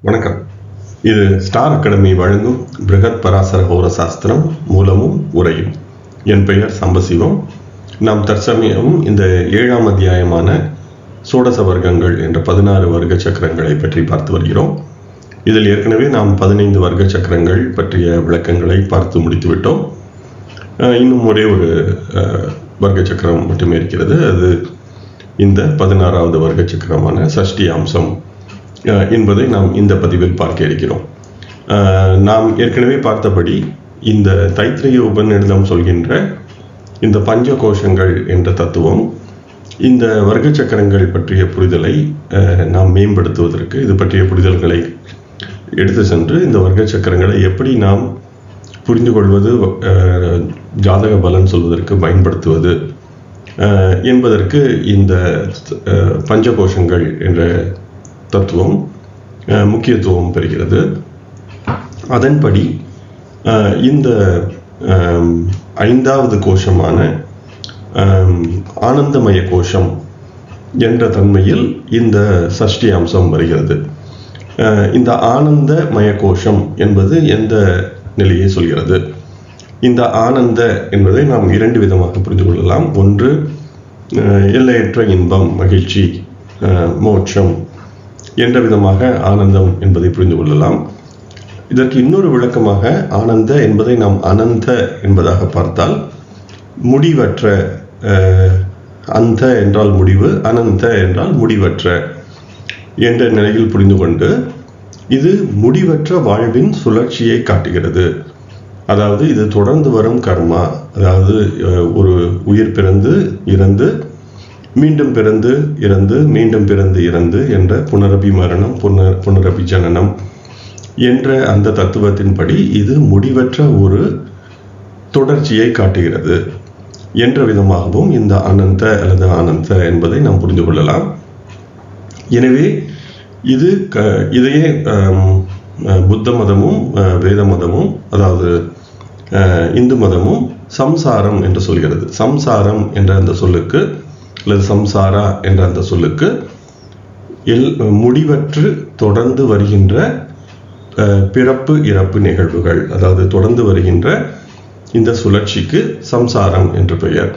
வணக்கம். இது star academy வழங்கும் பிருகத் பராசர ஹோர சாஸ்திரம் மூலமும் உரையும். என் பெயர் சம்பசிவம். நாம் தற்சமயம் இந்த 7ஆம் அத்தியாயமான சோடச வர்க்கங்கள் என்ற 16 வர்க்க சக்கரங்களை பற்றி பார்த்து வருகிறோம். இதில் ஏற்கனவே நாம் 15 வர்க்க சக்கரங்கள் பற்றிய விளக்கங்களை பார்த்து முடித்துவிட்டோம். இன்னும் ஒரே ஒரு வர்க்க சக்கரம் மட்டுமே இருக்கிறது. அது இந்த 16வது வர்க்க சக்கரமான சஷ்டி அம்சம் என்பதை நாம் இந்த பதிவில் பார்க்க இருக்கிறோம். நாம் ஏற்கனவே பார்த்தபடி இந்த தைத்திரிய உபநிடதம் சொல்கின்ற இந்த பஞ்ச கோஷங்கள் என்ற தத்துவம் இந்த வர்க்க சக்கரங்கள் பற்றிய புரிதலை நாம் மேம்படுத்துவதற்கு, இது பற்றிய புரிதல்களை எடுத்து சென்று இந்த வர்க்க சக்கரங்களை எப்படி நாம் புரிந்து கொள்வது, ஜாதக பலன் சொல்வதற்கு பயன்படுத்துவது என்பதற்கு இந்த பஞ்சகோஷங்கள் என்ற தத்துவம் முக்கியத்துவம் பெறுகிறது. அதன்படி இந்த 5வது கோஷமான ஆனந்தமய கோஷம் என்ற தன்மையில் இந்த சஷ்டி அம்சம் வருகிறது. இந்த ஆனந்தமய கோஷம் என்பது எந்த நிலையை சொல்கிறது? இந்த ஆனந்த என்பதை நாம் 2 விதமாக புரிந்து கொள்ளலாம். ஒன்று, எல்லையற்ற இன்பம், மகிழ்ச்சி, மோட்சம் என்ற விதமாக ஆனந்தம் என்பதை புரிந்து கொள்ளலாம். இதற்கு இன்னொரு விளக்கமாக ஆனந்த என்பதை நாம் அனந்த என்பதாக பார்த்தால், முடிவற்ற, அந்த என்றால் முடிவு, அனந்த என்றால் முடிவற்ற என்ற நிலையில் புரிந்து கொண்டு இது முடிவற்ற வாழ்வின் சுழற்சியை காட்டுகிறது. அதாவது இது தொடர்ந்து வரும் கர்மா. அதாவது ஒரு உயிர் பிறந்து இறந்து மீண்டும் பிறந்து இறந்து மீண்டும் பிறந்து இறந்து என்ற புனரபி மரணம், புனரபி ஜனனம் என்ற அந்த தத்துவத்தின்படி இது முடிவற்ற ஒரு தொடர்ச்சியை காட்டுகிறது என்ற விதமாகவும் இந்த அனந்த அல்லது ஆனந்த என்பதை நாம் புரிந்து கொள்ளலாம். எனவே இதையே புத்த மதமும் வேத மதமும், அதாவது இந்து மதமும் சம்சாரம் என்று சொல்கிறது. சம்சாரம் என்ற அந்த சொல்லுக்கு அல்லது சம்சாரா என்ற அந்த சொல்லுக்கு முடிவற்று தொடர்ந்து வருகின்ற பிறப்பு இறப்பு நிகழ்வுகள், அதாவது தொடர்ந்து வருகின்ற இந்த சுழற்சிக்கு சம்சாரம் என்று பெயர்.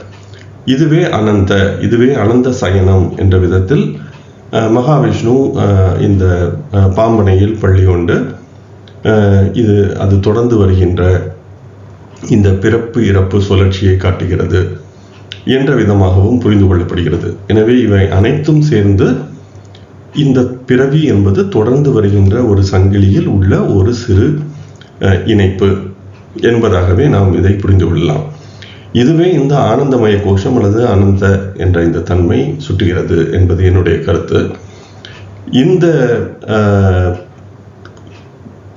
இதுவே அனந்த, இதுவே அனந்த சயனம் என்ற விதத்தில் மகாவிஷ்ணு இந்த பாம்பனையில் பள்ளி கொண்டு அது தொடர்ந்து வருகின்ற இந்த பிறப்பு இறப்பு சுழற்சியை காட்டுகிறது என்ற விதமாகவும் புரிந்து கொள்ளப்படுகிறது. எனவே இவை அனைத்தும் சேர்ந்து இந்த பிறவி என்பது தொடர்ந்து வருகின்ற ஒரு சங்கிலியில் உள்ள ஒரு சிறு இணைப்பு என்பதாகவே நாம் இதை புரிந்து கொள்ளலாம். இதுவே இந்த ஆனந்தமய கோஷம் அல்லது அனந்த என்ற இந்த தன்மை சுட்டுகிறது என்பது என்னுடைய கருத்து. இந்த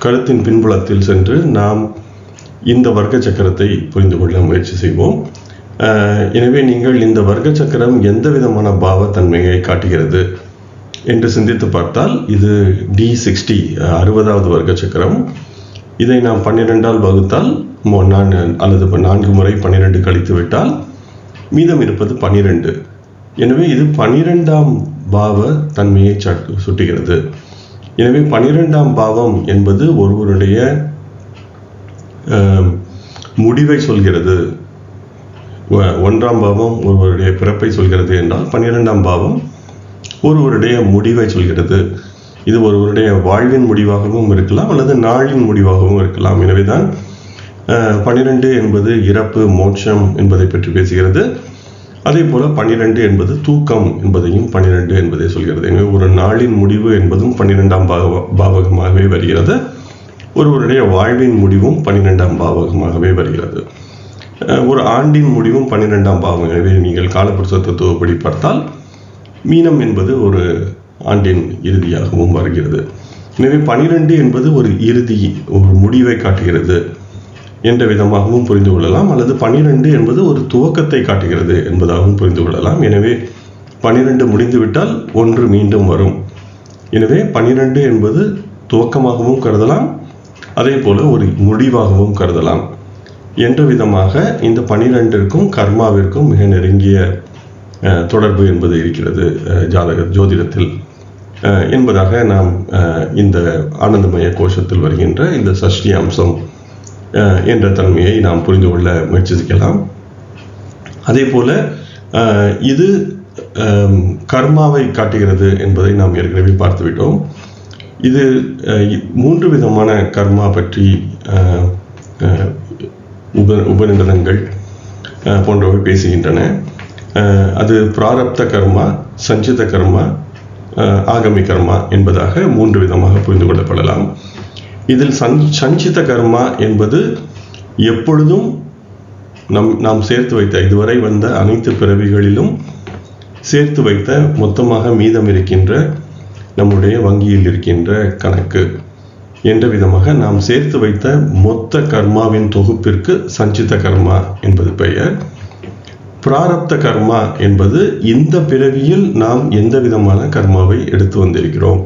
கருத்தின் பின்புலத்தில் சென்று நாம் இந்த வர்க்க சக்கரத்தை புரிந்து கொள்ள முயற்சி செய்வோம். எனவே நீங்கள் இந்த வர்க்க சக்கரம் எந்த விதமான பாவத்தன்மையை காட்டுகிறது என்று சிந்தித்து பார்த்தால், இது D60 60வது வர்க்க சக்கரம். இதை நாம் 12ஆல் வகுத்தால் அல்லது 4 முறை 12 கழித்து விட்டால் மீதம் இருப்பது 12. எனவே இது 12ஆம் பாவ தன்மையை சுட்டுகிறது. எனவே 12ஆம் பாவம் என்பது ஒருவருடைய முடிவை சொல்கிறது. 1ஆம் பாவம் ஒருவருடைய பிறப்பை சொல்கிறது என்றால் 12ஆம் பாவம் ஒருவருடைய முடிவை சொல்கிறது. இது ஒருவருடைய வாழ்வின் முடிவாகவும் இருக்கலாம் அல்லது நாளின் முடிவாகவும் இருக்கலாம். எனவேதான் 12 என்பது இறப்பு, மோட்சம் என்பதை பற்றி பேசுகிறது. அதே போல 12 என்பது தூக்கம் என்பதையும் 12 என்பதை சொல்கிறது. எனவே ஒரு நாளின் முடிவு என்பதும் 12ஆம் பாவகமாகவே வருகிறது. ஒருவருடைய வாழ்வின் முடிவும் 12ஆம் பாவகமாகவே வருகிறது. ஒரு ஆண்டின் முடிவும் 12ஆம் பாவம். எனவே நீங்கள் காலபுருஷ தத்துவப்படி பார்த்தால் மீனம் என்பது ஒரு ஆண்டின் இறுதியாகவும் வருகிறது. எனவே 12 என்பது ஒரு இறுதி, ஒரு முடிவை காட்டுகிறது என்ற விதமாகவும் புரிந்து கொள்ளலாம். அல்லது 12 என்பது ஒரு துவக்கத்தை காட்டுகிறது என்பதாகவும் புரிந்து கொள்ளலாம். எனவே 12 முடிந்துவிட்டால் 1 மீண்டும் வரும். எனவே 12 என்பது துவக்கமாகவும் கருதலாம், அதே போல ஒரு முடிவாகவும் கருதலாம் என்ற விதமாக இந்த 12ற்கும் கர்மாவிற்கும் மிக நெருங்கிய தொடர்பு என்பது இருக்கிறது ஜோதிடத்தில். என்பதாக நாம் இந்த ஆனந்தமய கோஷத்தில் வருகின்ற இந்த சஷ்டி அம்சம் என்ற தன்மையை நாம் புரிந்து கொள்ள முயற்சிக்கலாம். அதே போல இது கர்மாவை காட்டுகிறது என்பதை நாம் ஏற்கனவே பார்த்துவிட்டோம். இது 3 விதமான கர்மா பற்றி உபநிடதங்கள் போன்றவை பேசுகின்றன. அது பிராரப்த கர்மா, சஞ்சித கர்மா, ஆகமி கர்மா என்பதாக 3 விதமாக புரிந்து கொள்ளப்படலாம். இதில் சஞ்சித கர்மா என்பது எப்பொழுதும் நாம் சேர்த்து வைத்த, இதுவரை வந்த அனைத்து பிறவிகளிலும் சேர்த்து வைத்த மொத்தமாக மீதம் இருக்கின்ற நம்முடைய வங்கியில் இருக்கின்ற கணக்கு என்ற விதமாக நாம் சேர்த்து வைத்த மொத்த கர்மாவின் தொகுப்பிற்கு சஞ்சித கர்மா என்பது பெயர். பிராரப்த கர்மா என்பது இந்த பிறவியில் நாம் எந்த விதமான கர்மாவை எடுத்து வந்திருக்கிறோம்,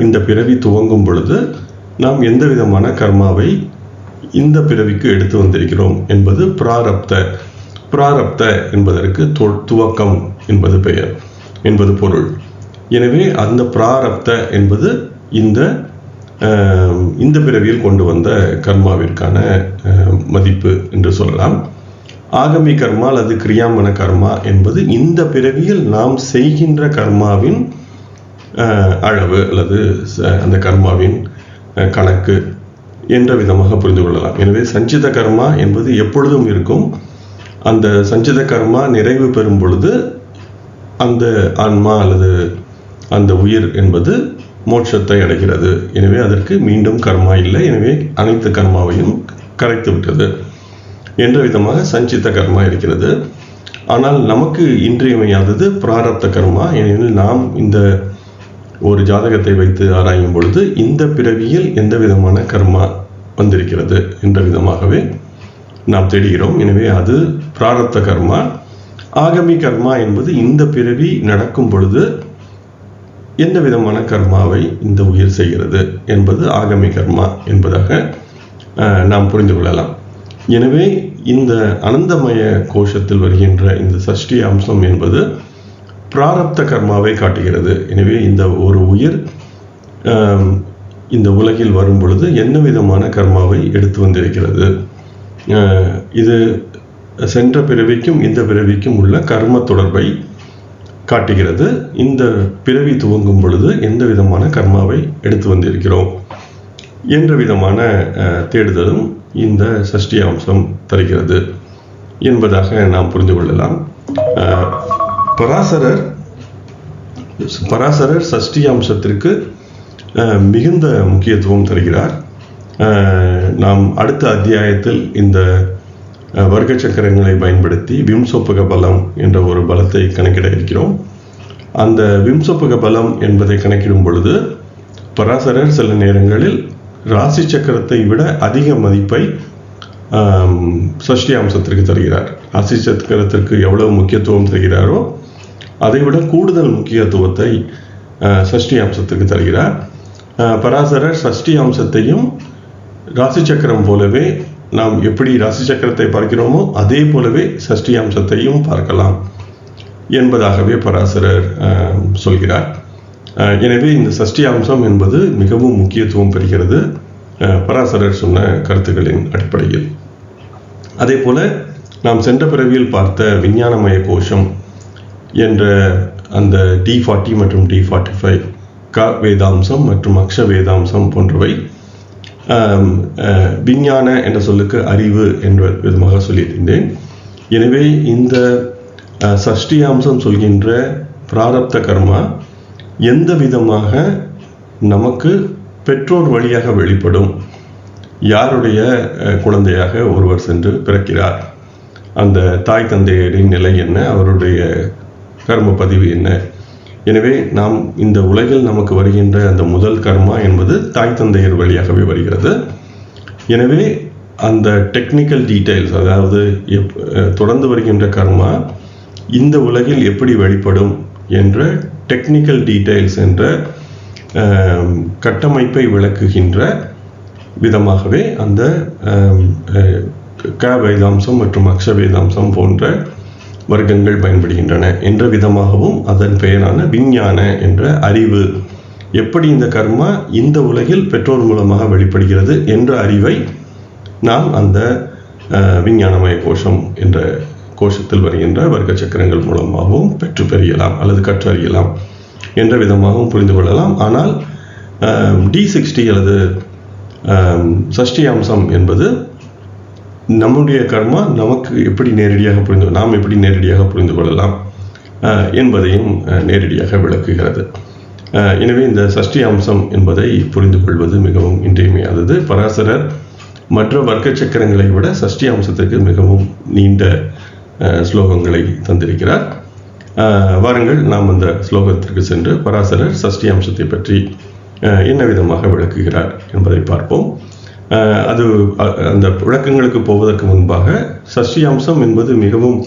இந்த பிறவி துவங்கும் பொழுது நாம் எந்த விதமான கர்மாவை இந்த பிறவிக்கு எடுத்து வந்திருக்கிறோம் என்பது பிராரப்த என்பதற்கு துவக்கம் என்பது பெயர் என்பது பொருள். எனவே அந்த பிராரப்த என்பது இந்த பிறவியில் கொண்டு வந்த கர்மாவிற்கான மதிப்பு என்று சொல்லலாம். ஆகமி கர்மா அல்லது கிரியாமன கர்மா என்பது இந்த பிறவியில் நாம் செய்கின்ற கர்மாவின் அளவு அல்லது அந்த கர்மாவின் கணக்கு என்ற விதமாக புரிந்து கொள்ளலாம். எனவே சஞ்சித கர்மா என்பது எப்பொழுதும் இருக்கும். அந்த சஞ்சித கர்மா நிறைவு பெறும் பொழுது அந்த ஆன்மா அல்லது அந்த உயிர் என்பது மோட்சத்தை அடைகிறது. எனவே அதற்கு மீண்டும் கர்மா இல்லை, எனவே அனைத்து கர்மாவையும் கரைத்து விட்டது என்ற விதமாக சஞ்சித கர்மா இருக்கிறது. ஆனால் நமக்கு இன்றியமையாதது பிராரப்த கர்மா. ஏனெனில் நாம் இந்த ஒரு ஜாதகத்தை வைத்து ஆராயும் பொழுது இந்த பிறவியில் எந்த விதமான கர்மா வந்திருக்கிறது என்ற விதமாகவே நாம் தேடுகிறோம். எனவே அது பிராரப்த கர்மா. ஆகமி கர்மா என்பது இந்த பிறவி நடக்கும் பொழுது எந்த விதமான கர்மாவை இந்த உயிர் செய்கிறது என்பது ஆகமி கர்மா என்பதாக நாம் புரிந்து கொள்ளலாம். எனவே இந்த அனந்தமய கோஷத்தில் வருகின்ற இந்த சஷ்டி அம்சம் என்பது பிராரப்த கர்மாவை காட்டுகிறது. எனவே இந்த ஒரு உயிர் இந்த உலகில் வரும் பொழுது என்ன விதமான கர்மாவை எடுத்து வந்திருக்கிறது, இது சென்ற பிறவிக்கும் இந்த பிறவிக்கும் உள்ள கர்ம தொடர்பை காட்டுகிறது. இந்த பிறவி துவங்கும் பொழுது எந்த விதமான கர்மாவை எடுத்து வந்திருக்கிறோம் என்ற விதமான தேடுதலும் இந்த சஷ்டி அம்சம் தருகிறது என்பதாக நாம் புரிந்து கொள்ளலாம். பராசரர் சஷ்டி அம்சத்திற்கு மிகுந்த முக்கியத்துவம் தருகிறார். நாம் அடுத்த அத்தியாயத்தில் இந்த வர்க்க சக்கரங்களை பயன்படுத்தி விம்சோபக பலம் என்ற ஒரு பலத்தை கணக்கிட இருக்கிறோம். அந்த விம்சோபக பலம் என்பதை கணக்கிடும் பொழுது பராசரர் சில நேரங்களில் ராசி சக்கரத்தை விட அதிக மதிப்பை சஷ்டி அம்சத்திற்கு தருகிறார். ராசி சக்கரத்திற்கு எவ்வளவு முக்கியத்துவம் தருகிறாரோ அதைவிட கூடுதல் முக்கியத்துவத்தை சஷ்டி அம்சத்திற்கு தருகிறார். பராசரர் சஷ்டி அம்சத்தையும் ராசி சக்கரம் போலவே நாம் எப்படி ராசி சக்கரத்தை பார்க்கிறோமோ அதே போலவே சஷ்டி அம்சத்தையும் பார்க்கலாம் என்பதாகவே பராசரர் சொல்கிறார். எனவே இந்த சஷ்டி அம்சம் என்பது மிகவும் முக்கியத்துவம் பெறுகிறது பராசரர் சொன்ன கருத்துக்களின் அடிப்படையில். அதே போல நாம் சென்ற பிறவியில் பார்த்த விஞ்ஞானமய கோஷம் என்ற அந்த D40 மற்றும் D45 க வேதாம்சம் மற்றும் அக்ஷ வேதாம்சம் போன்றவை விஞ்ஞான என்ற சொல்லுக்கு அறிவு என்ற விதமாக சொல்லியிருந்தேன். எனவே இந்த சஷ்டி அம்சம் சொல்கின்ற பிராரப்த கர்மா எந்த விதமாக நமக்கு பெற்றோர் வழியாக வெளிப்படும், யாருடைய குழந்தையாக ஒருவர் சென்று பிறக்கிறார், அந்த தாய் தந்தையரின் நிலை என்ன, அவருடைய கர்ம பதிவு என்ன. எனவே நாம் இந்த உலகில் நமக்கு வருகின்ற அந்த முதல் கர்மா என்பது தாய் தந்தையர் வழியாகவே வருகிறது. எனவே அந்த டெக்னிக்கல் டீட்டெயில்ஸ், அதாவது தொடர்ந்து வருகின்ற கர்மா இந்த உலகில் எப்படி வெளிப்படும் என்ற டெக்னிக்கல் டீட்டெயில்ஸ் என்ற கட்டமைப்பை விளக்குகின்ற விதமாகவே அந்த க வேதாம்சம் மற்றும் அக்ஷ வேதாம்சம் போன்ற வர்க்கங்கள் பயன்படுகின்றன என்ற விதமாகவும் அதன் பெயரான விஞ்ஞான என்ற அறிவு, எப்படி இந்த கர்மா இந்த உலகில் பெற்றோர் மூலமாக வெளிப்படுகிறது என்ற அறிவை நாம் அந்த விஞ்ஞானமய கோஷம் என்ற கோஷத்தில் வருகின்ற வர்க்க சக்கரங்கள் மூலமாகவும் பெறலாம் அல்லது கற்றறியலாம் என்ற விதமாகவும் புரிந்து கொள்ளலாம். ஆனால் D60 அல்லது சஷ்டி அம்சம் என்பது நம்முடைய கர்மா நமக்கு எப்படி நேரடியாக நாம் எப்படி நேரடியாக புரிந்து கொள்ளலாம் என்பதையும் நேரடியாக விளக்குகிறது. எனவே இந்த சஷ்டி அம்சம் என்பதை புரிந்து கொள்வது மிகவும் இன்றியமையாதது. பராசரர் மற்ற வர்க்க சக்கரங்களை விட சஷ்டி அம்சத்துக்கு மிகவும் நீண்ட ஸ்லோகங்களை தந்திருக்கிறார். வாருங்கள் நாம் அந்த ஸ்லோகத்திற்கு சென்று பராசரர் சஷ்டி அம்சத்தை பற்றி என்ன விதமாக விளக்குகிறார் என்பதை பார்ப்போம். அந்த விளக்கங்களுக்கு போவதற்கு முன்பாக சஷ்டி அம்சம் என்பது மிகவும்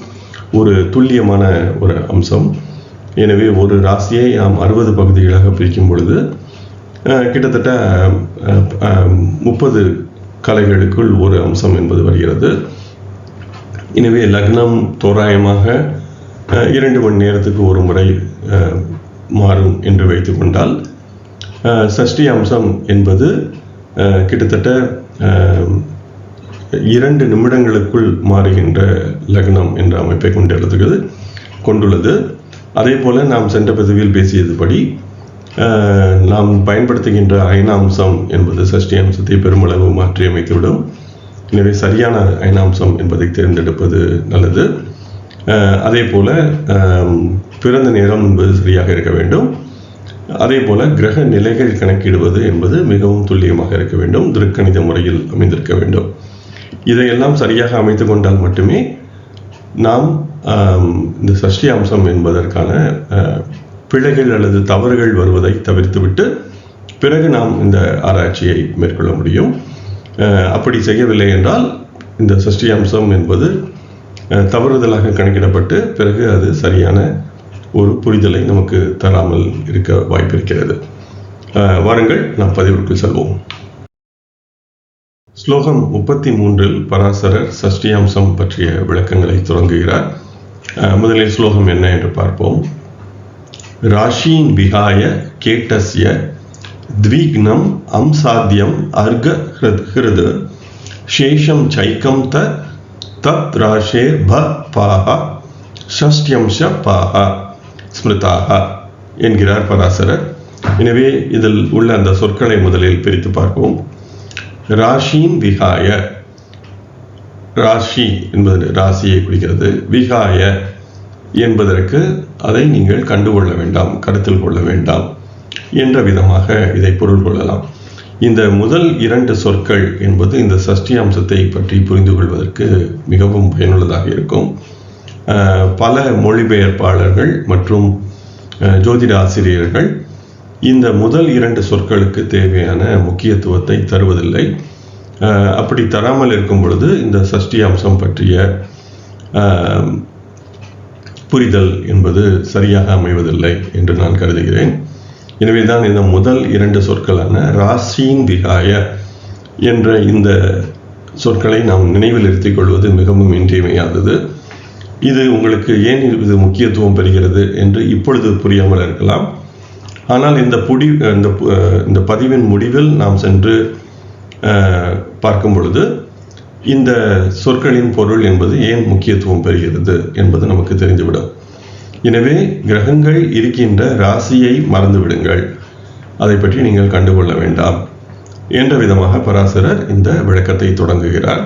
ஒரு துல்லியமான ஒரு அம்சம். எனவே ஒரு ராசியை நாம் 60 பகுதிகளாக பிரிக்கும் பொழுது கிட்டத்தட்ட 30 கலைகளுக்குள் ஒரு அம்சம் என்பது வருகிறது. எனவே லக்னம் தோராயமாக 2 மணி நேரத்துக்கு ஒரு முறை மாறும் என்று வைத்துக் கொண்டால் சஷ்டி அம்சம் என்பது கிட்டத்தட்ட 2 நிமிடங்களுக்குள் மாறுகின்ற லக்னம் என்ற அமைப்பை கொண்டுள்ளது. அதே போல நாம் சென்ற பதிவில் பேசியதுபடி நாம் பயன்படுத்துகின்ற அயனாம்சம் என்பது சஷ்டி அம்சத்தை பெருமளவு மாற்றி அமைத்துவிடும். எனவே சரியான அயனாம்சம் என்பதை தேர்ந்தெடுப்பது நல்லது. அதே போல பிறந்த நேரம் என்பது சரியாக இருக்க வேண்டும். அதே போல கிரக நிலைகள் கணக்கிடுவது என்பது மிகவும் துல்லியமாக இருக்க வேண்டும், திருக்கணித முறையில் அமைந்திருக்க வேண்டும். இதையெல்லாம் சரியாக அமைத்து கொண்டால் மட்டுமே நாம் இந்த சஷ்டி அம்சம் என்பதற்கான பிழைகள் அல்லது தவறுகள் வருவதை தவிர்த்துவிட்டு பிறகு நாம் இந்த ஆராய்ச்சியை மேற்கொள்ள முடியும். அப்படி செய்யவில்லை என்றால் இந்த சஷ்டி அம்சம் என்பது தவறுதலாக கணக்கிடப்பட்டு பிறகு அது சரியான ஒரு புரிதலை நமக்கு தராமல் இருக்க வாய்ப்பிருக்கிறது. வாருங்கள் நாம் பதிவிற்குள் செல்வோம். ஸ்லோகம் 33 பராசரர் சஷ்டி அம்சம் பற்றிய விளக்கங்களை தொடங்குகிறார். முதலில் ஸ்லோகம் என்ன என்று பார்ப்போம். ராஷீன் விகாய கேட்டஸ்ய த்விக்னம் அம்சாத்யம் அர்க ஹிருத் சேஷம் சைக்கம் தத் ராஷேர் பாஹ ஷஷ்டியம்ச பாஹ ஸ்மிருதாக என்கிறார் பராசரர். எனவே இதில் உள்ள அந்த சொற்களை முதலில் பிரித்து பார்ப்போம். ராஷீன் விகாய, ராஷி என்பது ராசியை குறிக்கிறது. விகாய என்பதற்கு அதை நீங்கள் கண்டுகொள்ள வேண்டாம், கருத்தில் கொள்ள வேண்டாம் என்ற விதமாக இதை பொருள் கொள்ளலாம். இந்த முதல் 2 சொற்கள் என்பது இந்த சஷ்டி அம்சத்தை பற்றி புரிந்து கொள்வதற்கு மிகவும் பயனுள்ளதாக இருக்கும். பல மொழிபெயர்ப்பாளர்கள் மற்றும் ஜோதிட ஆசிரியர்கள் இந்த முதல் 2 சொற்களுக்கு தேவையான முக்கியத்துவத்தை தருவதில்லை. அப்படி தராமல் இருக்கும் பொழுது இந்த சஷ்டி அம்சம் பற்றிய புரிதல் என்பது சரியாக அமைவதில்லை என்று நான் கருதுகிறேன். எனவே தான் இந்த முதல் 2 சொற்களான ராஷீன் விகாய என்ற இந்த சொற்களை நாம் நினைவில் நிறுத்திக் கொள்வது மிகவும் இன்றியமையாதது. இது உங்களுக்கு ஏன் இது முக்கியத்துவம் பெறுகிறது என்று இப்பொழுது புரியாமல் இருக்கலாம். ஆனால் இந்த பதிவின் முடிவில் நாம் சென்று பார்க்கும் பொழுது இந்த சொற்களின் பொருள் என்பது ஏன் முக்கியத்துவம் பெறுகிறது என்பது நமக்கு தெரிந்துவிடும். எனவே கிரகங்கள் இருக்கின்ற ராசியை மறந்துவிடுங்கள், அதை பற்றி நீங்கள் கண்டுகொள்ள வேண்டாம் என்ற விதமாக பராசரர் இந்த விளக்கத்தை தொடங்குகிறார்.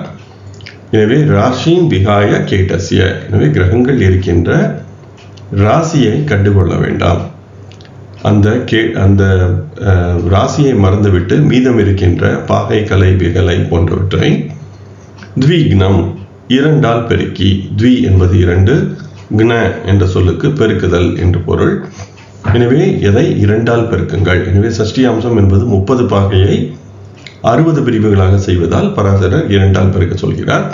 எனவே ராஷீன் விகாய கேட்டஸ்ய, எனவே கிரகங்கள் இருக்கின்ற ராசியை கண்டுகொள்ள வேண்டாம். அந்த ராசியை மறந்துவிட்டு மீதம் இருக்கின்ற பாகை, கலை, விகலை போன்றவற்றை த்விக்னம் 2ஆல் பெருக்கி, த்வி என்பது 2, குண என்ற சொல்லுக்கு பெருக்குதல் என்று பொருள். எனவே எதை 2ஆல் பெருக்குங்கள். எனவே சஷ்டி அம்சம் என்பது 30 பாகையை 60 பிரிவுகளாக செய்வதால் பராசரர் 2ஆல் பெருக்க சொல்கிறார்.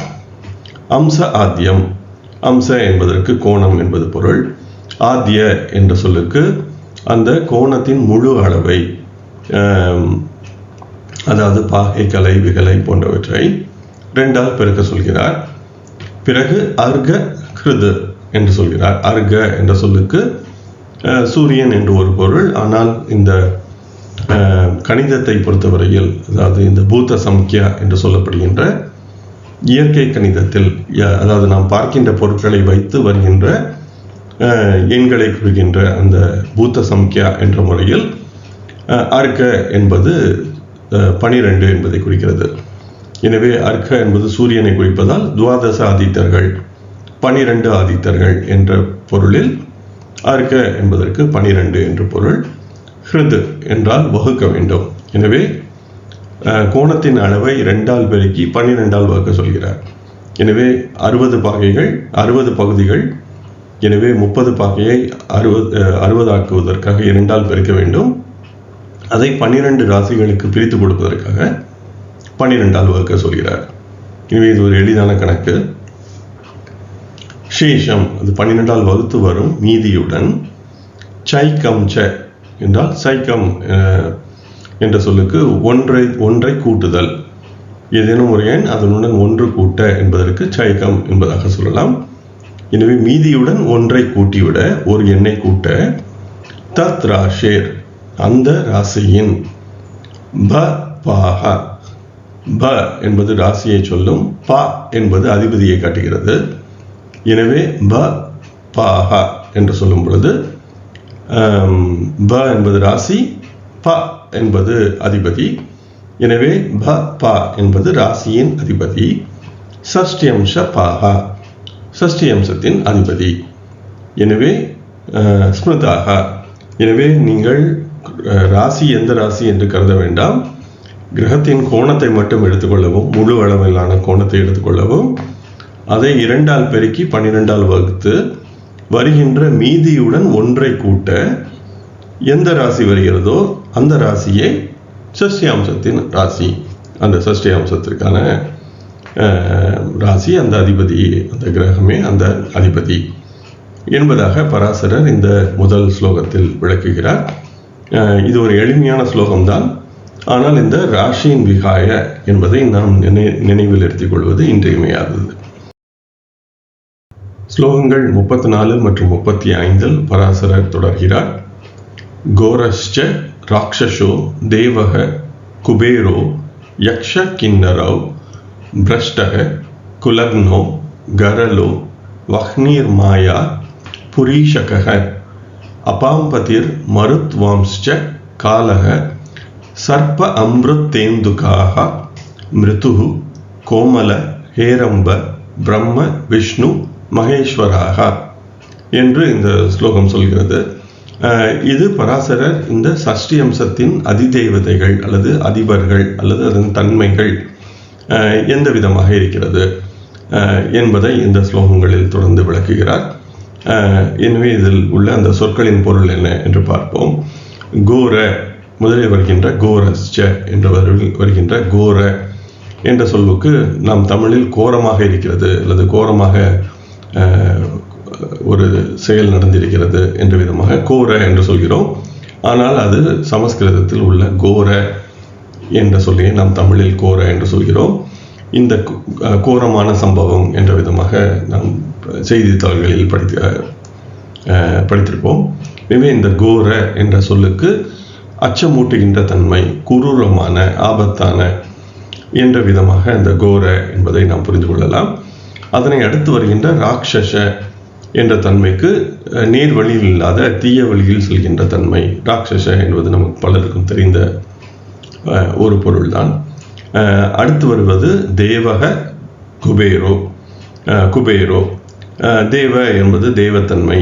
அம்ச ஆத்தியம், அம்ச என்பதற்கு கோணம் என்பது பொருள். ஆத்திய என்ற சொல்லுக்கு அந்த கோணத்தின் முழு அளவை, அதாவது பாகை, கலை, விகலை போன்றவற்றை 2ஆல் பெருக்க சொல்கிறார். பிறகு அர்க ஹிருது, என்று சொல்கிறார். அர்க என்ற சொல்லுக்கு சூரியன் என்று ஒரு பொருள். ஆனால் இந்த கணிதத்தை பொறுத்தவரையில், அதாவது இந்த பூத சம்க்கியா என்று சொல்லப்படுகின்ற இயற்கை கணிதத்தில், அதாவது நாம் பார்க்கின்ற பொருட்களை வைத்து வருகின்ற எண்களை குறிக்கின்ற அந்த பூத்த சம்க்கியா என்ற முறையில் அர்க்க என்பது 12 என்பதை குறிக்கிறது. எனவே அர்க்க என்பது சூரியனை குறிப்பதால் துவாதச ஆதித்தர்கள், 12 ஆதித்தர்கள் என்ற பொருளில் அர்க்க என்பதற்கு 12 என்று பொருள். ஹிருது என்றால் வகுக்க வேண்டும். எனவே கோணத்தின் அளவை 2ஆல் பெருக்கி 12ஆல் வகுக்க சொல்கிறார். எனவே 60 பாகைகள், 60 பகுதிகள். எனவே 30 பாகையை 60 ஆக்குவதற்காக 2ஆல் பெருக்க வேண்டும். அதை 12 ராசிகளுக்கு பிரித்து கொடுப்பதற்காக 12ஆல் வகுக்க சொல்கிறார். எனவே இது ஒரு எளிதான கணக்கு. சேஷம் அது 12ஆல் வகுத்து வரும் மீதியுடன் சைக்கம் ச என்றால் சைக்கம் என்ற சொல்லுக்கு ஒன்றை கூட்டுதல். ஏதேனும் ஒரு எண் அதனுடன் 1 கூட்ட என்பதற்கு சைக்கம் என்பதாக சொல்லலாம். எனவே மீதியுடன் ஒன்றை கூட்டிவிட ஒரு எண்ணை கூட்ட தத் ராஷேர் அந்த ராசியின் ப பாஹ. ப என்பது ராசியை சொல்லும், ப என்பது அதிபதியை காட்டுகிறது. எனவே ப பாஹ என்று சொல்லும் பொழுது ப என்பது ராசி, ப என்பது அதிபதி. எனவே ப ப என்பது ராசியின் அதிபதி. சஷ்டியம்ச பாஹா சஷ்டி அம்சத்தின் அதிபதி. எனவே ஸ்மிருதாக. எனவே நீங்கள் ராசி எந்த ராசி என்று கருத வேண்டாம். கிரகத்தின் கோணத்தை மட்டும் எடுத்துக்கொள்ளவும், முழு அளவிலான கோணத்தை எடுத்துக்கொள்ளவும், அதை 2ஆல் பெருக்கி 12ஆல் வகுத்து வருகின்ற மீதியுடன் ஒன்றை கூட்ட எந்த ராசி வருகிறதோ அந்த ராசியை சஷ்டி அம்சத்தின் ராசி, அந்த சஷ்டி அம்சத்திற்கான ராசி, அந்த அதிபதி, அந்த கிரகமே அந்த அதிபதி என்பதாக பராசரர் இந்த முதல் ஸ்லோகத்தில் விளக்குகிறார். இது ஒரு எளிமையான ஸ்லோகம்தான். ஆனால் இந்த ராஷியின் விகாய என்பதை நாம் நினைவில் எடுத்துக் கொள்வது இன்றியமையாதது. ஸ்லோகங்கள் 34 மற்றும் 35 பராசரர் தொடர்கிறார். கோரஸ்ச ராட்சசோ தேவக குபேரோ யக்ஷ கிண்ணரவ் பிரஷ்டக குலக்னோ கரலோ வஹ்னீர் மாயா புரீஷக அபாம்பதிர் மருத்வாம்ஸ்ச காலக சர்ப்ப அம்ருத்தேந்துகாக மிருதுஹு கோமல ஹேரம்ப பிரம்ம விஷ்ணு மகேஸ்வராக என்று இந்த ஸ்லோகம் சொல்கிறது. இது பராசரர் இந்த சஷ்டி அம்சத்தின் அதிதேவதைகள் அல்லது அதிபர்கள் அல்லது அதன் தன்மைகள் எந்த விதமாக இருக்கிறது என்பதை இந்த ஸ்லோகங்களில் தொடர்ந்து விளக்குகிறார். எனவே இதில் உள்ள அந்த சொற்களின் பொருள் என்ன என்று பார்ப்போம். கோர முதலில் வருகின்ற கோரஸ்ச என்று வருகின்ற கோர என்ற சொல்லுக்கு நாம் தமிழில் கோரமாக இருக்கிறது அல்லது கோரமாக ஒரு செயல் நடந்திருக்கிறது என்ற விதமாக கோர என்று சொல்கிறோம். ஆனால் அது சமஸ்கிருதத்தில் உள்ள கோர என்ற சொல்லியை நாம் தமிழில் கோர என்று சொல்கிறோம். இந்த கோரமான சம்பவம் என்ற விதமாக நாம் செய்தித்தாள்களில் படித்திருப்போம். எனவே இந்த கோர என்ற சொல்லுக்கு அச்சமூட்டுகின்ற தன்மை, குரூரமான, ஆபத்தான என்ற விதமாக இந்த கோர என்பதை நாம் புரிந்து கொள்ளலாம். அதனை அடுத்து வருகின்ற ராட்சச என்ற தன்மைக்கு நேர் வழியில் இல்லாத தீய வழியில் செல்கின்ற தன்மை. ராட்சச என்பது நமக்கு பலருக்கும் தெரிந்த ஒரு பொருள்தான். அடுத்து வருவது தேவக குபேரோ. குபேரோ தேவ என்பது தெய்வத்தன்மை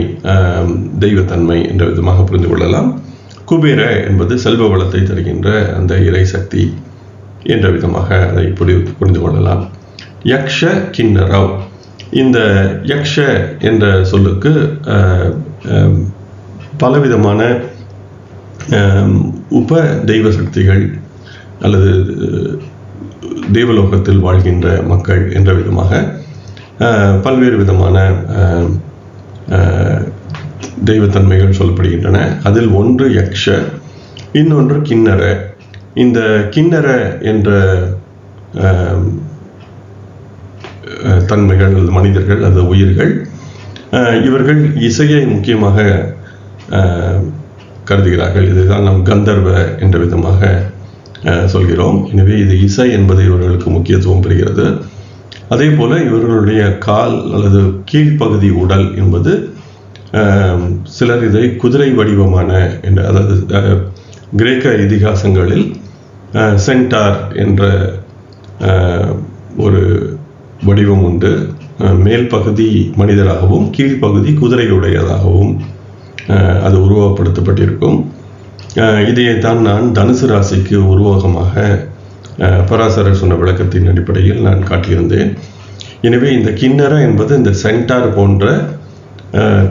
என்ற விதமாக புரிந்து கொள்ளலாம். குபேர என்பது செல்வ வளத்தை தருகின்ற அந்த இறை சக்தி என்ற விதமாக அதை புரிந்து கொள்ளலாம். யக்ஷ கிண்ணரவ். இந்த யக்ஷ என்ற சொல்லுக்கு பலவிதமான உப தெய்வ சக்திகள் அல்லது தேவலோகத்தில் வாழ்கின்ற மக்கள் என்ற விதமாக பல்வேறு விதமான தெய்வத்தன்மைகள் சொல்லப்படுகின்றன. அதில் ஒன்று யக்ஷ, இன்னொன்று கிண்ணர. இந்த கிண்ணர என்ற தன்மைகள் அல்லது மனிதர்கள் அல்லது உயிர்கள் இவர்கள் இசையை முக்கியமாக கருதுகிறார்கள். இதுதான் நாம் கந்தர்வ என்ற விதமாக சொல்கிறோம். எனவே இது இசை என்பது இவர்களுக்கு முக்கியத்துவம் பெறுகிறது. அதே போல இவர்களுடைய கால் அல்லது கீழ்ப்பகுதி உடல் என்பது சிலர் இதை குதிரை வடிவமான என்ற, அதாவது கிரேக்க இதிகாசங்களில் சென்டார் என்ற ஒரு வடிவம் உண்டு. மேல் பகுதி மனிதராகவும் கீழ்ப்பகுதி குதிரையுடையதாகவும் அது உருவகப்படுத்தப்பட்டிருக்கும். இதைத்தான் நான் தனுசு ராசிக்கு உருவகமாக பராசரர் சொன்ன விளக்கத்தின் அடிப்படையில் நான் காட்டியிருந்தேன். எனவே இந்த கிண்ணற என்பது இந்த சென்டார் போன்ற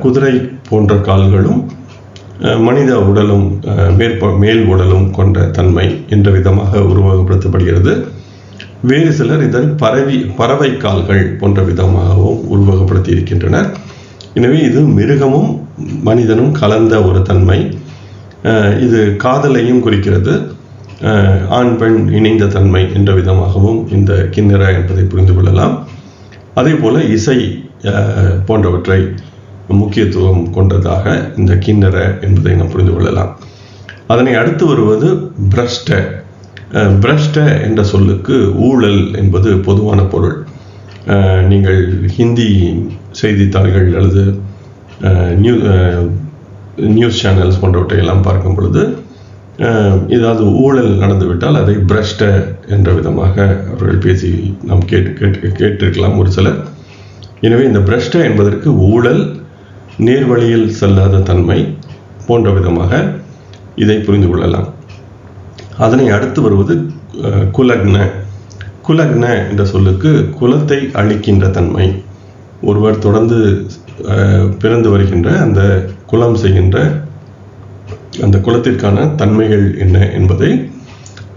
குதிரை போன்ற கால்களும் மனித உடலும் மேல் உடலும் கொண்ட தன்மை என்ற விதமாக உருவகப்படுத்தப்படுகிறது. வேறு சிலர் இதன் பறவை கால்கள் போன்ற விதமாகவும் உருவகப்படுத்தி இருக்கின்றனர். எனவே இது மிருகமும் மனிதனும் கலந்த ஒரு தன்மை. இது காதலையும் குறிக்கிறது. ஆண் பெண் இணைந்த தன்மை என்ற விதமாகவும் இந்த கிண்ணற என்பதை புரிந்து கொள்ளலாம். அதே போல இசை போன்றவற்றை முக்கியத்துவம் கொண்டதாக இந்த கிண்ணற என்பதை நாம் புரிந்து கொள்ளலாம். அதனை அடுத்து வருவது பிரஷ்ட. பிரஷ்ட என்ற சொல்லுக்கு ஊழல் என்பது பொதுவான பொருள். நீங்கள் ஹிந்தி செய்தித்தாள்கள் அல்லது நியூஸ் சேனல்ஸ் போன்றவற்றை எல்லாம் பார்க்கும் பொழுது ஏதாவது ஊழல் நடந்துவிட்டால் அதை பிரஷ்ட என்ற விதமாக அவர்கள் பேசி நாம் கேட்டிருக்கலாம் ஒரு சிலர். எனவே இந்த பிரஷ்ட என்பதற்கு ஊழல், நேர்வழியில் செல்லாத தன்மை போன்ற விதமாக இதை புரிந்து கொள்ளலாம். அதனை அடுத்து வருவது குலக்ன. குலக்ன என்ற சொல்லுக்கு குலத்தை அழிக்கின்ற தன்மை. ஒருவர் தொடர்ந்து பிறந்து வருகின்ற அந்த குலம் செய்கின்ற அந்த குலத்திற்கான தன்மைகள் என்ன என்பதை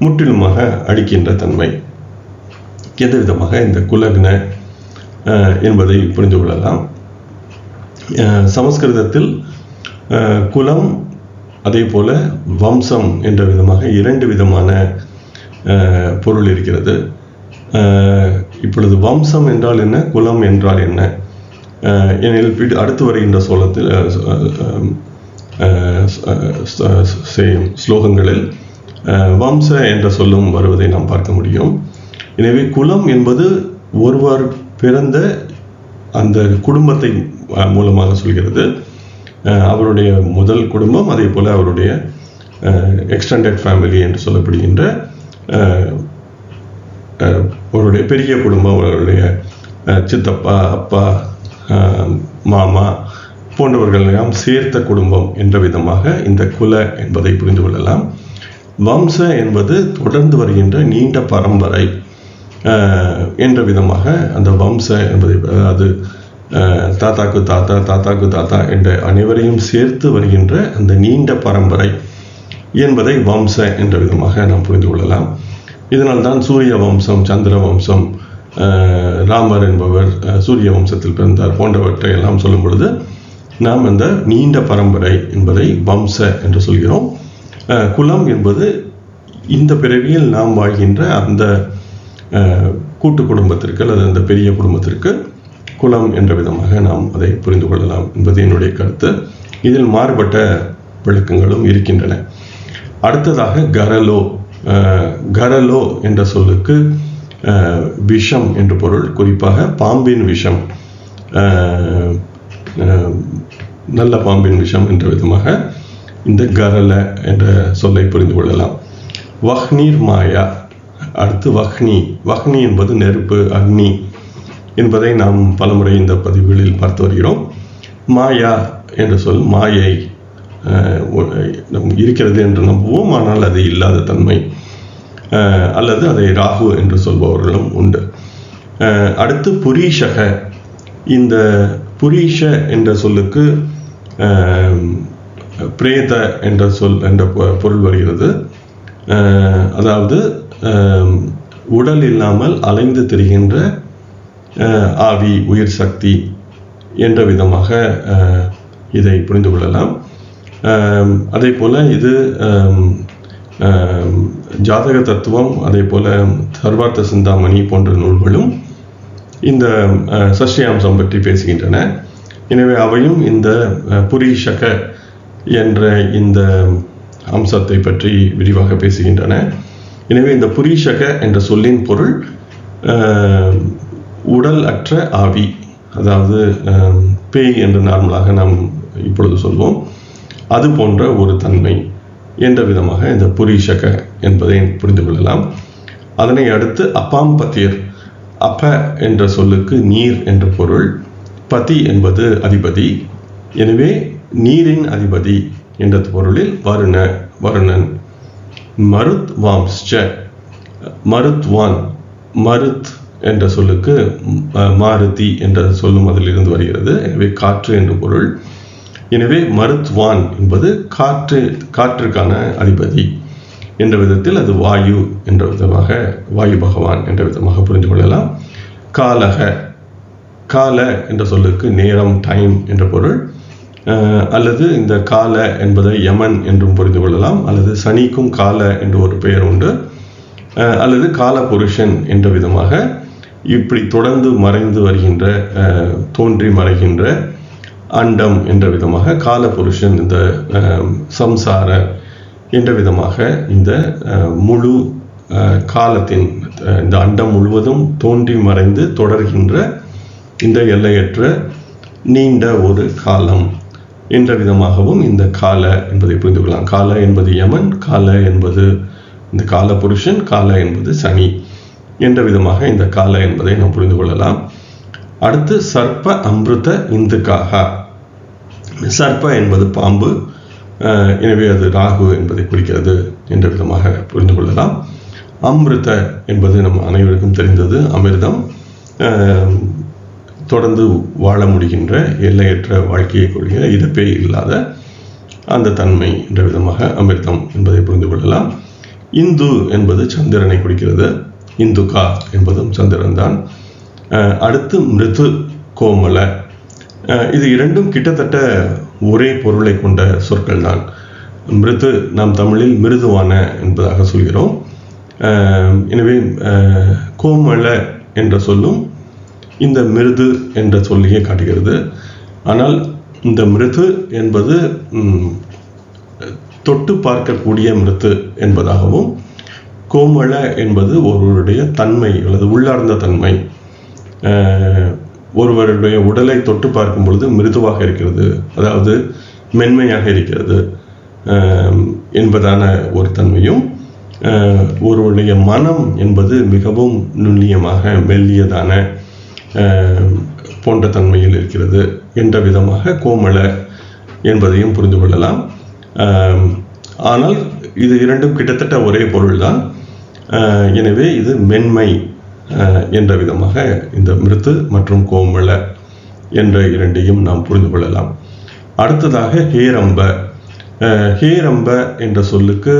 முற்றிலுமாக அழிக்கின்ற தன்மை. எந்த விதமாக இந்த குலக்ன என்பதை புரிந்து கொள்ளலாம். சமஸ்கிருதத்தில் குலம் அதே போல வம்சம் என்ற விதமாக இரண்டு விதமான பொருள் இருக்கிறது. இப்பொழுது வம்சம் என்றால் என்ன, குலம் என்றால் என்ன எனில் அடுத்து வருகின்ற ஸ்லோகங்களில் வம்ச என்ற சொல்லும் வருவதை நாம் பார்க்க முடியும். எனவே குலம் என்பது ஒருவர் பிறந்த அந்த குடும்பத்தை மூலமாக சொல்கிறது. அவருடைய முதல் குடும்பம், அதே போல் அவருடைய எக்ஸ்டெண்டட் ஃபேமிலி என்று சொல்லப்படுகின்ற அவருடைய பெரிய குடும்பம், அவருடைய சித்தப்பா, அப்பா, மாமா போன்றவர்கள் எல்லாம் சேர்த்த குடும்பம் என்ற விதமாக இந்த குல என்பதை புரிந்து கொள்ளலாம். வம்ச என்பது தொடர்ந்து வருகின்ற நீண்ட பரம்பரை என்ற விதமாக அந்த வம்ச என்பதை, அதாவது தாத்தாக்கு தாத்தா, தாத்தாக்கு தாத்தா என்ற அனைவரையும் சேர்த்து வருகின்ற அந்த நீண்ட பரம்பரை என்பதை வம்ச என்ற விதமாக நாம் புரிந்து கொள்ளலாம். இதனால்தான் சூரிய வம்சம், சந்திர வம்சம், ராமர் என்பவர் சூரிய வம்சத்தில் பிறந்தார் போன்றவற்றை எல்லாம் சொல்லும் பொழுது நாம் அந்த நீண்ட பரம்பரை என்பதை வம்ச என்று சொல்கிறோம். குலம் என்பது இந்த பிறவியில் நாம் வாழ்கின்ற அந்த கூட்டு குடும்பத்திற்கு அல்லது அந்த பெரிய குடும்பத்திற்கு குலம் என்ற விதமாக நாம் அதை புரிந்து கொள்ளலாம் என்பது என்னுடைய கருத்து. இதில் மாறுபட்ட விளக்கங்களும் இருக்கின்றன. அடுத்ததாக கரலோ. கரலோ என்ற சொல்லுக்கு விஷம் என்று பொருள். குறிப்பாக பாம்பின் விஷம், நல்ல பாம்பின் விஷம் என்ற விதமாக இந்த கரல என்ற சொல்லை புரிந்து கொள்ளலாம். வஹ்னீர் மாயா. அடுத்து வஹ்னி. வஹ்னி என்பது நெருப்பு, அக்னி என்பதை நாம் பலமுறை இந்த பதிவுகளில் பார்த்து வருகிறோம். மாயா என்ற சொல் மாயை இருக்கிறது என்று நம்புவோம், ஆனால் அது இல்லாத தன்மை, அல்லது அதை ராகு என்று சொல்பவர்களும் உண்டு. அடுத்து புரீஷக. இந்த புரீஷ என்ற சொல்லுக்கு பிரேத என்ற சொல் என்ற பொருள் வருகிறது. அதாவது உடல் இல்லாமல் அலைந்து திரிகின்ற ஆவி, உயிர் சக்தி என்ற விதமாக இதை புரிந்து கொள்ளலாம். அதே போல இது ஜாதக தத்துவம், அதே போல சர்வார்த்த சிந்தாமணி போன்ற நூல்களும் இந்த சஷ்டியாம்சம் பற்றி பேசுகின்றன. எனவே அவையும் இந்த புரீஷக என்ற இந்த அம்சத்தை பற்றி விரிவாக பேசுகின்றன. எனவே இந்த புரீஷக என்ற சொல்லின் பொருள் உடல் அற்ற ஆவி, அதாவது பேய் என்று நார்மலாக நாம் இப்பொழுது சொல்வோம், அது போன்ற ஒரு தன்மை என்ற விதமாக இந்த புரீஷக என்பதை புரிந்து கொள்ளலாம். அதனை அடுத்து அப்பாம்பத்தியர், அப்ப என்ற சொல்லுக்கு நீர் என்ற பொருள், பதி என்பது அதிபதி. எனவே நீரின் அதிபதி என்ற பொருளில் வருணன். மருத் வாம்ஸ்ச, மருத்வான், மருத் என்ற சொல்லுக்கு மாருதி என்ற சொல்லும் அதிலிருந்து வருகிறது. எனவே காற்று என்ற பொருள். எனவே மருத்வான் என்பது காற்றுக்கான அதிபதி என்ற விதத்தில் அது வாயு என்ற விதமாக, வாயு பகவான் என்ற விதமாக புரிந்து கொள்ளலாம். காலக, கால என்ற சொல்லுக்கு நேரம், டைம் என்ற பொருள். அல்லது இந்த கால என்பதை யமன் என்றும் புரிந்து கொள்ளலாம். அல்லது சனிக்கும் கால என்று ஒரு பெயர் உண்டு. அல்லது கால புருஷன் என்ற விதமாக இப்படி தொடர்ந்து மறைந்து வருகின்ற, தோன்றி மறைகின்ற அண்டம் என்ற விதமாக கால புருஷன், இந்த சம்சார என்ற விதமாக இந்த முழு காலத்தின், இந்த அண்டம் முழுவதும் தோன்றி மறைந்து தொடர்கின்ற இந்த எல்லையற்ற நீண்ட ஒரு காலம் என்ற விதமாகவும் இந்த கால என்பதை புரிந்து கொள்ளலாம். கால என்பது யமன், கால என்பது இந்த கால புருஷன், கால என்பது சனி என்ற விதமாக இந்த கால என்பதை நாம் புரிந்து கொள்ளலாம். அடுத்து சர்ப்ப அம்ருத இந்துக்காக, சர்ப்ப என்பது பாம்பு, எனவே அது ராகு என்பதை குறிக்கிறது என்ற விதமாக புரிந்து கொள்ளலாம். அம்ருத என்பது நம் அனைவருக்கும் தெரிந்தது, அமிர்தம், தொடர்ந்து வாழ முடிகின்ற எல்லையற்ற வாழ்க்கையை கொள்கிற இறப்பே இல்லாத அந்த தன்மை என்ற விதமாக அமிர்தம் என்பதை புரிந்து கொள்ளலாம். இந்து என்பது சந்திரனை குறிக்கிறது, இந்துகா என்பதும் சந்திரன் தான். அடுத்து மிருது, கோமல, இது இரண்டும் கிட்டத்தட்ட ஒரே பொருளை கொண்ட சொற்கள் தான். மிருது நாம் தமிழில் மிருதுவான என்பதாக சொல்கிறோம். எனவே கோமல என்ற சொல்லும் இந்த மிருது என்ற சொல்லையே காட்டுகிறது. ஆனால் இந்த மிருது என்பது தொட்டு பார்க்கக்கூடிய மிருது என்பதாகவும், கோமள என்பது ஒருவருடைய தன்மை அல்லது உள்ளார்ந்த தன்மை, ஒருவருடைய உடலை தொட்டு பார்க்கும் பொழுது மிருதுவாக இருக்கிறது, அதாவது மென்மையாக இருக்கிறது என்பதான ஒரு தன்மையும், ஒருவருடைய மனம் என்பது மிகவும் நுண்ணியமாக மெல்லியதான போன்ற தன்மையில் இருக்கிறது என்ற விதமாக கோமள என்பதையும் புரிந்து கொள்ளலாம். ஆனால் இது இரண்டும் கிட்டத்தட்ட ஒரே பொருள்தான். எனவே இது மென்மை என்ற விதமாக இந்த மிருது மற்றும் கோமள என்ற இரண்டையும் நாம் புரிந்து கொள்ளலாம். அடுத்ததாக ஹேரம்ப. ஹேரம்ப என்ற சொல்லுக்கு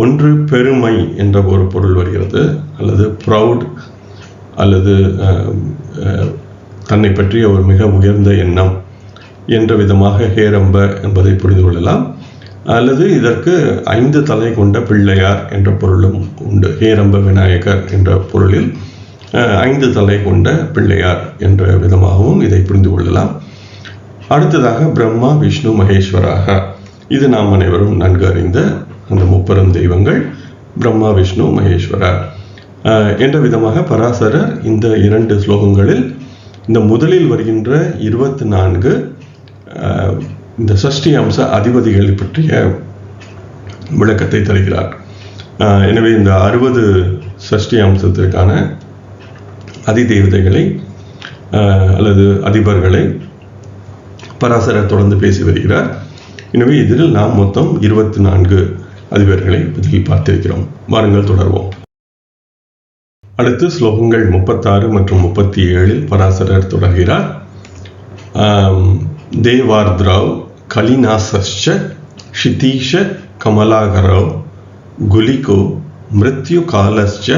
ஒன்று பெருமை என்ற ஒரு பொருள் வருகிறது, அல்லது ப்ரவுட், அல்லது தன்னை பற்றிய ஒரு மிக உயர்ந்த எண்ணம் என்ற விதமாக ஹேரம்ப என்பதை புரிந்து கொள்ளலாம். அல்லது இதற்கு 5 தலை கொண்ட பிள்ளையார் என்ற பொருளும் உண்டு. ஹேரம்ப விநாயகர் என்ற பொருளில் 5 தலை கொண்ட பிள்ளையார் என்ற விதமாகவும் இதை புரிந்து கொள்ளலாம். அடுத்ததாக பிரம்மா, விஷ்ணு, மகேஸ்வராக. இது நாம் அனைவரும் நன்கு அறிந்த அந்த முப்பெரும் தெய்வங்கள் பிரம்மா, விஷ்ணு, மகேஸ்வரர் என்ற விதமாக பராசரர் இந்த 2 ஸ்லோகங்களில் இந்த முதலில் வருகின்ற 24 இந்த சஷ்டி அம்ச அதிபதிகளை பற்றிய விளக்கத்தை தருகிறார். எனவே இந்த 60 சஷ்டி அம்சத்திற்கான அதிதேவதைகளை அல்லது அதிபர்களை பராசரர் தொடர்ந்து பேசி வருகிறார். எனவே இதில் நாம் மொத்தம் 24 அதிபர்களை இதில் பார்த்திருக்கிறோம். வாருங்கள் தொடர்வோம். அடுத்து ஸ்லோகங்கள் 36 மற்றும் 37 பராசரர் தொடர்கிறார். தேவார்த்ராவ் கலிநாசஸ்ச க்ஷிதீஷ கமலாகரவ் குலிகோ மிருத்யு காலஸ்ச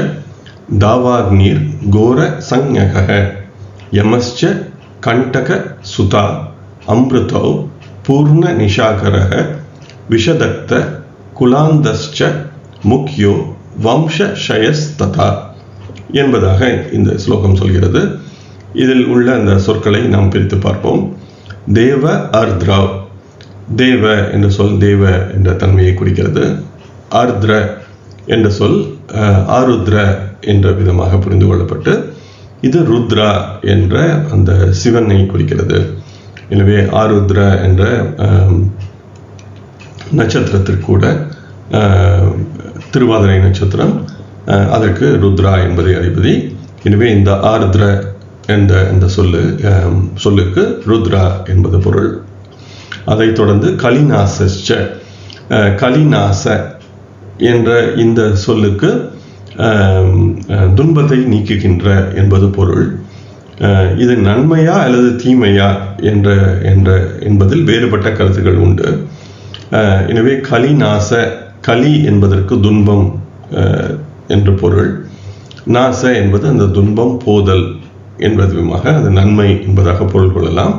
தாவாக்னிர் கோர சஞ்ஞக யமஸ்ச கண்டக சுதா அம்ருதௌ பூர்ண நிஷாகரக விஷதக்த குலாந்தஸ்ச முக்யோ வம்ச ஷயஸ்ததா என்பதாக இந்த ஸ்லோகம் சொல்கிறது. இதில் உள்ள அந்த சொற்களை நாம் பிரித்து பார்ப்போம். தேவ அர்த்ரா. தேவ என்ற சொல் தேவ என்ற தன்மையை குறிக்கிறது. ஆர்திர என்ற சொல் ஆருத்ர என்ற விதமாக புரிந்து கொள்ளப்பட்டு இது ருத்ரா என்ற அந்த சிவனை குறிக்கிறது. எனவே ஆருத்ர என்ற நட்சத்திரத்திற்கூட திருவாதிரை நட்சத்திரம், அதற்கு ருத்ரா என்பதை அதிபதி. எனவே இந்த ஆருத்ர என்ற இந்த சொல்லுக்கு ருத்ரா என்பது பொருள். அதைத் தொடர்ந்து கலிநாச. கலிநாச என்ற இந்த சொல்லுக்கு துன்பத்தை நீக்குகின்ற என்பது பொருள். இது நன்மையா அல்லது தீமையா என்பதில் வேறுபட்ட கருத்துக்கள் உண்டு. எனவே கலிநாச, கலி என்பதற்கு துன்பம் என்று பொருள். நாச என்பது அந்த துன்பம் போதல் என்பதுமாக அது நன்மை என்பதாக பொருள் கொள்ளலாம்.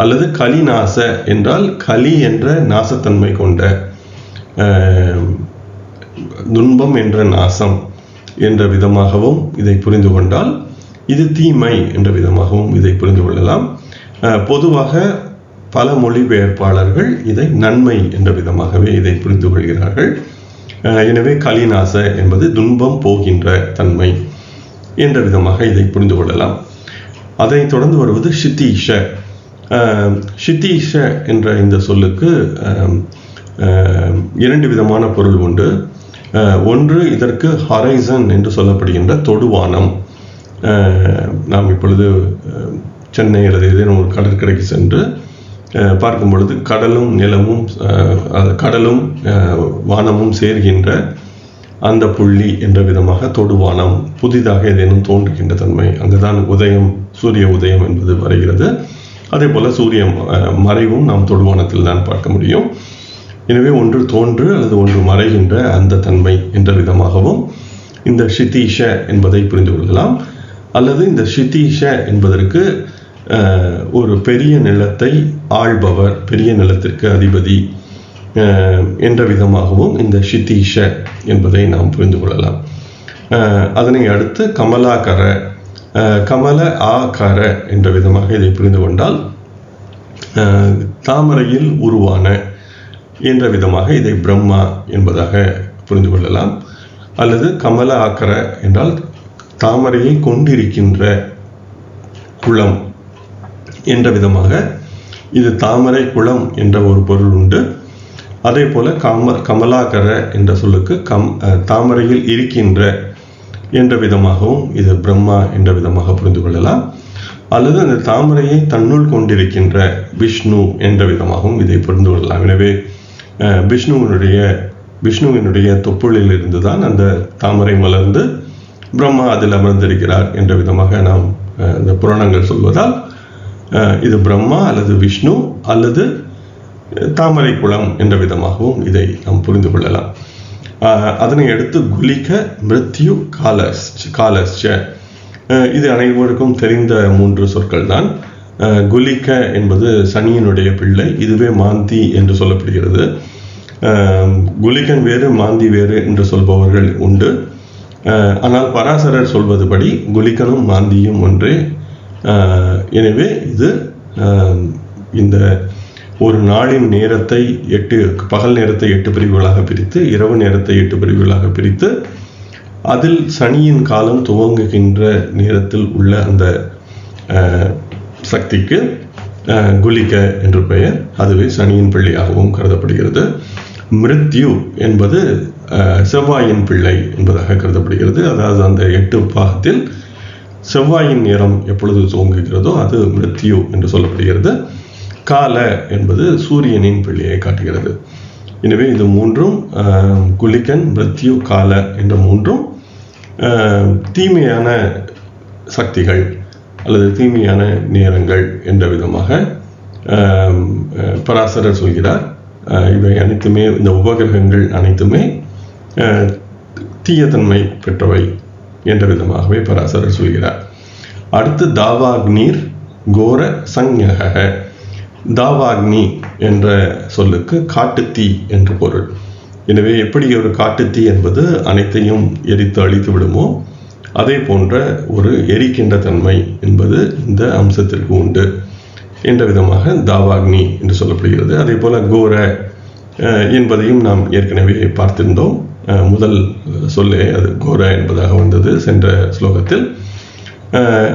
அல்லது கலிநாச என்றால் கலி என்ற நாசத்தன்மை கொண்ட, துன்பம் என்ற நாசம் என்ற விதமாகவும் இதை புரிந்து கொண்டால் இது தீமை என்ற விதமாகவும் இதை புரிந்து கொள்ளலாம். பொதுவாக பல மொழிபெயர்ப்பாளர்கள் இதை நன்மை என்ற விதமாகவே இதை புரிந்து கொள்கிறார்கள். எனவே கலிநாச என்பது துன்பம் போகின்ற தன்மை என்ற விதமாக இதை புரிந்து கொள்ளலாம். அதை தொடர்ந்து வருவது ஷிதீஷ. ஷிதீஷ என்ற இந்த சொல்லுக்கு இரண்டு விதமான பொருள் உண்டு. ஒன்று, இதற்கு ஹரைசன் என்று சொல்லப்படுகின்ற தொடுவானம். நாம் இப்பொழுது சென்னை அல்லது ஏதேனும் ஒரு கடற்கரைக்கு சென்று பார்க்கும் பொழுது கடலும் நிலமும் கடலும் வானமும் சேர்கின்ற அந்த புள்ளி என்ற விதமாக தொடுவானம், புதிதாக ஏதேனும் தோன்றுகின்ற தன்மை, அங்குதான் உதயம், சூரிய உதயம் என்பது வருகிறது. அதே போல சூரிய மறைவும் நாம் தொடுவானத்தில் தான் பார்க்க முடியும். எனவே ஒன்று தோன்று அல்லது ஒன்று மறைகின்ற அந்த தன்மை என்ற விதமாகவும் இந்த ஷிதீஷ என்பதை புரிந்து கொள்ளலாம். அல்லது இந்த ஷிதீஷ என்பதற்கு ஒரு பெரிய நிலத்தை ஆள்பவர், பெரிய நிலத்திற்கு அதிபதி என்ற விதமாகவும் இந்த ஷிதீஷ என்பதை நாம் புரிந்து கொள்ளலாம். அதனை அடுத்து கமலாகர, கமல ஆகர என்ற விதமாக இதை புரிந்து கொண்டால் தாமரையில் உருவான என்ற விதமாக இதை பிரம்மா என்பதாக புரிந்து கொள்ளலாம். அல்லது கமல ஆக்கர என்றால் தாமரையை கொண்டிருக்கின்ற குளம் என்ற விதமாக இது தாமரை குளம் என்ற ஒரு பொருள் உண்டு. அதே போல கமலாகர என்ற சொல்லுக்கு தாமரையில் இருக்கின்ற என்ற விதமாகவும் இது பிரம்மா என்ற விதமாக புரிந்து கொள்ளலாம். அல்லது அந்த தாமரையை தன்னுள் கொண்டிருக்கின்ற விஷ்ணு என்ற விதமாகவும் இதை புரிந்து கொள்ளலாம். எனவே விஷ்ணுவினுடைய தொப்புளில் இருந்து தான் அந்த தாமரை மலர்ந்து பிரம்மா அதில் அமர்ந்திருக்கிறார் என்ற விதமாக நாம் இந்த புராணங்கள் சொல்வதால் இது பிரம்மா அல்லது விஷ்ணு அல்லது தாமரை குளம் என்ற விதமாகவும் இதை நாம் புரிந்து கொள்ளலாம். அதனை அடுத்து குலிக, மிருத்யு, காலஸ்ச. இது அனைவருக்கும் தெரிந்த 3 சொற்கள் தான். குலிக என்பது சனியினுடைய பிள்ளை, இதுவே மாந்தி என்று சொல்லப்படுகிறது. குலிகன் வேறு மாந்தி வேறு என்று சொல்பவர்கள் உண்டு. ஆனால் பராசரர் சொல்வதுபடி குலிகனும் மாந்தியும் ஒன்றே. எனவே இது இந்த ஒரு நாளின் நேரத்தை பகல் நேரத்தை 8 பிரிவுகளாக பிரித்து, இரவு நேரத்தை 8 பிரிவுகளாக பிரித்து, அதில் சனியின் காலம் துவங்குகின்ற நேரத்தில் உள்ள அந்த சக்திக்கு குலிக என்று பெயர். அதுவே சனியின் பிள்ளையாகவும் கருதப்படுகிறது. மிருத்யு என்பது செவ்வாயின் பிள்ளை என்பதாக கருதப்படுகிறது. அதாவது அந்த 8 பாகத்தில் செவ்வாயின் நேரம் எப்பொழுது துவங்குகிறதோ அது மிருத்யு என்று சொல்லப்படுகிறது. கால என்பது சூரியனின் பிள்ளையை காட்டுகிறது. எனவே இது 3ம் குலிகன், மிருத்யு, கால என்ற 3ம் தீமையான சக்திகள் அல்லது தீமையான நேரங்கள் என்ற விதமாக பராசரர் சொல்கிறார். இவை அனைத்துமே, இந்த உபகிரகங்கள் அனைத்துமே தீயத்தன்மை பெற்றவை என்ற விதமாகவே பராசரர் சொல்கிறார். அடுத்து தாவாக்னீர் கோர சஞ்ஞக. தாவாக்னி என்ற சொல்லுக்கு காட்டுத்தீ என்று பொருள். எனவே எப்படி ஒரு காட்டுத்தீ என்பது அனைத்தையும் எரித்து அழித்து விடுமோ, அதே போன்ற ஒரு எரிக்கின்ற தன்மை என்பது இந்த அம்சத்திற்கு உண்டு என்ற விதமாக தாவாக்னி என்று சொல்லப்படுகிறது. அதே போல கோர என்பதையும் நாம் ஏற்கனவே பார்த்திருந்தோம். முதல் சொல்லே அது கோர என்பதாக வந்தது சென்ற ஸ்லோகத்தில்.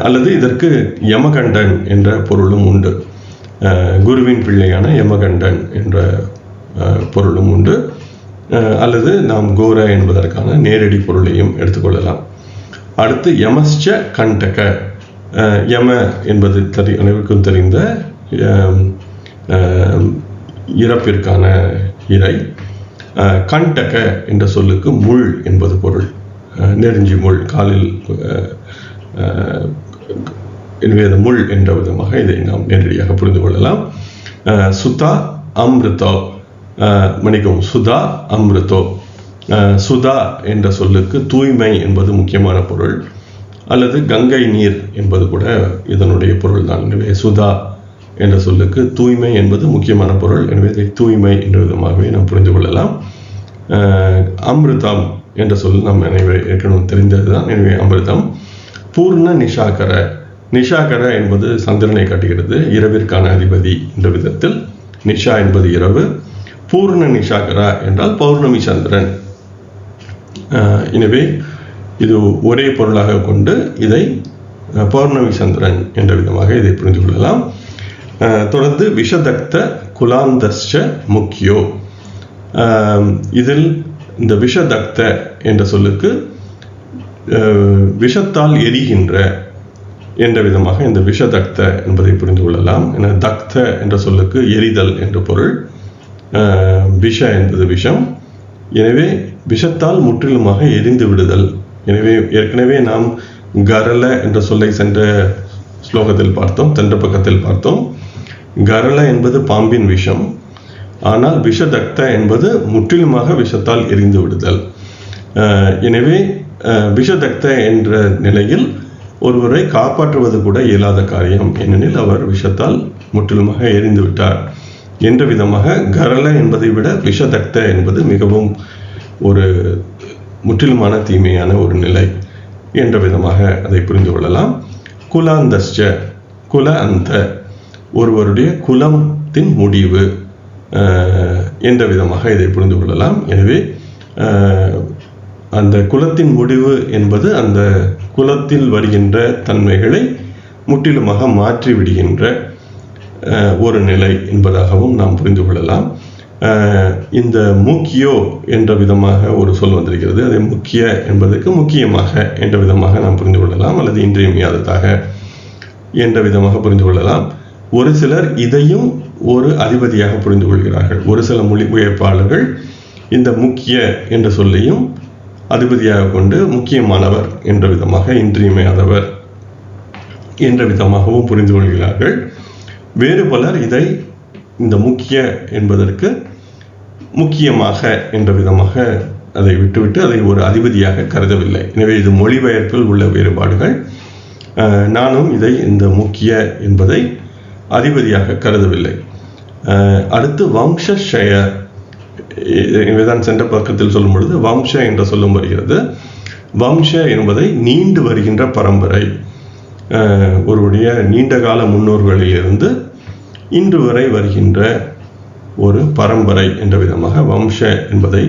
அல்லது இதற்கு யமகண்டன் என்ற பொருளும் உண்டு. குருவின் பிள்ளையான யமகண்டன் என்ற பொருளும் உண்டு. அல்லது நாம் கோர என்பதற்கான நேரடி பொருளையும் எடுத்துக்கொள்ளலாம். அடுத்து யமஸ்ச கண்டக, யம என்பது அனைவருக்கும் தெரிந்த இறப்பிற்கான இறை. கண்டக என்ற சொல்லுக்கு முள் என்பது பொருள், நெருஞ்சி முள், காலில் எனவே அது முள் என்ற விதமாக இதை நாம் நேரடியாக புரிந்து கொள்ளலாம். சுதா அம்ருதோ, மன்னிக்கவும், சுதா அம்ருதோ. சுதா என்ற சொல்லுக்கு தூய்மை என்பது முக்கியமான பொருள், அல்லது கங்கை நீர் என்பது கூட இதனுடைய பொருள் தான். எனவே சுதா என்ற சொல்லுக்கு தூய்மை என்பது முக்கியமான பொருள். எனவே இதை தூய்மை என்ற விதமாகவே நாம் புரிந்து கொள்ளலாம். அமிர்தம் என்ற சொல் நாம் ஏற்கனவே தெரிந்தது தான். எனவே அமிர்தம். பூர்ண நிஷாகர, நிஷாகர என்பது சந்திரனை காட்டுகிறது, இரவிற்கான அதிபதி என்ற விதத்தில். நிஷா என்பது இரவு, பூர்ண நிஷாகரா என்றால் பௌர்ணமி சந்திரன். எனவே இது ஒரே பொருளாக கொண்டு இதை பௌர்ணமி சந்திரன் என்ற விதமாக இதை புரிந்து கொள்ளலாம். தொடர்ந்து விஷதக்த குலாந்தர்ஷ முக்கியோ. இதில் இந்த விஷதக்த என்ற சொல்லுக்கு விஷத்தால் எரிகின்ற என்ற விதமாக இந்த விஷதக்த என்பதை புரிந்து கொள்ளலாம். என தக்த என்ற சொல்லுக்கு எரிதல் என்ற பொருள், விஷ என்பது விஷம். எனவே விஷத்தால் முற்றிலுமாக எரிந்து விடுதல். எனவே ஏற்கனவே நாம் கரல என்ற சொல்லை சென்ற ஸ்லோகத்தில் பார்த்தோம், சென்ற பக்கத்தில் பார்த்தோம். கரல என்பது பாம்பின் விஷம், ஆனால் விஷதக்த என்பது முற்றிலுமாக விஷத்தால் எரிந்து விடுதல். எனவே விஷதக்த என்ற நிலையில் ஒருவரை காப்பாற்றுவது கூட இயலாத காரியம், ஏனெனில் அவர் விஷத்தால் முற்றிலுமாக எரிந்து விட்டார் என்ற விதமாக கரல என்பதை விட விஷதக்த என்பது மிகவும் ஒரு முற்றிலுமான தீமையான ஒரு நிலை என்ற விதமாக அதை புரிந்து கொள்ளலாம். குலாந்தஸ்ச, குல அந்த, ஒருவருடைய குலத்தின் முடிவு என்ற விதமாக இதை புரிந்து கொள்ளலாம். எனவே அந்த குலத்தின் முடிவு என்பது அந்த குலத்தில் வருகின்ற தன்மைகளை முற்றிலுமாக மாற்றி விடுகின்ற ஒரு நிலை என்பதாகவும் நாம் புரிந்து கொள்ளலாம். இந்த முக்கியோ என்ற விதமாக ஒரு சொல் வந்திருக்கிறது. அதை முக்கிய என்பதற்கு முக்கியமாக என்ற விதமாக நாம் புரிந்து கொள்ளலாம், அல்லது இன்றியமையாததாக என்ற விதமாக புரிந்து கொள்ளலாம். ஒரு சிலர் இதையும் ஒரு அதிபதியாக புரிந்து கொள்கிறார்கள். ஒரு சில மொழிபெயர்ப்பாளர்கள் இந்த முக்கிய என்ற சொல்லையும் அதிபதியாக கொண்டு முக்கியமானவர் என்ற விதமாக, இன்றியமையாதவர் என்ற விதமாகவும் புரிந்து கொள்கிறார்கள். வேறு பலர் இதை இந்த முக்கிய என்பதற்கு முக்கியமாக என்ற விதமாக அதை விட்டுவிட்டு அதை ஒரு அதிபதியாக கருதவில்லை. எனவே இது மொழிபெயர்ப்பில் உள்ள வேறுபாடுகள். நானும் இதை இந்த முக்கிய என்பதை அதிபதியாக கருதவில்லை. அடுத்து வம்சஷய, இவைதான் சென்ற பக்கத்தில் சொல்லும் பொழுது வம்ச என்ற சொல்லும் வருகிறது. வம்ச என்பதை நீண்டு வருகின்ற பரம்பரை, ஒருவருடைய நீண்டகால முன்னோர்களிலிருந்து இன்று வரை வருகின்ற ஒரு பரம்பரை என்ற விதமாக வம்ச என்பதை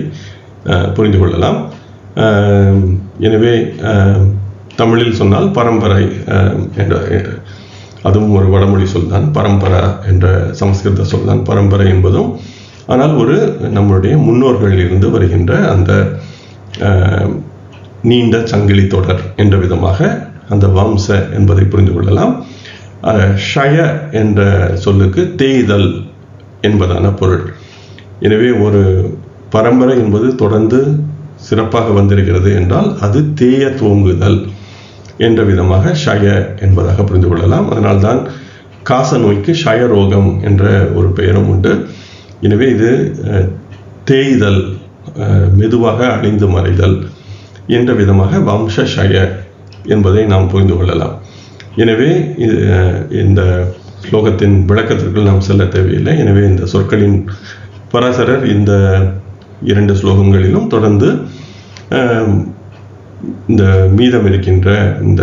புரிந்து கொள்ளலாம். எனவே தமிழில் சொன்னால் பரம்பரை என்ற, அதுவும் ஒரு வடமொழி சொல் தான். பரம்பரா என்ற சமஸ்கிருத சொல் தான் பரம்பரை என்பதும். ஆனால் ஒரு நம்முடைய முன்னோர்களில் இருந்து வருகின்ற அந்த நீண்ட சங்கிலி தொடர் என்ற விதமாக அந்த வம்ச என்பதை புரிந்து கொள்ளலாம். ஷய என்ற சொல்லுக்கு தேய்தல் என்பதான பொருள். எனவே ஒரு பரம்பரை என்பது தொடர்ந்து சிறப்பாக வந்திருக்கிறது என்றால் அது தேய துவங்குதல் என்ற விதமாக ஷய என்பதாக புரிந்து கொள்ளலாம். அதனால்தான் காச நோய்க்கு ஷயரோகம் என்ற ஒரு பெயரும் உண்டு. எனவே இது தேய்தல், மெதுவாக அழிந்து மறைதல் என்ற விதமாக வம்ச ஷய என்பதை நாம் புரிந்து கொள்ளலாம். எனவே இந்த ஸ்லோகத்தின் விளக்கத்திற்குள் நாம் செல்ல தேவையில்லை. எனவே இந்த சொற்களின் பராசரர் இந்த 2 ஸ்லோகங்களிலும் தொடர்ந்து இந்த மீதம் இருக்கின்ற இந்த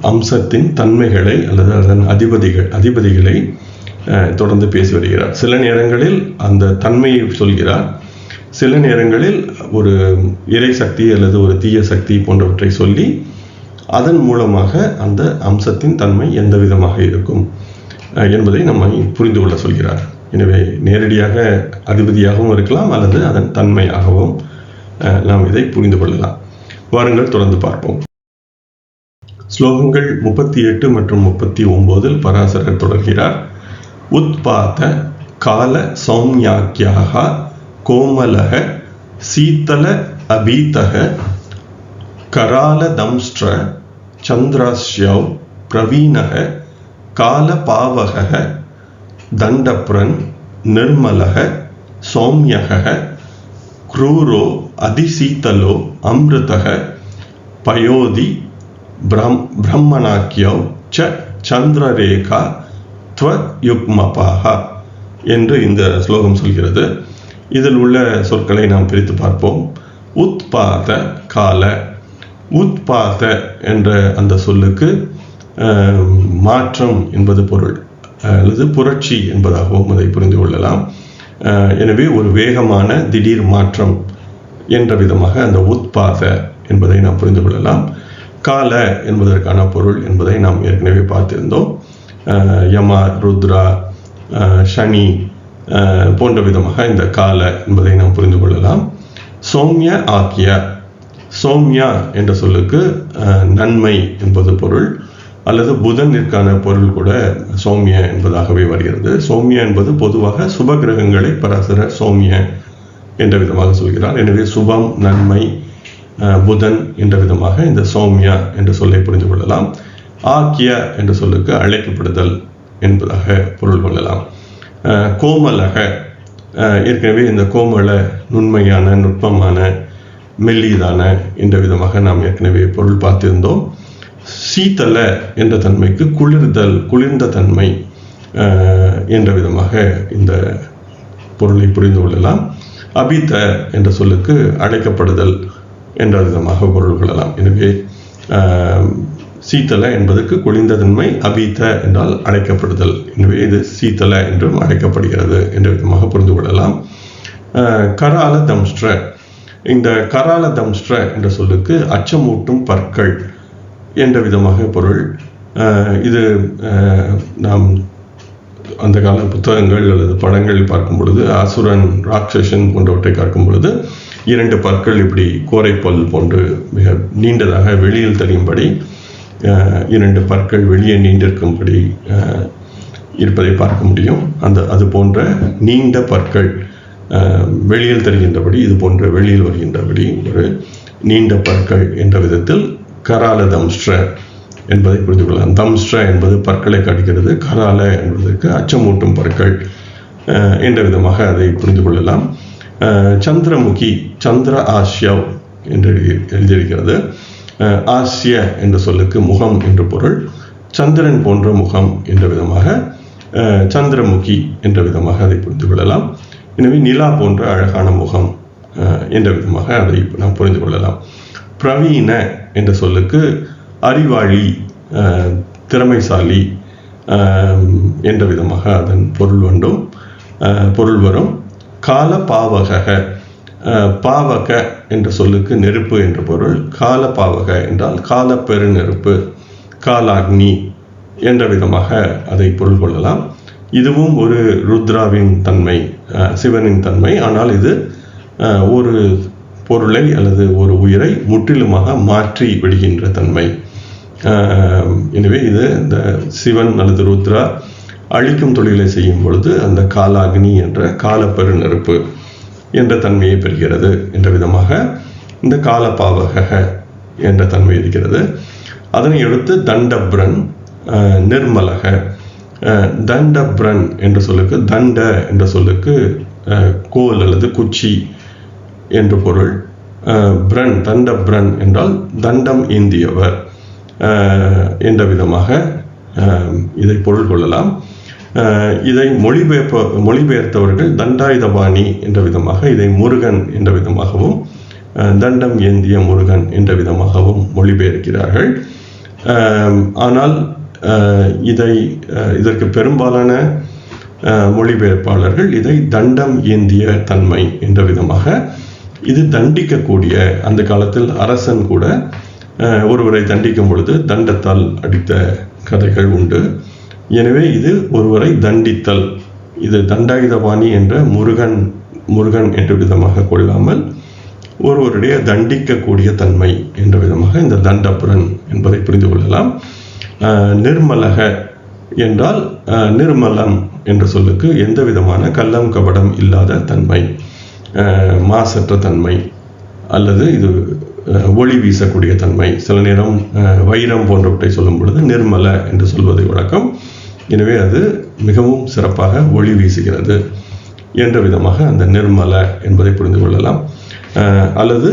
அம்சத்தின் தன்மைகளை அல்லது அதன் அதிபதிகளை தொடர்ந்து பேசி வருகிறார். சில நேரங்களில் அந்த தன்மையை சொல்கிறார், சில நேரங்களில் ஒரு இறை சக்தி அல்லது ஒரு தீய சக்தி போன்றவற்றை சொல்லி அதன் மூலமாக அந்த அம்சத்தின் தன்மை எந்த விதமாக இருக்கும் என்பதை நம்மை புரிந்து கொள்ள சொல்கிறார். எனவே நேரடியாக அதிபதியாகவும் இருக்கலாம் அல்லது அதன் தன்மையாகவும் நாம் இதை புரிந்து கொள்ளலாம். வாருங்கள் தொடர்ந்து பார்ப்போம். ஸ்லோகங்கள் 38 மற்றும் 39 பராசரர் தொடர்கிறார். உத்பாத கால சௌம்யாக்கியாக கோமலக சீத்தல அபீதக கரால தம்ஸ்ட்ர சந்திராஸ்யவ் பிரவீணக கால பாவக தண்டப்ரன் நிர்மலக சௌம்யக க்ரூரோ அதிசீத்தலோ அமிர்தக பயோதி பிரம்மணாக்கியவ் ச சந்திரரேகா த்வயுக்மபாக என்று இந்த ஸ்லோகம் சொல்கிறது. இதில் உள்ள சொற்களை நாம் பிரித்து பார்ப்போம். உத்பாத கால. உத்பாத என்ற அந்த சொல்லுக்கு மாற்றம் என்பது பொருள் அல்லது புரட்சி என்பதாகவும் அதை புரிந்து கொள்ளலாம். எனவே ஒரு வேகமான திடீர் மாற்றம் என்ற விதமாக அந்த உத்பாத என்பதை நாம் புரிந்து கொள்ளலாம். கால என்பதற்கான பொருள் என்பதை நாம் ஏற்கனவே பார்த்திருந்தோம். யமா, ருத்ரா, சனி போன்ற விதமாக இந்த கால என்பதை நாம் புரிந்து கொள்ளலாம். சௌமிய ஆக்கிய. சௌமியா என்ற சொல்லுக்கு நன்மை என்பது பொருள் அல்லது புதனிற்கான பொருள் கூட சௌமிய என்பதாகவே வருகிறது. சௌமிய என்பது பொதுவாக சுப கிரகங்களை பராசரர் சௌமிய என்ற விதமாக சொல்கிறார். எனவே சுபம், நன்மை, புதன் என்ற விதமாக இந்த சௌமியா என்ற சொல்லை புரிந்து கொள்ளலாம். ஆக்கிய என்ற சொல்லுக்கு அழைக்கப்படுதல் என்பதாக பொருள் கொள்ளலாம். கோமலக, ஏற்கனவே இந்த கோமல நுண்மையான, நுட்பமான, மெல்லியதான என்ற விதமாக நாம் ஏற்கனவே பொருள் பார்த்திருந்தோம். சீத்தல என்ற தன்மைக்கு குளிர்தல், குளிர்ந்த தன்மை என்ற விதமாக இந்த பொருளை புரிந்து கொள்ளலாம். அபித என்ற சொல்லுக்கு அழைக்கப்படுதல் என்ற விதமாக பொருள் கொள்ளலாம். எனவே சீத்தல என்பதற்கு குளிர்ந்த தன்மை, அபித என்றால் அழைக்கப்படுதல். எனவே இது சீத்தல என்றும் அழைக்கப்படுகிறது என்ற விதமாக புரிந்து கொள்ளலாம். கரால தம்ஸ்ட்ர. இந்த கரால தம்ஸ்ட்ர என்ற சொல்லுக்கு அச்சமூட்டும் பற்கள் என்ற விதமாக பொருள். இது நாம் அந்த கால புத்தகங்கள் அல்லது படங்கள் பார்க்கும் பொழுது அசுரன், ராட்சசன் போன்றவற்றை பார்க்கும் பொழுது 2 பற்கள் இப்படி கோரைப்பல் போன்று மிக நீண்டதாக வெளியில் தெரியும்படி 2 பற்கள் வெளியே நீண்டிருக்கும்படி இருப்பதை பார்க்க முடியும். அது போன்ற நீண்ட பற்கள் வெளியில் தெரிகின்றபடி, இது போன்ற வெளியில் வருகின்றபடி ஒரு நீண்ட பற்கள் என்ற விதத்தில் கரால தம்ஸ்ட்ர என்பதை புரிந்து கொள்ளலாம். தம்ஸ்ட்ர என்பது பற்களை காட்டுகிறது. கரால என்பதற்கு அச்சமூட்டும் பற்கள் என்ற விதமாக அதை புரிந்து கொள்ளலாம். சந்திரமுகி, சந்திர ஆஸ்யவ் என்று எழுதியிருக்கிறது. ஆசிய என்ற சொல்லுக்கு முகம் என்று பொருள். சந்திரன் போன்ற முகம் என்ற விதமாக சந்திரமுகி என்ற விதமாக அதை புரிந்து கொள்ளலாம். எனவே நிலா போன்ற அழகான முகம் என்ற விதமாக அதை நாம் புரிந்து கொள்ளலாம். பிரவீண என்ற சொல்லுக்கு அறிவாளி, திறமைசாலி என்ற விதமாக அதன் பொருள் வரும். கால பாவக. பாவக என்ற சொல்லுக்கு நெருப்பு என்ற பொருள். கால பாவக என்றால் கால பெரு நெருப்பு, காலாக்னி என்ற விதமாக அதை பொருள் கொள்ளலாம். இதுவும் ஒரு ருத்ராவின் தன்மை, சிவனின் தன்மை. ஆனால் இது ஒரு பொருளை அல்லது ஒரு உயிரை முற்றிலுமாக மாற்றி விடுகின்ற தன்மை. எனவே இது இந்த சிவன் அல்லது ருத்ரா அழிக்கும் தொழிலை செய்யும் பொழுது அந்த காலாக்னி என்ற காலப்பெரு நெருப்பு என்ற தன்மையை பெறுகிறது என்ற விதமாக இந்த காலபாவக என்ற தன்மை இருக்கிறது. அதனை அடுத்து தண்டப்ரன், நிர்மலக. தண்டப்ரன் என்ற சொல்லுக்கு, தண்ட என்ற சொல்லுக்கு கோல் அல்லது குச்சி என்று பொருள். பிரன், தண்டப்ரன் என்றால் தண்டம் ஏந்தியவர் என்ற விதமாக இதை பொருள் கொள்ளலாம். இதை மொழிபெயர்த்தவர்கள் தண்டாயுதபாணி என்ற விதமாக, இதை முருகன் என்ற விதமாகவும் தண்டம் ஏந்திய முருகன் என்ற விதமாகவும் மொழிபெயர்க்கிறார்கள். ஆனால் இதற்கு பெரும்பாலான மொழிபெயர்ப்பாளர்கள் இதை தண்டம் ஏந்திய தன்மை என்ற விதமாக, இது தண்டிக்கக்கூடிய, அந்த காலத்தில் அரசன் கூட ஒருவரை தண்டிக்கும் பொழுது தண்டத்தால் அடித்த கதைகள் உண்டு. எனவே இது ஒருவரை தண்டித்தல், இது தண்டாயுதபாணி என்ற முருகன் என்ற விதமாக கொள்ளாமல் ஒருவருடைய தண்டிக்கக்கூடிய தன்மை என்ற விதமாக இந்த தண்டபுரன் என்பதை புரிந்து கொள்ளலாம். நிர்மலக என்றால் நிர்மலம் என்ற சொல்லுக்கு எந்த விதமான கள்ளம் கபடம் இல்லாத தன்மை, மாசற்ற தன்மை, அல்லது இது ஒளி வீசக்கூடிய தன்மை. சில நேரம் வைரம் போன்றவற்றை சொல்லும் பொழுது நிர்மல என்று சொல்வது வழக்கம். எனவே அது மிகவும் சிறப்பாக ஒளி வீசுகிறது என்ற விதமாக அந்த நிர்மல என்பதை புரிந்து கொள்ளலாம். அல்லது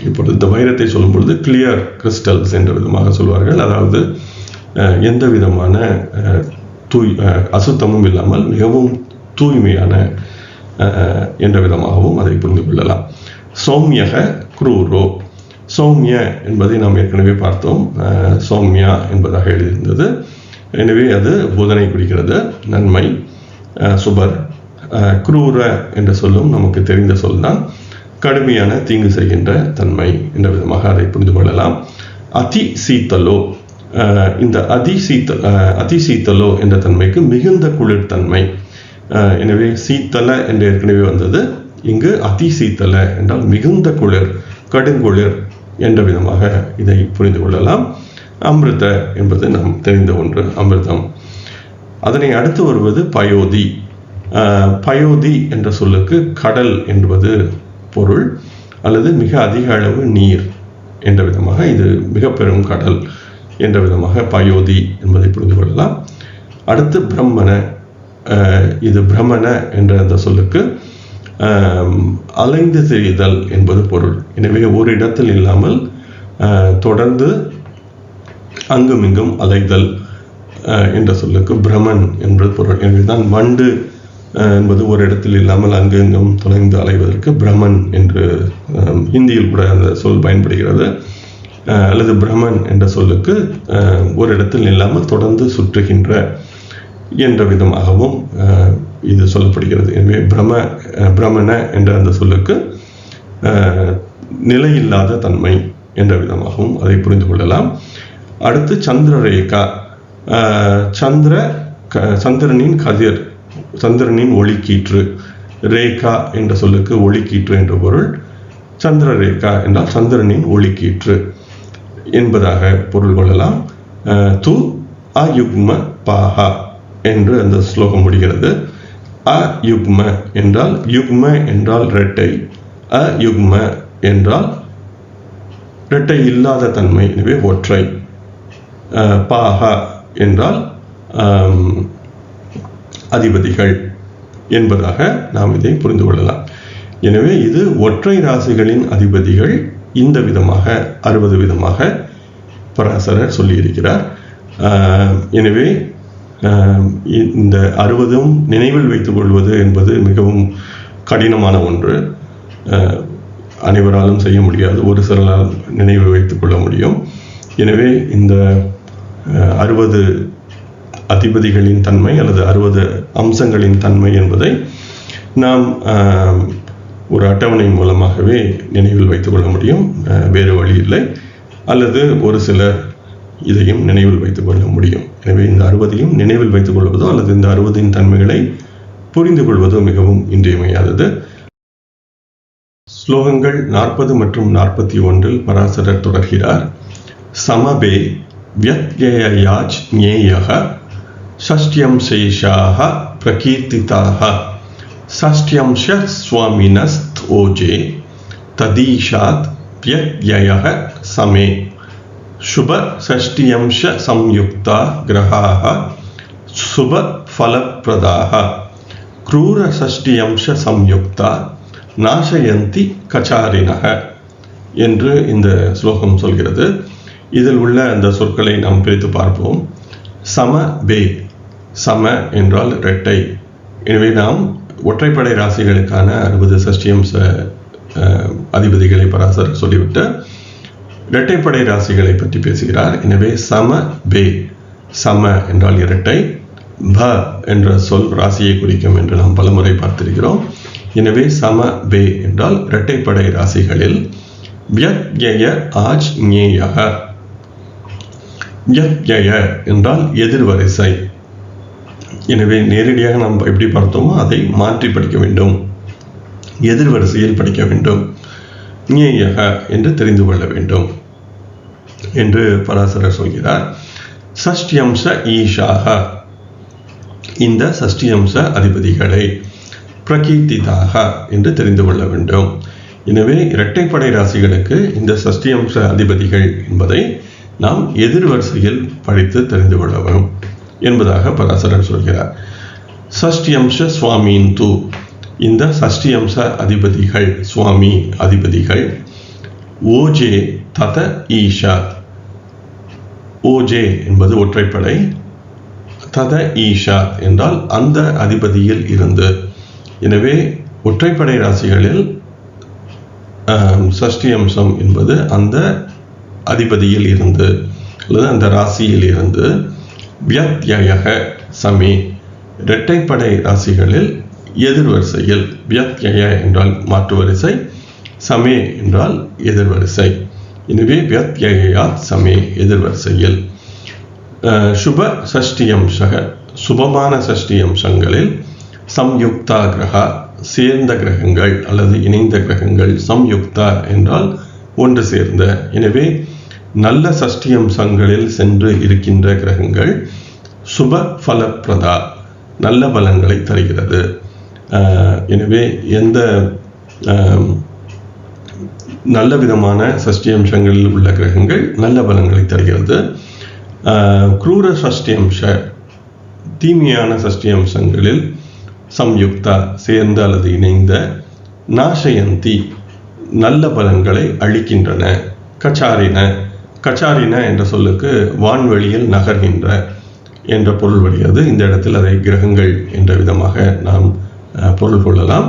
இப்பொழுது இந்த வைரத்தை சொல்லும் பொழுது கிளியர் கிறிஸ்டல்ஸ் என்ற விதமாக சொல்வார்கள். அதாவது எந்த விதமான அசுத்தமும் இல்லாமல் மிகவும் தூய்மையான என்ற விதமாகவும் அதை புரிந்து கொள்ளலாம். சௌமியக குரூரோ, சௌமிய என்பதை நாம் ஏற்கனவே பார்த்தோம். சௌமியா என்பதாக எழுதியிருந்தது. எனவே அது புதனை குறிக்கிறது, நன்மை, சுபர். குரூர என்ற சொல்லும் நமக்கு தெரிந்த சொல் தான், கடுமையான தீங்கு செய்கின்ற தன்மை என்ற விதமாக அதை புரிந்து கொள்ளலாம். அதி சீத்தலோ, இந்த அதி சீத்தலோ என்ற தன்மைக்கு மிகுந்த குளிர் தன்மை. எனவே சீத்தல என்று ஏற்கனவே வந்தது, இங்கு அதி சீத்தல என்றால் மிகுந்த குளிர், கடுங்குளிர் என்ற விதமாக இதை புரிந்து கொள்ளலாம். அமிர்த என்பது நாம் தெரிந்த ஒன்று, அமிர்தம். அதனை அடுத்து வருவது பயோதி. பயோதி என்ற சொல்லுக்கு கடல் என்பது பொருள், அல்லது மிக அதிக அளவு நீர் என்ற விதமாக, இது மிக பெரும் கடல் என்ற விதமாக பயோதி என்பதை புரிந்து கொள்ளலாம். அடுத்து பிரம்மண. இது பிரம்மண என்ற அந்த சொல்லுக்கு அலைந்து திரிதல் என்பது பொருள். எனவே ஒரு இடத்தில் இல்லாமல் தொடர்ந்து அங்குமிங்கும் அலைதல் என்ற சொல்லுக்கு பிரமன் என்பது பொருள். எனவேதான் வண்டு என்பது ஒரு இடத்தில் இல்லாமல் அங்கு இங்கும் தொலைந்து அலைவதற்கு பிரமன் என்று ஹிந்தியில் கூட அந்த சொல் பயன்படுகிறது. அல்லது பிரமன் என்ற சொல்லுக்கு ஒரு இடத்தில் இல்லாமல் தொடர்ந்து சுற்றுகின்ற என்ற விதமாகவும் இது சொல்லப்படுகிறது. எனவே பிரமண என்ற அந்த சொல்லுக்கு நிலையில்லாத தன்மை என்ற விதமாகவும் அதை புரிந்து கொள்ளலாம். அடுத்து சந்திரரேகா. சந்திரனின் கதிர், சந்திரனின் ஒளிக்கீற்று. ரேகா என்ற சொல்லுக்கு ஒளிக்கீற்று என்ற பொருள். சந்திரரேகா என்றால் சந்திரனின் ஒளிக்கீற்று என்பதாக பொருள் கொள்ளலாம். து அயுக்ம பாஹா என்று அந்த ஸ்லோகம் முடிகிறது. அயுக்ம என்றால், யுக்ம என்றால் இரட்டை, அயுக்ம என்றால் இரட்டை இல்லாத தன்மை, எனவே ஒற்றை. பாஹா என்றால் அதிபதிகள் என்பதாக நாம் இதை புரிந்து கொள்ளலாம். எனவே இது ஒற்றை ராசிகளின் அதிபதிகள் இந்த விதமாக 60 விதமாக பராசரர் சொல்லியிருக்கிறார். எனவே இந்த 60ம் நினைவில் வைத்துக் கொள்வது என்பது மிகவும் கடினமான ஒன்று. அனைவராலும் செய்ய முடியாது, ஒரு சிலரால் நினைவில் வைத்துக் கொள்ள முடியும். எனவே இந்த 60 அதிபதிகளின் தன்மை அல்லது 60 அம்சங்களின் தன்மை என்பதை நாம் ஒரு அட்டவணை மூலமாகவே நினைவில் வைத்துக் கொள்ள முடியும், வேறு வழி இல்லை. அல்லது ஒரு சிலர் இதையும் நினைவில் வைத்துக் கொள்ள முடியும். எனவே இந்த 60ஐயும் நினைவில் வைத்துக் கொள்வதோ அல்லது இந்த 60இன் தன்மைகளை புரிந்து கொள்வதோ மிகவும் இன்றியமையாதது. ஸ்லோகங்கள் 40 மற்றும் 41 பராசரர் தொடர்கிறார். சமபே வியத்யயாஜ் ஞேயஹ ஷஷ்ட்யம் சேஷாஹ பிரகீர்த்திதாஹ ஷஷ்ட்யம்ஷ ஸ்வாமினஸ்த் ஓஜே ததீஷாத் வியத்யயஹ சமே சுப ஷஷ்டியம்ஷ சம்யுக்தா கிரகாஹ சுப ஃபலப்ரதாஹ க்ரூர ஷஷ்டியம்ஷ சம்யுக்தா நாசயந்தி கச்சாரினஹ என்று இந்த ஸ்லோகம் சொல்கிறது. இதில் உள்ள அந்த சொற்களை நாம் பிரித்து பார்ப்போம். சம பே, சம என்றால் இரட்டை. எனவே நாம் ஒற்றைப்படை ராசிகளுக்கான 60 சஷ்டியம்ச அதிபதிகளை பராசரர் சொல்லிவிட்டு இரட்டைப்படை ராசிகளை பற்றி பேசுகிறார். எனவே சம பே, சம என்றால் இரட்டை, ப என்ற சொல் ராசியை குறிக்கும் என்று நாம் பலமுறை பார்த்திருக்கிறோம். எனவே சம பே என்றால் இரட்டைப்படை ராசிகளில் வியத்யய ஆஜ்ஞேயக, வியத்யய என்றால் எதிர்வரிசை. எனவே நேரடியாக நாம் எப்படி பார்த்தோமோ அதை மாற்றி படிக்க வேண்டும், எதிர்வரிசையில் படிக்க வேண்டும். ஞேயக என்று தெரிந்து கொள்ள வேண்டும் என்று பராசரர் சொல்கிறார். சஷ்டியம்ச ஈஷாக, இந்த சஷ்டியம்ச அதிபதிகளை பிரகீர்த்திதாக என்று தெரிந்து கொள்ள வேண்டும். எனவே இரட்டைப்படை ராசிகளுக்கு இந்த சஷ்டியம்ச அதிபதிகள் என்பதை நாம் எதிர்வரிசையில் படித்து தெரிந்து கொள்ள வேண்டும் என்பதாக பராசரர் சொல்கிறார். சஷ்டியம்ச சுவாமீன் தூ, இந்த சஷ்டியம்ச அதிபதிகள், சுவாமி அதிபதிகள் ஓஜே தத ஈஷா, ஓஜே என்பது ஒற்றைப்படை, தத ஈஷா என்றால் அந்த அதிபதியில் இருந்து. எனவே ஒற்றைப்படை ராசிகளில் சஷ்டியம்சம் என்பது அந்த அதிபதியில் இருந்து அல்லது அந்த ராசியில் இருந்து. வியத்யயக சமே, இரட்டைப்படை ராசிகளில் எதிர்வரிசையில், வியத்யய என்றால் மாற்று வரிசை, சமே என்றால் எதிர்வரிசை. எனவே வியத்யயா சமே எதிர்வரிசையில். சுப சஷ்டியம்சக, சுபமான சஷ்டியம்சங்களில் சம்யுக்தா கிரகா, சேர்ந்த கிரகங்கள் அல்லது இணைந்த கிரகங்கள். சம்யுக்தா என்றால் ஒன்று சேர்ந்த. எனவே நல்ல சஷ்டியம்சங்களில் சென்று இருக்கின்ற கிரகங்கள் சுப பலப்பிரதா, நல்ல பலன்களை தருகிறது. எனவே எந்த நல்ல விதமான சஷ்டியம்சங்களில் உள்ள கிரகங்கள் நல்ல பலன்களை தருகிறது. குரூர சஷ்டியம்ச, தீமையான சஷ்டியம்சங்களில் சம்யுக்தா சேர்ந்த அல்லது இணைந்த. நாசயந்தி, நல்ல பலன்களை அளிக்கின்றன. கச்சாரின, கச்சாரின என்ற சொல்லுக்கு வான்வெளியில் நகர்கின்ற என்ற பொருள் வருகிறது. இந்த இடத்தில் அதை கிரகங்கள் என்ற விதமாக நாம் பொருள் கொள்ளலாம்.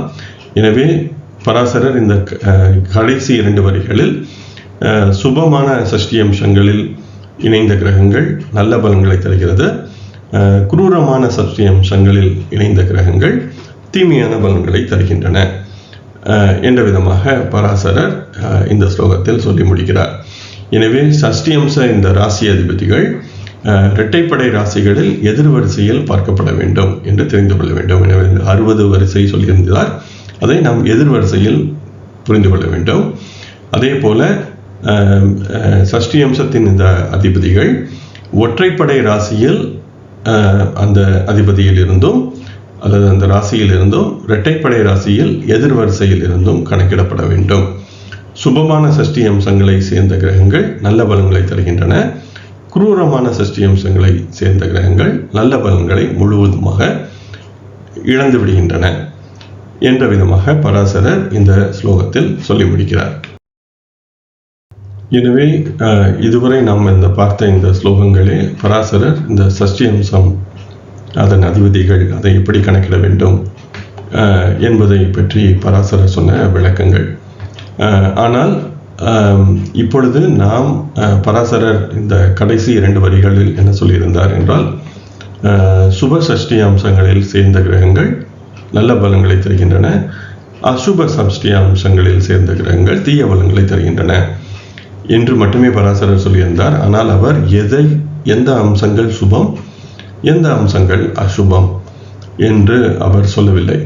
எனவே பராசரர் இந்த கடைசி 2 வரிகளில் சுபமான சஷ்டியம்சங்களில் இணைந்த கிரகங்கள் நல்ல பலன்களை தருகிறது, குரூரமான சஷ்டியம்சங்களில் இணைந்த கிரகங்கள் தீமையான பலன்களை தருகின்றன என்ற விதமாக பராசரர் இந்த ஸ்லோகத்தில் சொல்லி முடிக்கிறார். எனவே சஷ்டியம்ச இந்த ராசி அதிபதிகள் இரட்டைப்படை ராசிகளில் எதிர்வரிசையில் பார்க்கப்பட வேண்டும் என்று தெரிந்து கொள்ள வேண்டும். எனவே 60 வரிசை சொல்லியிருந்தார், அதை நாம் எதிர்வரிசையில் புரிந்து கொள்ள வேண்டும். அதே போல சஷ்டியம்சத்தின் இந்த அதிபதிகள் ஒற்றைப்படை ராசியில் அந்த அதிபதியில் இருந்தும் அல்லது அந்த ராசியில் இருந்தும் இரட்டைப்படை ராசியில் எதிர்வரிசையில் இருந்தும் கணக்கிடப்பட வேண்டும். சுபமான சஷ்டியம்சங்களை சேர்ந்த கிரகங்கள் நல்ல பலன்களை தருகின்றன, குரூரமான சஷ்டியம்சங்களை சேர்ந்த கிரகங்கள் நல்ல பலன்களை முழுவதுமாக இழந்து விடுகின்றன என்ற விதமாக பராசரர் இந்த ஸ்லோகத்தில் சொல்லி முடிக்கிறார். எனவே இதுவரை நாம் பார்த்த இந்த ஸ்லோகங்களே பராசரர் இந்த சஷ்டியம்சம், அதன் அதிபதிகள், அதை எப்படி கணக்கிட வேண்டும் என்பதை பற்றி பராசரர் சொன்ன விளக்கங்கள். ஆனால் இப்பொழுது நாம் பராசரர் இந்த கடைசி 2 வரிகளில் என்ன சொல்லியிருந்தார் என்றால், சுப சஷ்டியாம்சங்களில் சேர்ந்த கிரகங்கள் நல்ல பலன்களை தருகின்றன, அசுப சஷ்டியாம்சங்களில் சேர்ந்த கிரகங்கள் தீய பலன்களை தருகின்றன என்று மட்டுமே பராசரர் சொல்லியிருந்தார். ஆனால் அவர் எந்த அம்சங்கள் சுபம், எந்த அம்சங்கள் அசுபம் என்று அவர் சொல்லவில்லை.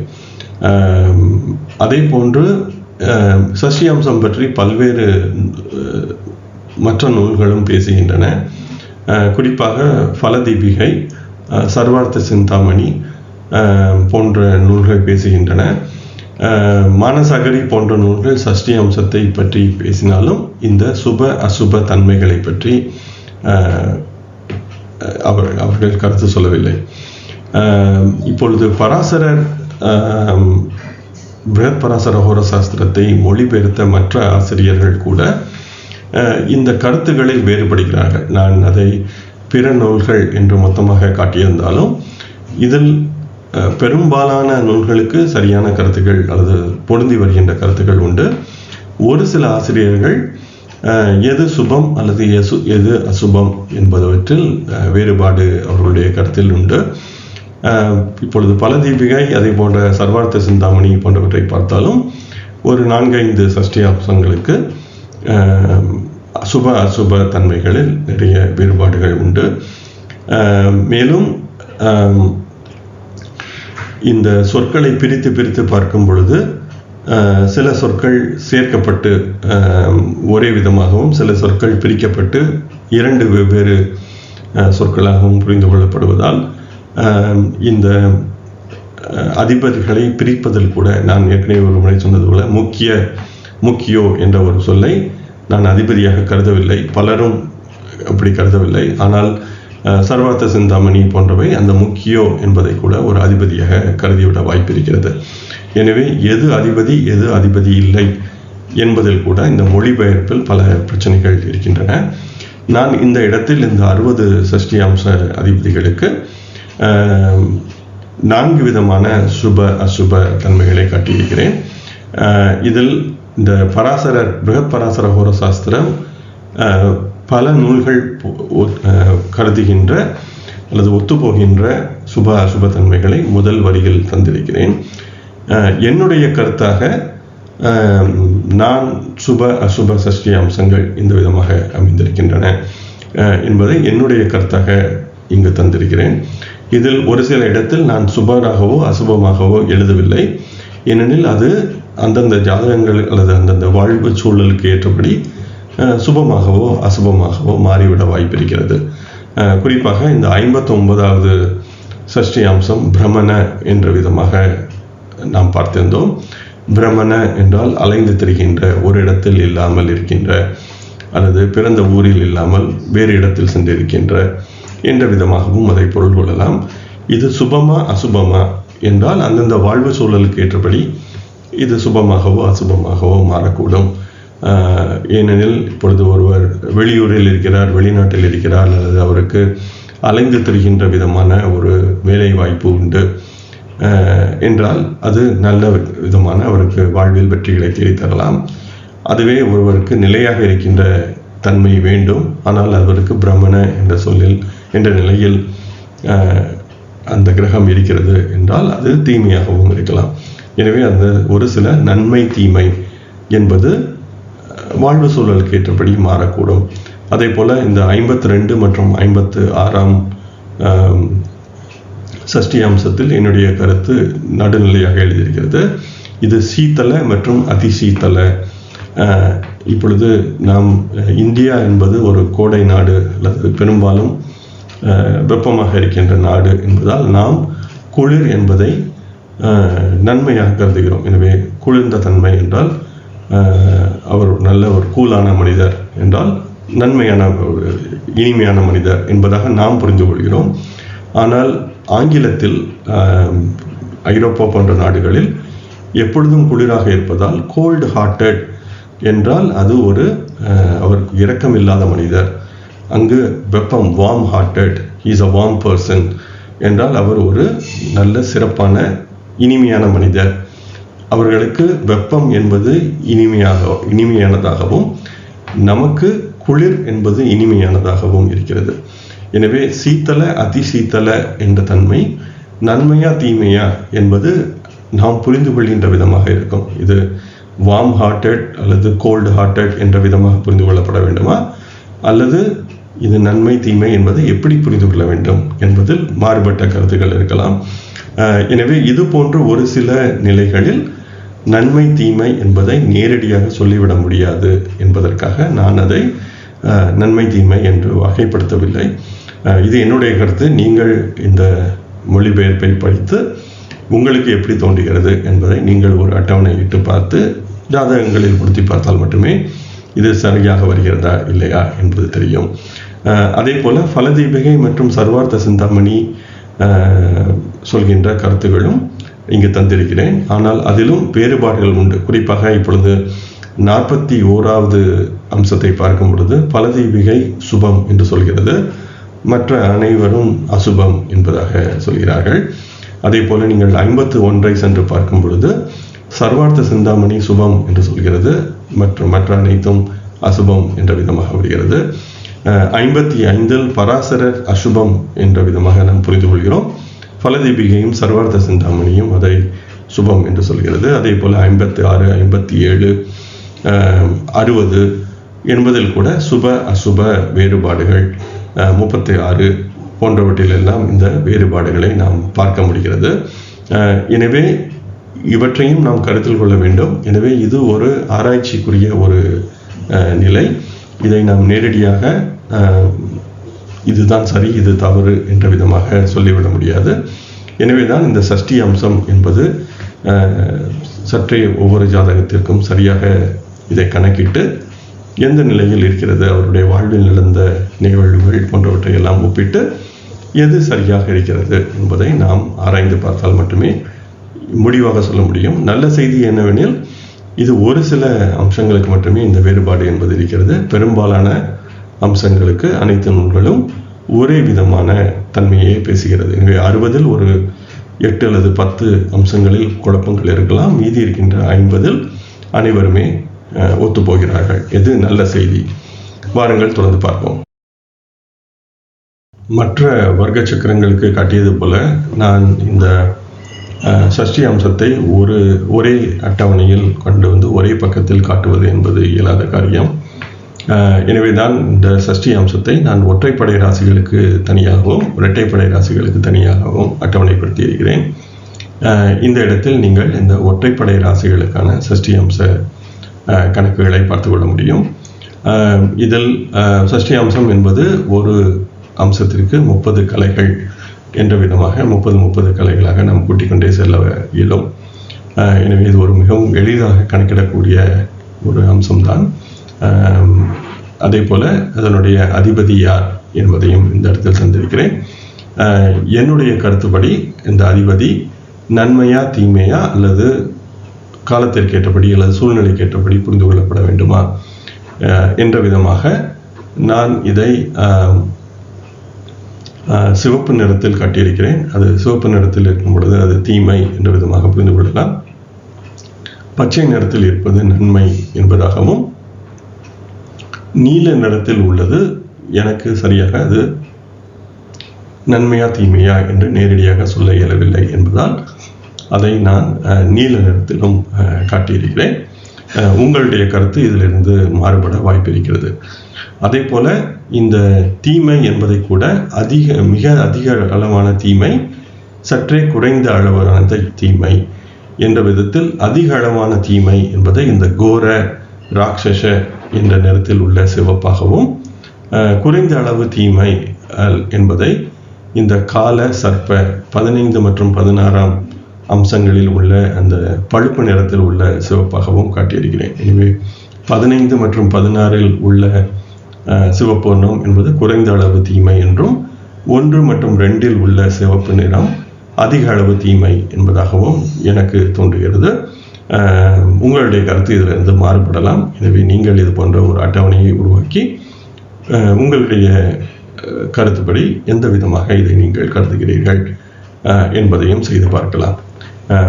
அதே போன்று சஷ்டியாம்சம் பற்றி பல்வேறு மற்ற நூல்களும் பேசுகின்றன. குறிப்பாக பலதீபிகை, சர்வார்த்த சிந்தாமணி போன்ற நூல்கள் பேசுகின்றன. மானசகரி போன்ற நூல்கள் சஷ்டி அம்சத்தை பற்றி பேசினாலும் இந்த சுப அசுப தன்மைகளை பற்றி அவர்கள் கருத்து சொல்லவில்லை. இப்பொழுது பராசரர் பிருஹத் பராசர ஹோர சாஸ்திரத்தை மொழிபெயர்த்த மற்ற ஆசிரியர்கள் கூட இந்த கருத்துக்களில் வேறுபடுகிறார்கள். நான் அதை பிற நூல்கள் என்று மொத்தமாக காட்டியிருந்தாலும் இதில் பெரும்பாலான நூல்களுக்கு சரியான கருத்துக்கள் அல்லது பொருந்தி வருகின்ற கருத்துக்கள் உண்டு. ஒரு சில ஆசிரியர்கள் எது சுபம் அல்லது எது அசுபம் என்பவற்றில் வேறுபாடு அவர்களுடைய கருத்தில் உண்டு. இப்பொழுது பலதீபிகை அதே போன்ற சர்வார்த்த சிந்தாமணி போன்றவற்றை பார்த்தாலும் ஒரு 4-5 சஷ்டியாம்சங்களுக்கு சுப அசுப தன்மைகளில் நிறைய வேறுபாடுகள் உண்டு. மேலும் இந்த சொற்களை பிரித்து பார்க்கும் பொழுது சில சொற்கள் சேர்க்கப்பட்டு ஒரே விதமாகவும் சில சொற்கள் பிரிக்கப்பட்டு 2 வெவ்வேறு சொற்களாகவும் புரிந்து கொள்ளப்படுவதால் இந்த அதிபதிகளை பிரிப்பதில் கூட நான் ஏற்கனவே ஒரு முறை சொன்னது போல முக்கியோ என்ற ஒரு சொல்லை நான் அதிபதியாக கருதவில்லை, பலரும் அப்படி கருதவில்லை. ஆனால் சர்வார்த்த சிந்தாமணி போன்றவை அந்த முக்கியோ என்பதை கூட ஒரு அதிபதியாக கருதிவிட வாய்ப்பு இருக்கிறது. எனவே எது அதிபதி இல்லை என்பதில் கூட இந்த மொழிபெயர்ப்பில் பல பிரச்சனைகள் இருக்கின்றன. நான் இந்த இடத்தில் இந்த 60 சஷ்டியாம்ச அதிபதிகளுக்கு 4 விதமான சுப அசுப தன்மைகளை காட்டியிருக்கிறேன். இதில் இந்த பிருகத் பராசர ஹோர சாஸ்திரம் பல நூல்கள் கருதுகின்ற அல்லது ஒத்துப்போகின்ற சுப அசுப தன்மைகளை முதல் வரியில் தந்திருக்கிறேன். என்னுடைய கருத்தாக நான் சுப அசுப சஷ்டி அம்சங்கள் இந்த விதமாக அமைந்திருக்கின்றன என்பதை என்னுடைய கருத்தாக இங்கு தந்திருக்கிறேன். இதில் ஒரு சில இடத்தில் நான் சுபராகவோ அசுபமாகவோ எழுதவில்லை. ஏனெனில் அது அந்தந்த ஜாதகங்கள் அல்லது அந்தந்த வாழ்வு சூழலுக்கு ஏற்றபடி சுபமாகவோ அசுபமாகவோ மாறிவிட வாய்ப்பிருக்கிறது. குறிப்பாக இந்த 59வது சஷ்டி அம்சம் பிரமண என்ற விதமாக நாம் பார்த்திருந்தோம். பிரமண என்றால் அலைந்து திரிகின்ற, ஒரு இடத்தில் இல்லாமல் இருக்கின்ற அல்லது பிறந்த ஊரில் இல்லாமல் வேறு இடத்தில் சென்றிருக்கின்ற என்ற விதமாகவும் அதை பொருள் கொள்ளலாம். இது சுபமா அசுபமா என்றால் அந்தந்த வாழ்வு சூழலுக்கு ஏற்றபடி இது சுபமாகவோ அசுபமாகவோ மாறக்கூடும். ஏனெனில் இப்பொழுது ஒருவர் வெளியூரில் இருக்கிறார், வெளிநாட்டில் இருக்கிறார், அல்லது அவருக்கு அலைந்து திரிகின்ற விதமான ஒரு வேலை வாய்ப்பு உண்டு என்றால் அது நல்ல விதமான அவருக்கு வாழ்வில் வெற்றிகளை தேடித்தரலாம். அதுவே ஒருவருக்கு நிலையாக இருக்கின்ற தன்மை வேண்டும், ஆனால் அவருக்கு பிரமண என்ற நிலையில் அந்த கிரகம் இருக்கிறது என்றால் அது தீமையாகவும் இருக்கலாம். எனவே அந்த ஒரு சில நன்மை தீமை என்பது வாழ்வு சூழலுக்கு ஏற்றபடி மாறக்கூடும். அதே போல இந்த 52 மற்றும் 56ஆம் சஷ்டி அம்சத்தில் என்னுடைய கருத்து நடுநிலையாக எழுதியிருக்கிறது. இது சீத்தல மற்றும் அதிசீத்தல. இப்பொழுது நாம் இந்தியா என்பது ஒரு கோடை நாடு அல்லது பெரும்பாலும் வெப்பமாக இருக்கின்ற நாடு என்பதால் நாம் குளிர் என்பதை நன்மையாக கருதுகிறோம். எனவே குளிர்ந்த தன்மை என்றால் அவர் நல்ல ஒரு கூலான மனிதர் என்றால் நன்மையான இனிமையான மனிதர் என்பதாக நாம் புரிந்து கொள்கிறோம். ஆனால் ஆங்கிலத்தில் ஐரோப்பா போன்ற நாடுகளில் எப்பொழுதும் குளிராக இருப்பதால் கோல்டு ஹார்ட்டட் என்றால் அது ஒரு அவருக்கு இரக்கம் இல்லாத மனிதர். அங்கு வெப்பம் warm hearted, is a warm person என்றால் அவர் ஒரு நல்ல சிறப்பான இனிமையான மனிதர். அவர்களுக்கு வெப்பம் என்பது இனிமையானதாகவும் நமக்கு குளிர் என்பது இனிமையானதாகவும் இருக்கிறது. எனவே சீத்தல அதிசீத்தல என்ற தன்மை நன்மையா தீமையா என்பது நாம் புரிந்து கொள்கின்ற விதமாக இருக்கும். இது வார்ம் ஹார்ட்டட் அல்லது கோல்டு ஹார்ட்டட் என்ற விதமாக புரிந்து கொள்ளப்பட வேண்டுமா, அல்லது இது நன்மை தீமை என்பதை எப்படி புரிந்து கொள்ள வேண்டும் என்பதில் மாறுபட்ட கருத்துக்கள் இருக்கலாம். எனவே இது போன்ற ஒரு சில நிலைகளில் நன்மை தீமை என்பதை நேரடியாக சொல்லிவிட முடியாது என்பதற்காக நான் அதை நன்மை தீமை என்று வகைப்படுத்தவில்லை. இது என்னுடைய கருத்து. நீங்கள் இந்த மொழிபெயர்ப்பை படித்து உங்களுக்கு எப்படி தோன்றுகிறது என்பதை நீங்கள் ஒரு அட்டவணை இட்டு பார்த்து ஜாதகங்களில் பொருத்தி பார்த்தால் மட்டுமே இது சரியாக வருகிறதா இல்லையா என்பது தெரியும். அதே போல பலதீபிகை மற்றும் சர்வார்த்த சிந்தாமணி சொல்கின்ற கருத்துகளும் இங்கு தந்திருக்கிறேன். ஆனால் அதிலும் வேறுபாடுகள் உண்டு. குறிப்பாக இப்பொழுது 41வது அம்சத்தை பார்க்கும் பொழுது பலதீபிகை சுபம் என்று சொல்கிறது, மற்ற அனைவரும் அசுபம் என்பதாக சொல்கிறார்கள். அதே போல நீங்கள் 51 சென்று பார்க்கும் பொழுது சர்வார்த்த சிந்தாமணி சுபம் என்று சொல்கிறது, மற்ற அனைத்தும் அசுபம் என்ற விதமாக வருகிறது. 55 பராசரர் அசுபம் என்ற விதமாக நாம் புரிந்து கொள்கிறோம். பலதீபிகையும் சர்வார்த்த சிந்தாமணியும் அதை சுபம் என்று சொல்கிறது. அதே போல 56, 57, 60 என்பதில் கூட சுப அசுப வேறுபாடுகள் 36 போன்றவற்றிலெல்லாம் இந்த வேறுபாடுகளை நாம் பார்க்க முடிகிறது. எனவே இவற்றையும் நாம் கருத்தில் கொள்ள வேண்டும். எனவே இது ஒரு ஆராய்ச்சிக்குரிய ஒரு நிலை. இதை நாம் நேரடியாக இதுதான் சரி இது தவறு என்ற விதமாக சொல்லிவிட முடியாது. எனவே தான் இந்த சஷ்டி அம்சம் என்பது சற்றே ஒவ்வொரு ஜாதகத்திற்கும் சரியாக இதை கணக்கிட்டு எந்த நிலையில் இருக்கிறது, அவருடைய வாழ்வில் நடந்த நிகழ்வுகள் போன்றவற்றை எல்லாம் ஒப்பிட்டு எது சரியாக இருக்கிறது என்பதை நாம் ஆராய்ந்து பார்த்தால் மட்டுமே முடிவாக சொல்ல முடியும். நல்ல செய்தி என்னவெனில், இது ஒரு சில அம்சங்களுக்கு மட்டுமே இந்த வேறுபாடு என்பது இருக்கிறது. பெரும்பாலான அம்சங்களுக்கு அனைத்து நூல்களும் ஒரே விதமான தன்மையை பேசுகிறது. எனவே 60 ஒரு 8 அல்லது 10 அம்சங்களில் குழப்பங்கள் இருக்கலாம். மீதி இருக்கின்ற 50 அனைவருமே ஒத்துப்போகிறார்கள். எது நல்ல செய்தி? வாருங்கள் தொடர்ந்து பார்ப்போம். மற்ற வர்க்க சக்கரங்களுக்கு காட்டியது போல நான் இந்த சஷ்டி அம்சத்தை ஒரே அட்டவணையில் கொண்டு வந்து ஒரே பக்கத்தில் காட்டுவது என்பது இயலாத காரியம். எனவே தான் இந்த சஷ்டி அம்சத்தை நான் ஒற்றைப்படை ராசிகளுக்கு தனியாகவும் இரட்டைப்படை ராசிகளுக்கு தனியாகவும் அட்டவணைப்படுத்தி இருக்கிறேன். இந்த இடத்தில் நீங்கள் இந்த ஒற்றைப்படை ராசிகளுக்கான சஷ்டி அம்ச கணக்குகளை பார்த்து கொள்ள முடியும். இதில் சஷ்டி அம்சம் என்பது ஒரு அம்சத்திற்கு 30 கலைகள் என்ற விதமாக 30 கலைகளாக நாம் கூட்டிக் கொண்டே செல்ல இயலும். எனவே இது ஒரு மிகவும் எளிதாக கணக்கிடக்கூடிய ஒரு அம்சம்தான். அதே போல அதனுடைய அதிபதி யார் என்பதையும் இந்த இடத்தில் தந்திருக்கிறேன். என்னுடைய கருத்துப்படி இந்த அதிபதி நன்மையா தீமையா அல்லது காலத்திற்கு ஏற்றபடி அல்லது சூழ்நிலைக்கு ஏற்றபடி புரிந்து கொள்ளப்பட வேண்டுமா என்ற விதமாக நான் இதை சிவப்பு நிறத்தில் காட்டியிருக்கிறேன். அது சிவப்பு நிறத்தில் இருக்கும் பொழுது அது தீமை என்ற விதமாக புரிந்து கொள்ளலாம். பச்சை நிறத்தில் இருப்பது நன்மை என்பதாகவும், நீல நிறத்தில் உள்ளது எனக்கு சரியாக அது நன்மையா தீமையா என்று நேரடியாக சொல்ல இயலவில்லை என்பதால் அதை நான் நீல நிறத்திலும் காட்டியிருக்கிறேன். உங்களுடைய கருத்து இதிலிருந்து மாறுபட வாய்ப்பு இருக்கிறது. அதே போல இந்த தீமை என்பதை கூட மிக அதிக அளவான தீமை, சற்றே குறைந்த அளவான தீமை என்ற விதத்தில் அதிக அளவான தீமை என்பதை இந்த கோர ராட்சச என்ற நிறத்தில் உள்ள சிவப்பாகவும், குறைந்த அளவு தீமை என்பதை இந்த கால சர்ப்ப 15 மற்றும் 16ஆம் அம்சங்களில் உள்ள அந்த பழுப்பு நிறத்தில் உள்ள சிவப்பாகவும் காட்டியிருக்கிறேன். எனவே 15 மற்றும் 16இல் உள்ள சிவப்பு வண்ணம் என்பது குறைந்த அளவு தீமை என்றும், 1 மற்றும் 2இல் உள்ள சிவப்பு நிறம் அதிக அளவு தீமை என்பதாகவும் எனக்கு தோன்றுகிறது. உங்களுடைய கருத்து இதிலிருந்து மாறுபடலாம். எனவே நீங்கள் இது போன்ற ஒரு அட்டவணையை உருவாக்கி உங்களுடைய கருத்துப்படி எந்த விதமாக இதை நீங்கள் கருதுகிறீர்கள் என்பதையும் செய்து பார்க்கலாம்.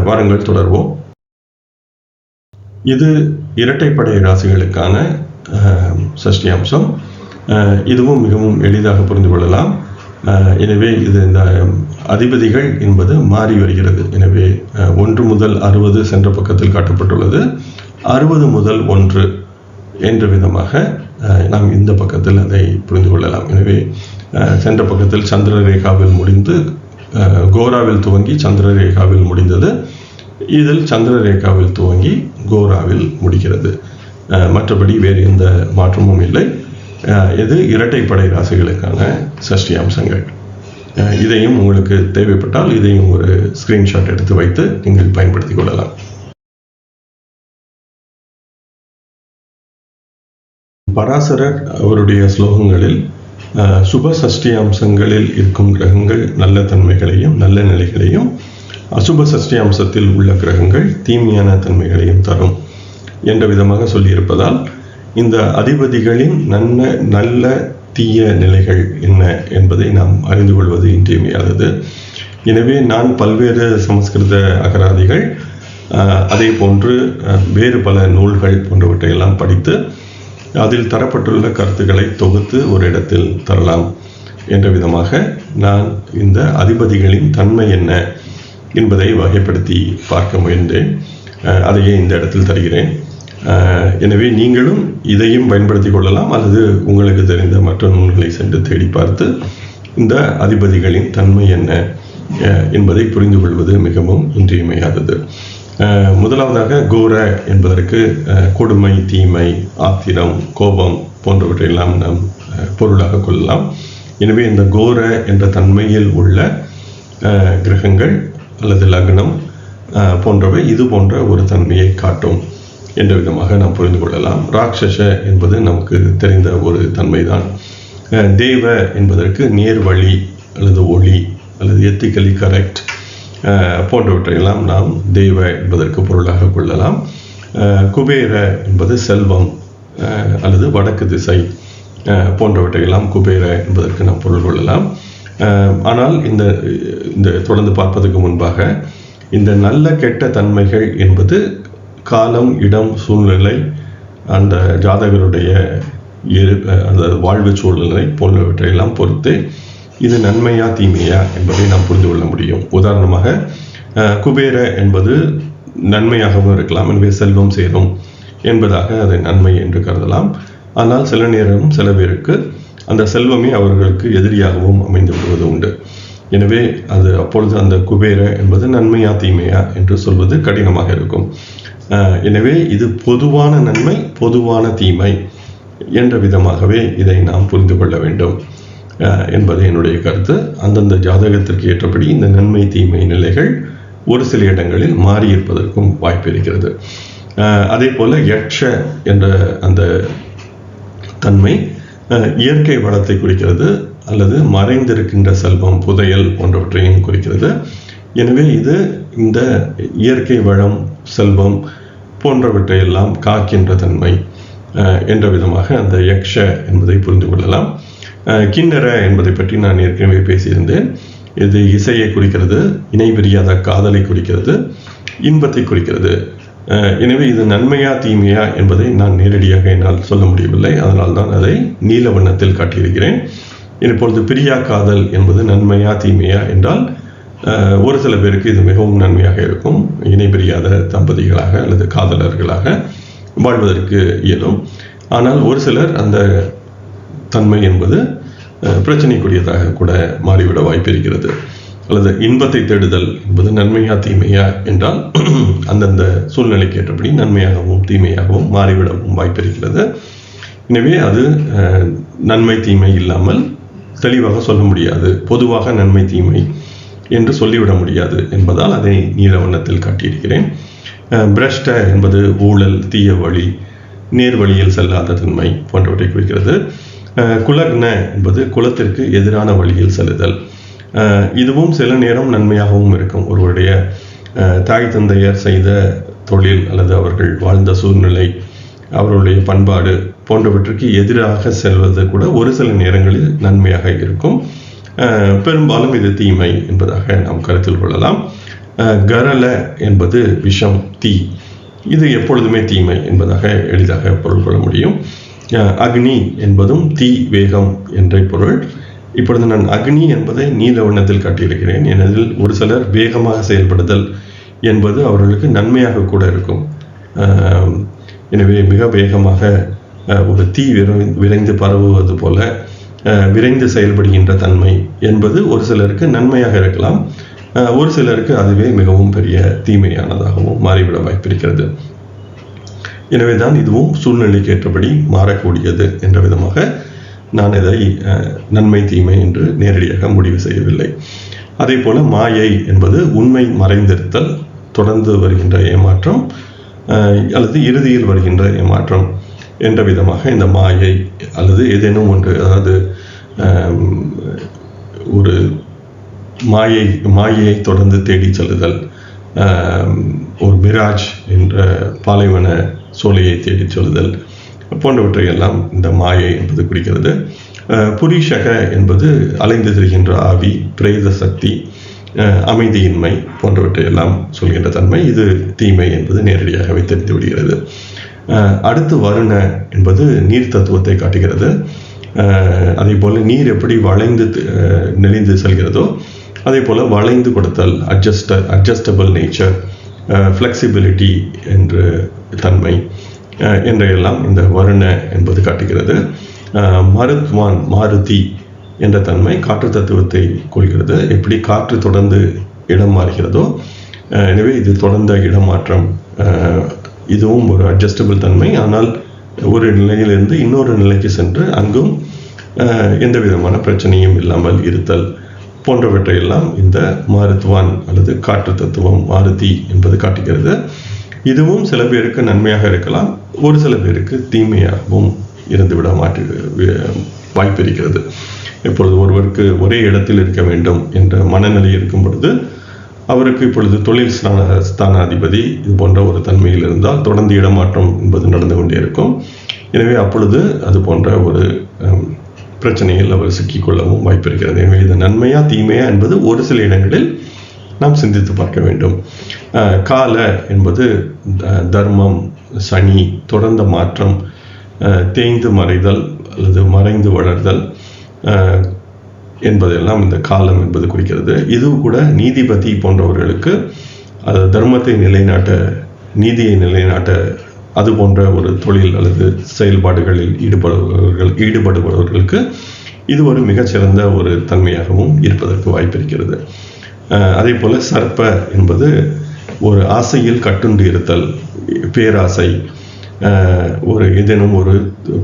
வாருங்கள் தொடர்வோம். இது இரட்டைப்படை ராசிகளுக்கான சஷ்டி அம்சம். இதுவும் மிகவும் எளிதாக புரிந்து கொள்ளலாம். எனவே இது இந்த அதிபதிகள் என்பது மாறி வருகிறது. எனவே 1 முதல் 60 சென்ற பக்கத்தில் காட்டப்பட்டுள்ளது. 60 முதல் 1 என்ற விதமாக நாம் இந்த பக்கத்தில் அதை புரிந்து கொள்ளலாம். எனவே சென்ற பக்கத்தில் சந்திர ரேகாவில் முடிந்து கோராவில் துவங்கி சந்திர ரேகாவில் முடிந்தது. இதில் சந்திர ரேகாவில் துவங்கி கோராவில் முடிகிறது. மற்றபடி வேறு எந்த மாற்றமும் இல்லை. இது இரட்டைப்படை ராசிகளுக்கான சஷ்டி அம்சங்கள். இதையும் உங்களுக்கு தேவைப்பட்டால் இதையும் ஒரு ஸ்கிரீன்ஷாட் எடுத்து வைத்து நீங்கள் பயன்படுத்திக் கொள்ளலாம். பராசரர் அவருடைய ஸ்லோகங்களில் சுப சஷ்டி அம்சங்களில் இருக்கும் கிரகங்கள் நல்ல தன்மைகளையும் நல்ல நிலைகளையும், அசுப சஷ்டி அம்சத்தில் உள்ள கிரகங்கள் தீமையான தன்மைகளையும் தரும் என்ற விதமாக சொல்லியிருப்பதால் இந்த அதிபதிகளின் நல்ல தீய நிலைகள் என்ன என்பதை நாம் அறிந்து கொள்வது இன்றியமையாதது. எனவே நான் பல்வேறு சமஸ்கிருத அகராதிகள், அதே போன்று வேறு பல நூல்கள் போன்றவற்றையெல்லாம் படித்து அதில் தரப்பட்டுள்ள கருத்துக்களை தொகுத்து ஒரு இடத்தில் தரலாம் என்ற விதமாக நான் இந்த அதிபதிகளின் தன்மை என்ன என்பதை வகைப்படுத்தி பார்க்க முயன்றேன். அதையே இந்த இடத்தில் தருகிறேன். எனவே நீங்களும் இதையும் பயன்படுத்தி கொள்ளலாம், அல்லது உங்களுக்கு தெரிந்த மற்ற நூல்களை சென்று தேடி பார்த்து இந்த அதிபதிகளின் தன்மை என்ன என்பதை புரிந்து கொள்வது மிகவும் இன்றியமையாதது. முதலாவதாக கோர என்பதற்கு கொடுமை, தீமை, ஆத்திரம், கோபம் போன்றவற்றையெல்லாம் நாம் பொருளாக கொள்ளலாம். எனவே இந்த கோர என்ற தன்மையில் உள்ள கிரகங்கள் அல்லது லக்னம் போன்றவை இது போன்ற ஒரு தன்மையை காட்டும் என்ற விதமாக நாம் புரிந்து கொள்ளலாம். ராட்சச என்பது நமக்கு தெரிந்த ஒரு தன்மைதான். தேவ என்பதற்கு நேர் வழி அல்லது ஒளி அல்லது எத்திக்கலி கரெக்ட் போன்றவற்றையெல்லாம் நாம் தேவ என்பதற்கு பொருளாக கொள்ளலாம். குபேர என்பது செல்வம் அல்லது வடக்கு திசை போன்றவற்றையெல்லாம் குபேர என்பதற்கு நாம் பொருள் கொள்ளலாம். ஆனால் இந்த தொடர்ந்து பார்ப்பதற்கு முன்பாக இந்த நல்ல கெட்ட தன்மைகள் என்பது காலம், இடம், சூழ்நிலை, அந்த ஜாதகருடைய அந்த வாழ்வு சூழ்நிலை போன்றவற்றையெல்லாம் பொறுத்து இது நன்மையா தீமையா என்பதை நாம் புரிந்து கொள்ள முடியும். உதாரணமாக குபேர என்பது நன்மையாகவும் இருக்கலாம், எனவே செல்வம் சேரும் என்பதாக அதை நன்மை என்று கருதலாம். ஆனால் சில நேரம் சில பேருக்கு அந்த செல்வமே அவர்களுக்கு எதிரியாகவும் அமைந்து விடுவது உண்டு. எனவே அது அப்பொழுது அந்த குபேர என்பது நன்மையா தீமையா என்று சொல்வது கடினமாக இருக்கும். எனவே இது பொதுவான நன்மை, பொதுவான தீமை என்ற விதமாகவே இதை நாம் புரிந்து கொள்ள வேண்டும் என்பது என்னுடைய கருத்து. அந்தந்த ஜாதகத்திற்கு ஏற்றபடி இந்த நன்மை தீமை நிலைகள் ஒரு சில இடங்களில் மாறியிருப்பதற்கும் வாய்ப்பு இருக்கிறது. அதே போல யக்ஷ என்ற அந்த தன்மை இயற்கை வளத்தை குறிக்கிறது, அல்லது மறைந்திருக்கின்ற செல்வம், புதையல் போன்றவற்றையும் குறிக்கிறது. எனவே இது இந்த இயற்கை வளம், செல்வம் போன்றவற்றையெல்லாம் காக்கின்ற தன்மை என்ற விதமாக அந்த யக்ஷ என்பதை புரிந்து கொள்ளலாம். கிண்ணற என்பதை பற்றி நான் ஏற்கனவே பேசியிருந்தேன். இது இசையை குறிக்கிறது, இணை பிரியாத காதலை குறிக்கிறது, இன்பத்தை குறிக்கிறது. எனவே இது நன்மையா தீமையா என்பதை நான் நேரடியாக என்னால் சொல்ல முடியவில்லை. அதனால் தான் அதை நீல வண்ணத்தில் காட்டியிருக்கிறேன். இப்பொழுது பிரியா காதல் என்பது நன்மையா தீமையா என்றால் ஒரு சில பேருக்கு இது மிகவும் நன்மையாக இருக்கும். இணை பிரியாத தம்பதிகளாக அல்லது காதலர்களாக வாழ்வதற்கு இயலும். ஆனால் ஒரு சிலர் அந்த தன்மை என்பது பிரச்சனைக்குரியதாக கூட மாறிவிட வாய்ப்பு இருக்கிறது. அல்லது இன்பத்தை தேடுதல் என்பது நன்மையா தீமையா என்றால் அந்தந்த சூழ்நிலைக்கு ஏற்றபடி நன்மையாகவும் தீமையாகவும் மாறிவிடவும் வாய்ப்பு இருக்கிறது. எனவே அது நன்மை தீமை இல்லாமல் தெளிவாக சொல்ல முடியாது. பொதுவாக நன்மை தீமை என்று சொல்லிவிட முடியாது என்பதால் அதை நீல வண்ணத்தில் காட்டியிருக்கிறேன். பிரஷ்ட என்பது ஊழல், தீய வழி, நேர் வழியில் செல்லாத தன்மை போன்றவற்றை குறிக்கிறது. குலக்ன என்பது குலத்திற்கு எதிரான வழியில் செல்லுதல். இதுவும் சில நேரம் நன்மையாகவும் இருக்கும். ஒருவருடைய தாய் தந்தையர் செய்த தொழில் அல்லது அவர்கள் வாழ்ந்த சூழ்நிலை, அவர்களுடைய பண்பாடு போன்றவற்றுக்கு எதிராக செல்வது கூட ஒரு சில நேரங்களில் நன்மையாக இருக்கும். பெரும்பாலும் இது தீமை என்பதாக நாம் கருத்தில் கொள்ளலாம். கரல என்பது விஷம், தீ. இது எப்பொழுதுமே தீமை என்பதாக எளிதாக பொருள் கொள்ள முடியும். அக்னி என்பதும் தீ, வேகம் என்ற பொருள். இப்பொழுது நான் அக்னி என்பதை நீல வண்ணத்தில் காட்டியிருக்கிறேன். ஏனெனில் ஒரு சிலர் வேகமாக செயல்படுதல் என்பது அவர்களுக்கு நன்மையாக கூட இருக்கும். எனவே மிக வேகமாக ஒரு தீ விரைந்து பரவுவது போல விரைந்து செயல்படுகின்ற தன்மை என்பது ஒரு சிலருக்கு நன்மையாக இருக்கலாம். ஒரு சிலருக்கு அதுவே மிகவும் பெரிய தீமையானதாகவும் மாறிவிட வாய்ப்பிருக்கிறது. எனவே தான் இதுவும் சூழ்நிலைக்கு ஏற்றபடி மாறக்கூடியது என்ற விதமாக நான் இதை நன்மை தீமை என்று நேரடியாக முடிவு செய்யவில்லை. அதே போல மாயை என்பது உண்மை மறைந்திருத்தல், தொடர்ந்து வருகின்ற ஏமாற்றம் அல்லது இறுதியில் வருகின்ற ஏமாற்றம் என்ற விதமாக இந்த மாயை அல்லது ஏதேனும் ஒன்று, அதாவது ஒரு மாயையை தொடர்ந்து தேடி செல்லுதல், ஒரு மிராஜ் என்ற பாலைவன சோலையை தேடி செல்லுதல் போன்றவற்றையெல்லாம் இந்த மாயை என்பது குறிக்கிறது. புரீஷக என்பது அலைந்து திரிகின்ற ஆவி, பிரேத சக்தி அமைதியின்மை போன்றவற்றை எல்லாம் சொல்கின்ற தன்மை. இது தீமை என்பது நேரடியாகவே தெரிந்து விடுகிறது. அடுத்து வருண என்பது நீர் தத்துவத்தை காட்டுகிறது. அதே போல நீர் எப்படி வளைந்து நெளிந்து செல்கிறதோ அதே போல வளைந்து கொடுத்தல், அட்ஜஸ்டபிள் நேச்சர், ஃப்ளெக்சிபிலிட்டி என்ற தன்மை என்றெல்லாம் இந்த வருண என்பது காட்டுகிறது. மருத்வான், மாருதி என்ற தன்மை காற்று தத்துவத்தை கொள்கிறது. எப்படி காற்று தொடர்ந்து இடம் மாறுகிறதோ, எனவே இது தொடர்ந்த இடமாற்றம். இதுவும் ஒரு அட்ஜஸ்டபிள் தன்மை. ஆனால் ஒரு நிலையிலிருந்து இன்னொரு நிலைக்கு சென்று அங்கும் எந்த விதமான பிரச்சனையும் இல்லாமல் இருத்தல் போன்றவற்றையெல்லாம் இந்த மாருத்வான் அல்லது காற்று தத்துவம் மாருதி என்பது காட்டுகிறது. இதுவும் சில பேருக்கு நன்மையாக இருக்கலாம், ஒரு சில பேருக்கு தீமையாகவும் இருந்துவிட வாய்ப்பு இருக்கிறது. இப்பொழுது ஒருவருக்கு ஒரே இடத்தில் இருக்க வேண்டும் என்ற மனநிலை இருக்கும் பொழுது அவருக்கு இப்பொழுது தொழில் ஸ்தானாதிபதி இது போன்ற ஒரு தன்மையில் இருந்தால் தொடர்ந்து இடமாற்றம் என்பது நடந்து கொண்டே இருக்கும். எனவே அப்பொழுது அது போன்ற ஒரு பிரச்சனையில் அவர் சிக்கிக்கொள்ளவும் வாய்ப்பு இருக்கிறது. எனவே இது நன்மையா தீமையா என்பது ஒரு சில இடங்களில் நாம் சிந்தித்து பார்க்க வேண்டும். கால என்பது தர்மம், சனி, தொடர்ந்த மாற்றம், தேய்ந்து மறைதல் அல்லது மறைந்து வளர்தல் என்பதெல்லாம் இந்த காலம் என்பது குறிக்கிறது. இது கூட நீதிபதி போன்றவர்களுக்கு தர்மத்தை நிலைநாட்ட, நீதியை நிலைநாட்ட அது போன்ற ஒரு தொழில் அல்லது செயல்பாடுகளில் ஈடுபடுபவர்களுக்கு இது ஒரு மிகச்சிறந்த ஒரு தன்மையாகவும் இருப்பதற்கு வாய்ப்பு இருக்கிறது. அதே போல சர்ப்ப என்பது ஒரு ஆசையில் கட்டுண்டு இருத்தல், பேராசை, ஒரு ஏதேனும் ஒரு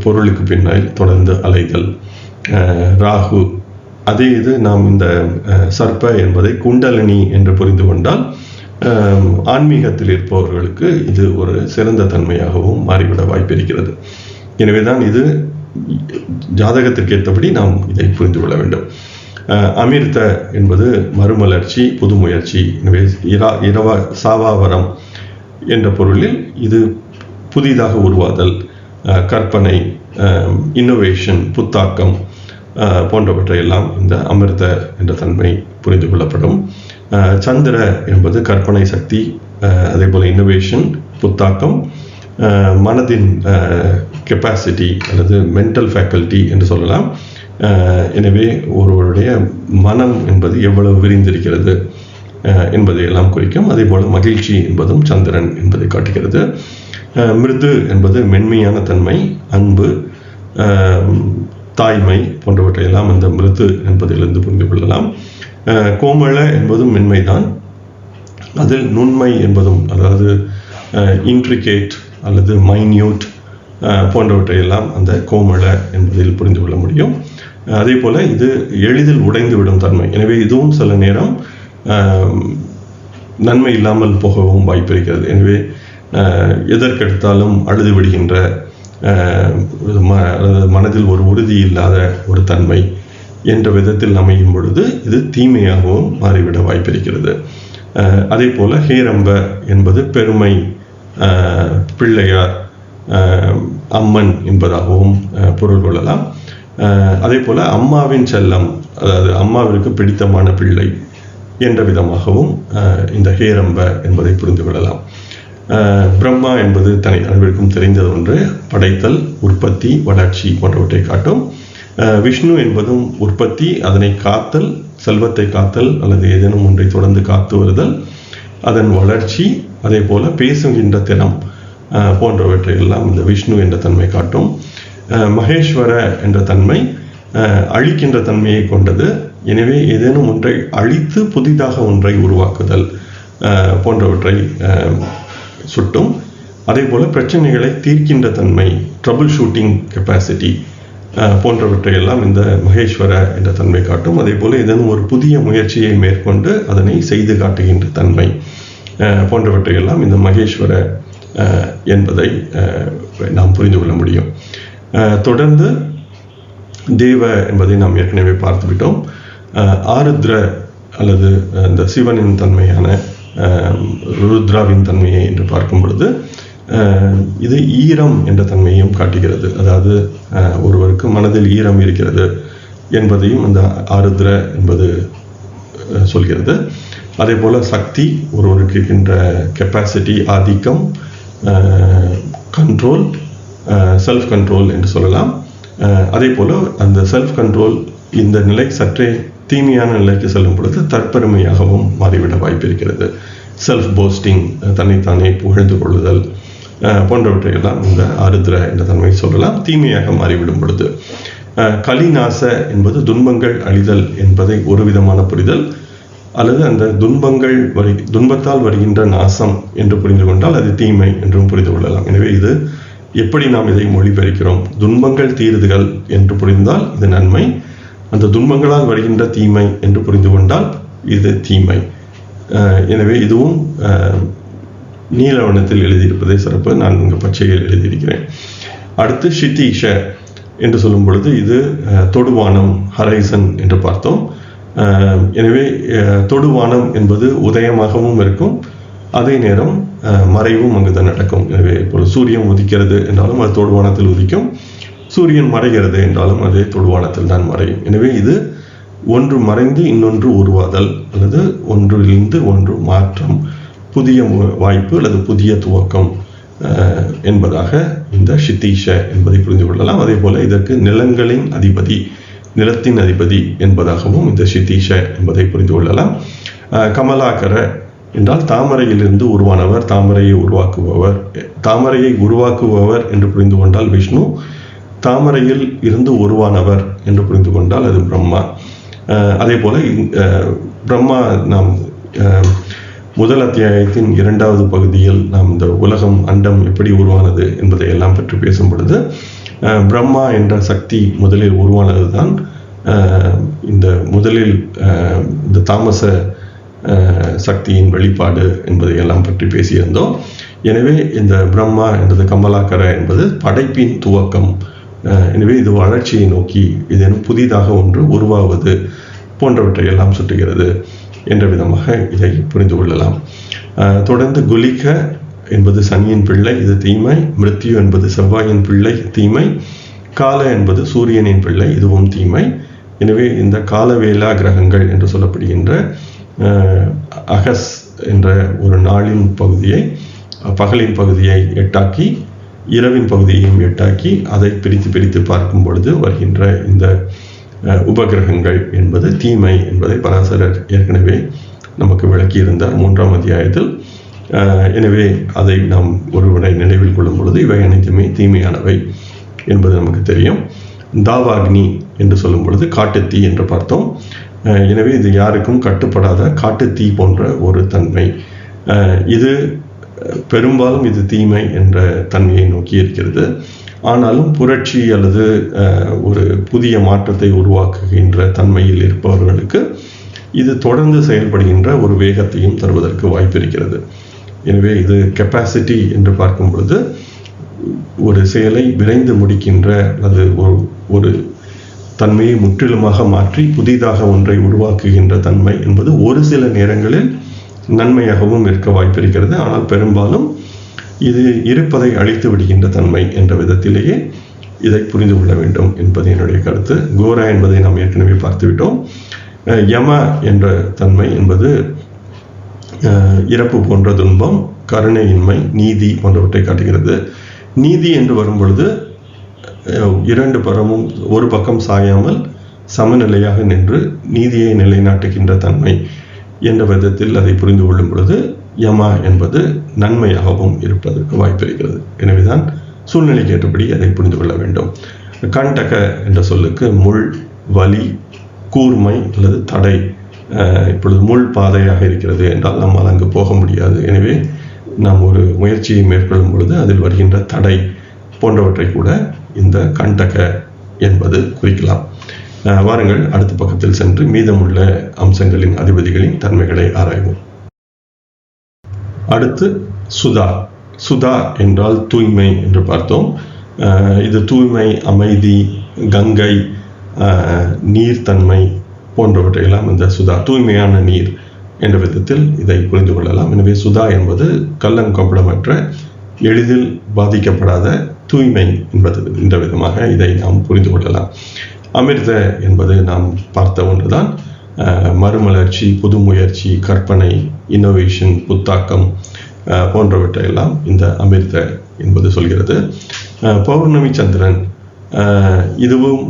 பொருளுக்கு பின்னால் தொடர்ந்து அலைதல். ராகு, அதே இது நாம் இந்த சர்ப்ப என்பதை குண்டலினி என்று புரிந்து கொண்டால் ஆன்மீகத்தில் இருப்பவர்களுக்கு இது ஒரு சிறந்த தன்மையாகவும் மாறிவிட வாய்ப்பு இருக்கிறது. எனவேதான் இது ஜாதகத்திற்கு ஏற்றபடி நாம் இதை புரிந்து கொள்ள வேண்டும். அமிர்த என்பது மறுமலர்ச்சி, புது முயற்சி. எனவே சாவாவரம் என்ற பொருளில் இது புதிதாக உருவாதல், கற்பனை, இன்னோவேஷன், புத்தாக்கம் போன்றவற்றையெல்லாம் இந்த அமிர்த என்ற தன்மை புரிந்து கொள்ளப்படும். சந்திர என்பது கற்பனை சக்தி, அதே போல இன்னோவேஷன், புத்தாக்கம், மனதின் கெப்பாசிட்டி அல்லது மென்டல் ஃபேக்கல்ட்டி என்று சொல்லலாம். எனவே ஒருவருடைய மனம் என்பது எவ்வளவு விரிந்திருக்கிறது என்பதை எல்லாம் குறிக்கும். அதே போல மகிழ்ச்சி என்பதும் சந்திரன் என்பதை காட்டுகிறது. மிருது என்பது மென்மையான தன்மை, அன்பு, தாய்மை போன்றவற்றையெல்லாம் இந்த மிருது என்பதிலிருந்து புரிந்து கொள்ளலாம். கோமள என்பதும் மென்மைதான், அதில் நுண்மை என்பதும், அதாவது இன்ட்ரிகேட் அல்லது மைன்யூட் போன்றவற்றையெல்லாம் அந்த கோமள என்பதில் புரிந்து கொள்ள முடியும். அதே போல இது எளிதில் உடைந்துவிடும் தன்மை. எனவே இதுவும் சில நேரம் நன்மை இல்லாமல் போகவும் வாய்ப்பு இருக்கிறது. எனவே எதற்கெடுத்தாலும் அழுது விடுகின்ற, மனதில் ஒரு உறுதி இல்லாத ஒரு தன்மை என்ற விதத்தில் அமையும் பொழுது இது தீமையாகவும் மாறிவிட வாய்ப்பிருக்கிறது. அதே போல ஹேரம்ப என்பது பெருமை, பிள்ளையார், அம்மன் என்பதாகவும் பொருள் கொள்ளலாம். அதே போல அம்மாவின் செல்லம், அதாவது அம்மாவிற்கு பிடித்தமான பிள்ளை என்ற விதமாகவும் இந்த ஹேரம்ப என்பதை புரிந்து கொள்ளலாம். பிரம்மா என்பது அனைவருக்கும் தெரிந்தது ஒன்று, படைத்தல், உற்பத்தி, வளர்ச்சி போன்றவற்றை காட்டும். விஷ்ணு என்பதும் உற்பத்தி, அதனை காத்தல், செல்வத்தை காத்தல் அல்லது ஏதேனும் ஒன்றை தொடர்ந்து காத்து வருதல், அதன் வளர்ச்சி, அதே போல பேசுகின்ற திறம் போன்றவற்றை எல்லாம் இந்த விஷ்ணு என்ற தன்மை காட்டும். மகேஸ்வர என்ற தன்மை அழிக்கின்ற தன்மையை கொண்டது. எனவே ஏதேனும் ஒன்றை அழித்து புதிதாக ஒன்றை உருவாக்குதல் போன்றவற்றை சுட்டும். அதே போல பிரச்சனைகளை தீர்க்கின்ற தன்மை, ட்ரபிள் ஷூட்டிங் கெப்பாசிட்டி போன்றவற்றையெல்லாம் இந்த மகேஸ்வர என்ற தன்மை காட்டும். அதே போல ஏதேனும் ஒரு புதிய முயற்சியை மேற்கொண்டு அதனை செய்து காட்டுகின்ற தன்மை போன்றவற்றையெல்லாம் இந்த மகேஸ்வர என்பதை நாம் புரிந்து கொள்ள முடியும். தொடர்ந்து தேவ என்பதை நாம் ஏற்கனவே பார்த்துவிட்டோம். ஆருத்ர அல்லது இந்த சிவனின் தன்மையான ருத்ராவின் தன்மையை என்று பார்க்கும் பொழுது இது ஈரம் என்ற தன்மையையும் காட்டுகிறது. அதாவது ஒருவருக்கு மனதில் ஈரம் இருக்கிறது என்பதையும் அந்த ஆருத்ர என்பது சொல்கிறது. அதே போல் சக்தி, ஒருவருக்கு இருக்கின்ற கெப்பாசிட்டி, ஆதிக்கம், கண்ட்ரோல், செல்ஃப் கண்ட்ரோல் என்று சொல்லலாம். அதே போல் அந்த செல்ஃப் கண்ட்ரோல் இந்த நிலை சற்றே தீமையான நிலைக்கு செல்லும் பொழுது தற்பெருமையாகவும் மாறிவிட வாய்ப்பு இருக்கிறது. செல்ஃப் போஸ்டிங், தன்னைத்தானே புகழ்ந்து கொள்ளுதல் போன்றவற்றையெல்லாம் இந்த ஆருத்ர என்ற தன்மை சொல்லலாம். தீமையாக மாறிவிடும் பொழுது கலிநாச என்பது துன்பங்கள் அழிதல் என்பதை ஒரு விதமான புரிதல், அல்லது அந்த துன்பத்தால் வருகின்ற நாசம் என்று புரிந்து கொண்டால் அது தீமை என்றும் புரிந்து கொள்ளலாம். எனவே இது எப்படி நாம் இதை மொழிபெயர்க்கிறோம்? துன்பங்கள் தீருதுகள் என்று புரிந்தால் இது நன்மை, அந்த துன்பங்களால் வருகின்ற தீமை என்று புரிந்து கொண்டால் இது தீமை. எனவே இதுவும் நீலவண்ணத்தில் எழுதியிருப்பதை சிறப்பு, நான் இங்கு பச்சையில் எழுதியிருக்கிறேன். அடுத்து ஷிதீஷ என்று சொல்லும் பொழுது இது தொடுவானம், ஹரைசன் என்று பார்த்தோம். எனவே தொடுவானம் என்பது உதயமாகவும் இருக்கும், அதே நேரம் மறைவும் அங்குதான் நடக்கும். எனவே இப்போ சூரியன் உதிக்கிறது என்றாலும் அது தொடுவானத்தில் உதிக்கும், சூரியன் மறைகிறது என்றாலும் அதே தொடுவானத்தில் தான் மறையும். எனவே இது ஒன்று மறைந்து இன்னொன்று உருவாதல், அல்லது ஒன்றிலிருந்து ஒன்று மாற்றம், புதிய வாய்ப்பு அல்லது புதிய துவக்கம் என்பதாக இந்த ஷிதீஷ என்பதை புரிந்து கொள்ளலாம். அதே போல இதற்கு நிலங்களின் அதிபதி, நிலத்தின் அதிபதி என்பதாகவும் இந்த ஷிதீஷ என்பதை புரிந்து கொள்ளலாம். கமலாகர என்றால் தாமரையிலிருந்து உருவானவர், தாமரையை உருவாக்குபவர். தாமரையை உருவாக்குபவர் என்று புரிந்து கொண்டால் விஷ்ணு, தாமரையில் இருந்து உருவானவர் என்று புரிந்து கொண்டால் அது பிரம்மா. அதே போல பிரம்மா நாம் முதல் அத்தியாயத்தின் 2வது பகுதியில் நாம் இந்த உலகம், அண்டம் எப்படி உருவானது என்பதை எல்லாம் பற்றி பேசும் பொழுது பிரம்மா என்ற சக்தி முதலில் உருவானது தான் இந்த முதலில் இந்த தாமச சக்தியின் வெளிப்பாடு என்பதை எல்லாம் பற்றி பேசியிருந்தோம். எனவே இந்த பிரம்மா என்பது கமலாகர என்பது படைப்பின் துவக்கம். எனவே இது வளர்ச்சியை நோக்கி இதேனும் புதிதாக ஒன்று உருவாவது போன்றவற்றை எல்லாம் சுட்டுகிறது என்ற விதமாக இதை புரிந்து கொள்ளலாம். தொடர்ந்து குலிக என்பது சனியின் பிள்ளை, இது தீமை. மிருத்யு என்பது செவ்வாயின் பிள்ளை, தீமை. கால என்பது சூரியனின் பிள்ளை, இதுவும் தீமை. எனவே இந்த காலவேலா கிரகங்கள் என்று சொல்லப்படுகின்ற அகஸ் என்ற ஒரு நாளின் பகுதியை, பகலின் பகுதியை 8ஆக்கி இரவின் பகுதியையும் 8ஆக்கி அதை பிரித்து பார்க்கும் பொழுது வருகின்ற இந்த உபகிரகங்கள் என்பது தீமை என்பதை பராசரர் ஏற்கனவே நமக்கு விளக்கியிருந்தார் 3ஆம் அத்தியாயத்தில். எனவே அதை நாம் ஒருவரை நினைவில் கொள்ளும் பொழுது இவை அனைத்துமே தீமையானவை என்பது நமக்கு தெரியும். தாவாக்னி என்று சொல்லும் பொழுது காட்டுத்தீ என்று பார்த்தோம். எனவே இது யாருக்கும் கட்டுப்படாத காட்டுத்தீ போன்ற ஒரு தன்மை. இது பெரும்பாலும் இது தீமை என்ற தன்மையை நோக்கி இருக்கிறது. ஆனாலும் புரட்சி அல்லது ஒரு புதிய மாற்றத்தை உருவாக்குகின்ற தன்மையில் இருப்பவர்களுக்கு இது தொடர்ந்து செயல்படுகின்ற ஒரு வேகத்தையும் தருவதற்கு வாய்ப்பு இருக்கிறது. எனவே இது கெப்பாசிட்டி என்று பார்க்கும் பொழுது ஒரு செயலை விரைந்து முடிக்கின்ற அல்லது ஒரு தன்மையை முற்றிலுமாக மாற்றி புதிதாக ஒன்றை உருவாக்குகின்ற தன்மை என்பது ஒரு சில நேரங்களில் நன்மையாகவும் இருக்க வாய்ப்பு இருக்கிறது. ஆனால் பெரும்பாலும் இது இருப்பதை அழித்து விடுகின்ற தன்மை என்ற விதத்திலேயே இதை புரிந்து கொள்ள வேண்டும் என்பது என்னுடைய கருத்து. கோரா என்பதை நாம் ஏற்கனவே பார்த்துவிட்டோம். யம என்ற தன்மை என்பது இறப்பு போன்ற துன்பம், கருணையின்மை, நீதி போன்றவற்றை காட்டுகிறது. நீதி என்று வரும்பொழுது இரண்டு புறமும் ஒரு பக்கம் சாயாமல் சமநிலையாக நின்று நீதியை நிலைநாட்டுகின்ற தன்மை என்ற விதத்தில் அதை புரிந்து கொள்ளும் பொழுது யமா என்பது நன்மையாகவும் இருப்பதற்கு வாய்ப்பு இருக்கிறது. எனவேதான் சூழ்நிலைக்கு ஏற்றபடி அதை புரிந்து கொள்ள வேண்டும். கண்டக என்ற சொல்லுக்கு முள், வலி, கூர்மை அல்லது தடை. இப்பொழுது முள் பாதையாக இருக்கிறது என்றால் நம்மால் அங்கு போக முடியாது. எனவே நாம் ஒரு முயற்சியை மேற்கொள்ளும் பொழுது அதில் வருகின்ற தடை போன்றவற்றை கூட இந்த கண்டக என்பது குறிக்கலாம். வாருங்கள் அடுத்த பக்கத்தில் சென்று மீதமுள்ள அம்சங்களின் அதிபதிகளின் தன்மைகளை ஆராய்வோம். அடுத்து சுதா. சுதா என்றால் தூய்மை என்று பார்த்தோம். இது தூய்மை, அமைதி, கங்கை, நீர்த்தன்மை போன்றவற்றையெல்லாம் இந்த சுதா, தூய்மையான நீர் என்ற விதத்தில் இதை புரிந்து கொள்ளலாம். எனவே சுதா என்பது கள்ளங்கபடமற்ற, எளிதில் பாதிக்கப்படாத தூய்மை என்பது என்ற விதமாக இதை நாம் புரிந்து கொள்ளலாம். அமிர்த என்பது நாம் பார்த்த ஒன்றுதான். மறுமலர்ச்சி, புதுமுயற்சி, கற்பனை, இன்னோவேஷன், புத்தாக்கம் போன்றவற்றையெல்லாம் இந்த அமிர்த என்பது சொல்கிறது. பௌர்ணமி சந்திரன் இதுவும்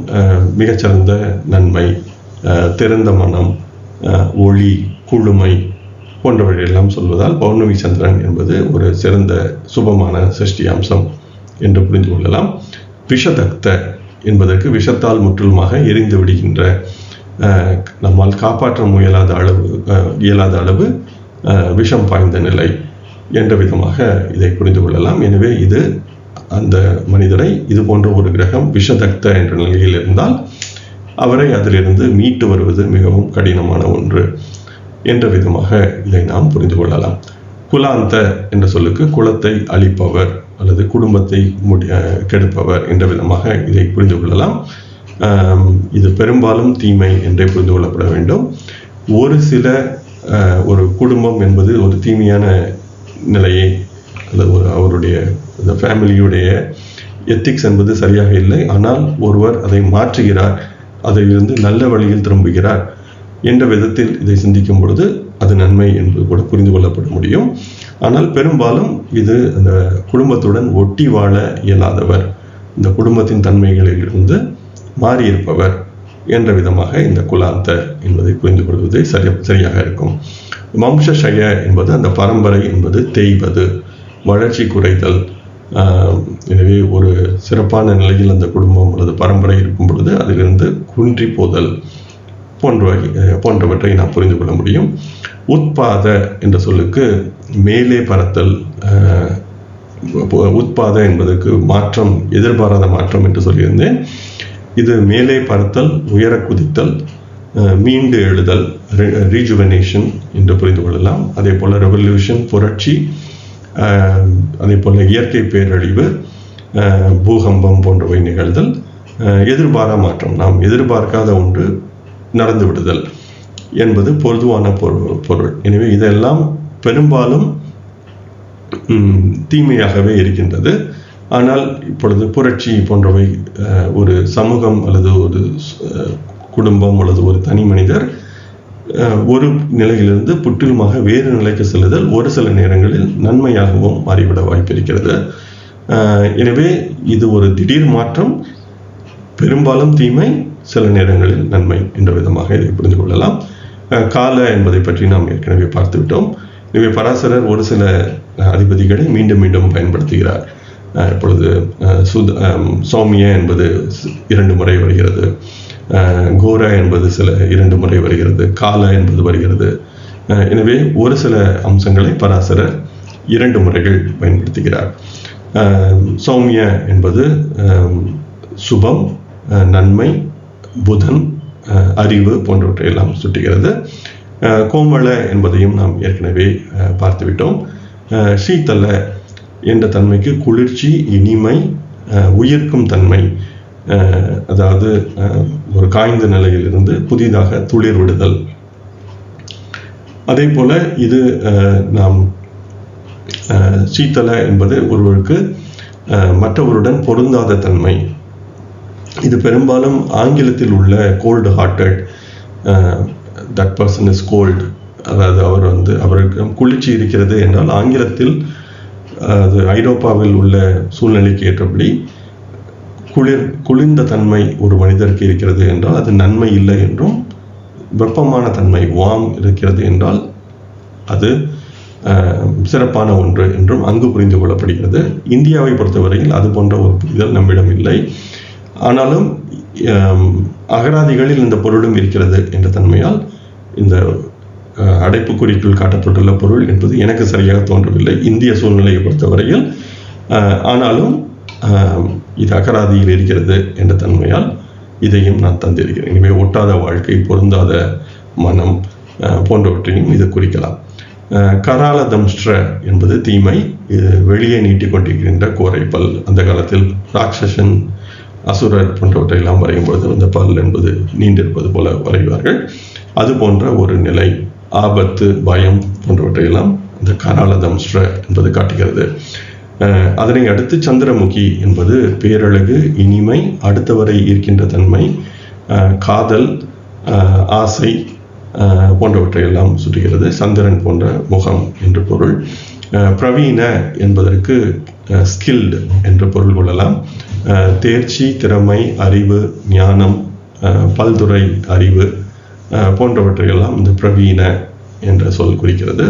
மிகச்சிறந்த நன்மை, திறந்த மனம், ஒளி, குழுமை போன்றவற்றையெல்லாம் சொல்வதால் பௌர்ணமி சந்திரன் என்பது ஒரு சிறந்த சுபமான சஷ்டி அம்சம் என்று புரிந்து கொள்ளலாம். விஷதக்த என்பதற்கு விஷத்தால் முற்றிலுமாக எரிந்து விடுகின்ற, நம்மால் காப்பாற்ற இயலாத அளவு விஷம் பாய்ந்த நிலை என்ற விதமாக இதை புரிந்து கொள்ளலாம். எனவே இது அந்த மனிதரை, இது போன்ற ஒரு கிரகம் விஷதக்த என்ற நிலையில் இருந்தால் அவரை அதிலிருந்து மீட்டு வருவது மிகவும் கடினமான ஒன்று என்ற விதமாக இதை நாம் புரிந்து கொள்ளலாம். குலாந்த என்ற சொல்லுக்கு குலத்தை அழிப்பவர் அல்லது குடும்பத்தை கெடுப்பவர் என்ற விதமாக இதை புரிந்து கொள்ளலாம். இது பெரும்பாலும் தீமை என்றே புரிந்து கொள்ளப்பட வேண்டும். ஒரு சில ஒரு குடும்பம் என்பது ஒரு தீமையான நிலையை அல்லது அவருடைய அந்த ஃபேமிலியுடைய எத்திக்ஸ் என்பது சரியாக இல்லை, ஆனால் ஒருவர் அதை மாற்றுகிறார், அதிலிருந்து நல்ல வழியில் திரும்புகிறார் என்ற விதத்தில் இதை சிந்திக்கும் பொழுது அது நன்மை என்று கூட புரிந்து கொள்ளப்பட முடியும். ஆனால் பெரும்பாலும் இது அந்த குடும்பத்துடன் ஒட்டி வாழ இயலாதவர், இந்த குடும்பத்தின் தன்மைகளில் இருந்து மாறியிருப்பவர் என்ற விதமாக இந்த குலாந்த என்பதை புரிந்து கொள்வது சரியாக இருக்கும். வம்சஷய என்பது அந்த பரம்பரை என்பது தேய்வது, வளர்ச்சி குறைதல். எனவே ஒரு சிறப்பான நிலையில் அந்த குடும்பம் அல்லது பரம்பரை இருக்கும் பொழுது அதிலிருந்து குன்றி போதல் போன்றவற்றை நாம் புரிந்து கொள்ள முடியும். உட்பாத என்ற சொல்லுக்கு மேலே பறத்தல், உட்பாத என்பதற்கு மாற்றம், எதிர்பாராத மாற்றம் என்று சொல்லியிருந்தேன். இது மேலே பறத்தல், உயர குதித்தல், மீண்டு எழுதல், ரீஜுவனேஷன் என்று புரிந்து கொள்ளலாம். அதே போல் ரெவல்யூஷன், புரட்சி, அதே போல் இயற்கை பேரழிவு, பூகம்பம் போன்றவை நிகழ்தல், எதிர்பாரா மாற்றம், நாம் எதிர்பார்க்காத ஒன்று நடந்து விடுதல் என்பது பொதுவான பொருள். எனவே இதெல்லாம் பெரும்பாலும் தீமையாகவே இருக்கின்றது. ஆனால் இப்பொழுது புரட்சி போன்றவை ஒரு சமூகம் அல்லது ஒரு குடும்பம் அல்லது ஒரு தனி மனிதர் ஒரு நிலையிலிருந்து புற்றிலுமாக வேறு நிலைக்கு செல்லுதல் ஒரு சில நேரங்களில் நன்மையாகவும் மாறிவிட வாய்ப்பிருக்கிறது. எனவே இது ஒரு திடீர் மாற்றம், பெரும்பாலும் தீமை, சில நேரங்களில் நன்மை என்ற விதமாக இதை புரிந்து கொள்ளலாம். கால என்பதை பற்றி நாம் ஏற்கனவே பார்த்துவிட்டோம். எனவே பராசரர் ஒரு சில அதிபதிகளை மீண்டும் மீண்டும் பயன்படுத்துகிறார். இப்பொழுது சௌமிய என்பது 2 முறை வருகிறது, கோர என்பது 2 முறை வருகிறது, கால என்பது வருகிறது. எனவே ஒரு சில அம்சங்களை பராசரர் 2 முறைகள் பயன்படுத்துகிறார். சௌமிய என்பது சுபம், நன்மை, புதன், அறிவு போன்றவற்றையெல்லாம் சுட்டுகிறது. கோமள என்பதையும் நாம் ஏற்கனவே பார்த்துவிட்டோம். சீத்தல என்ற தன்மைக்கு குளிர்ச்சி, இனிமை, உயிர்க்கும் தன்மை, அதாவது ஒரு காய்ந்த நிலையிலிருந்து புதிதாக துளிர் விடுதல். அதே போல இது நாம் சீத்தல என்பது ஒருவருக்கு மற்றவருடன் பொருந்தாத தன்மை. இது பெரும்பாலும் ஆங்கிலத்தில் உள்ள cold hearted, that person is cold, அதாவது அவருக்கு குளிர்ச்சி இருக்கிறது என்றால் ஆங்கிலத்தில் அது ஐரோப்பாவில் உள்ள சூழ்நிலைக்கு ஏற்றபடி குளிர்ந்த தன்மை ஒரு மனிதருக்கு இருக்கிறது என்றால் அது நன்மை இல்லை என்றும், வெப்பமான தன்மை வார்ம் இருக்கிறது என்றால் அது சிறப்பான ஒன்று என்றும் அங்கு புரிந்து கொள்ளப்படுகிறது. இந்தியாவை பொறுத்தவரையில் அது போன்ற ஒரு புரிதல் நம்மிடம் இல்லை. ஆனாலும் அகராதிகளில் இந்த பொருளும் இருக்கிறது என்ற தன்மையால் இந்த அடைப்புக்குறிக்குள் காட்டப்பட்டுள்ள பொருள் என்பது எனக்கு சரியாக தோன்றவில்லை இந்திய சூழ்நிலையை பொறுத்தவரையில். ஆனாலும் இது அகராதியில் இருக்கிறது என்ற தன்மையால் இதையும் நான் தந்திருக்கிறேன். எனவே ஒட்டாத வாழ்க்கை, பொருந்தாத மனம் போன்றவற்றையும் இது குறிக்கலாம். கரால தம்ஸ்ட்ர என்பது தீமை, வெளியே நீட்டிக்கொண்டிருக்கின்ற கோரைப்பல். அந்த காலத்தில் ராட்சசன், அசுரர் போன்றவற்றையெல்லாம் வரையும் பொழுது அந்த பல் என்பது நீண்டிருப்பது போல வரைவார்கள். அது போன்ற ஒரு நிலை, ஆபத்து, பயம் போன்றவற்றையெல்லாம் இந்த கரால தம்ஸ்ட்ர என்பது காட்டுகிறது. அதனை அடுத்து சந்திரமுகி என்பது பேரழகு, இனிமை, அடுத்தவரை ஈர்க்கின்ற தன்மை, காதல், ஆசை, போன்றவற்றை எல்லாம் சுட்டுகிறது. சந்திரன் போன்ற முகம் என்று பொருள். பிரவீன என்பதற்கு ஸ்கில்டு என்று பொருள் கொள்ளலாம். தேர்ச்சி, திறமை, அறிவு, ஞானம், பல்துறை அறிவு போன்றவற்றையெல்லாம் இந்த பிரவீன என்ற சொல் குறிக்கிறது.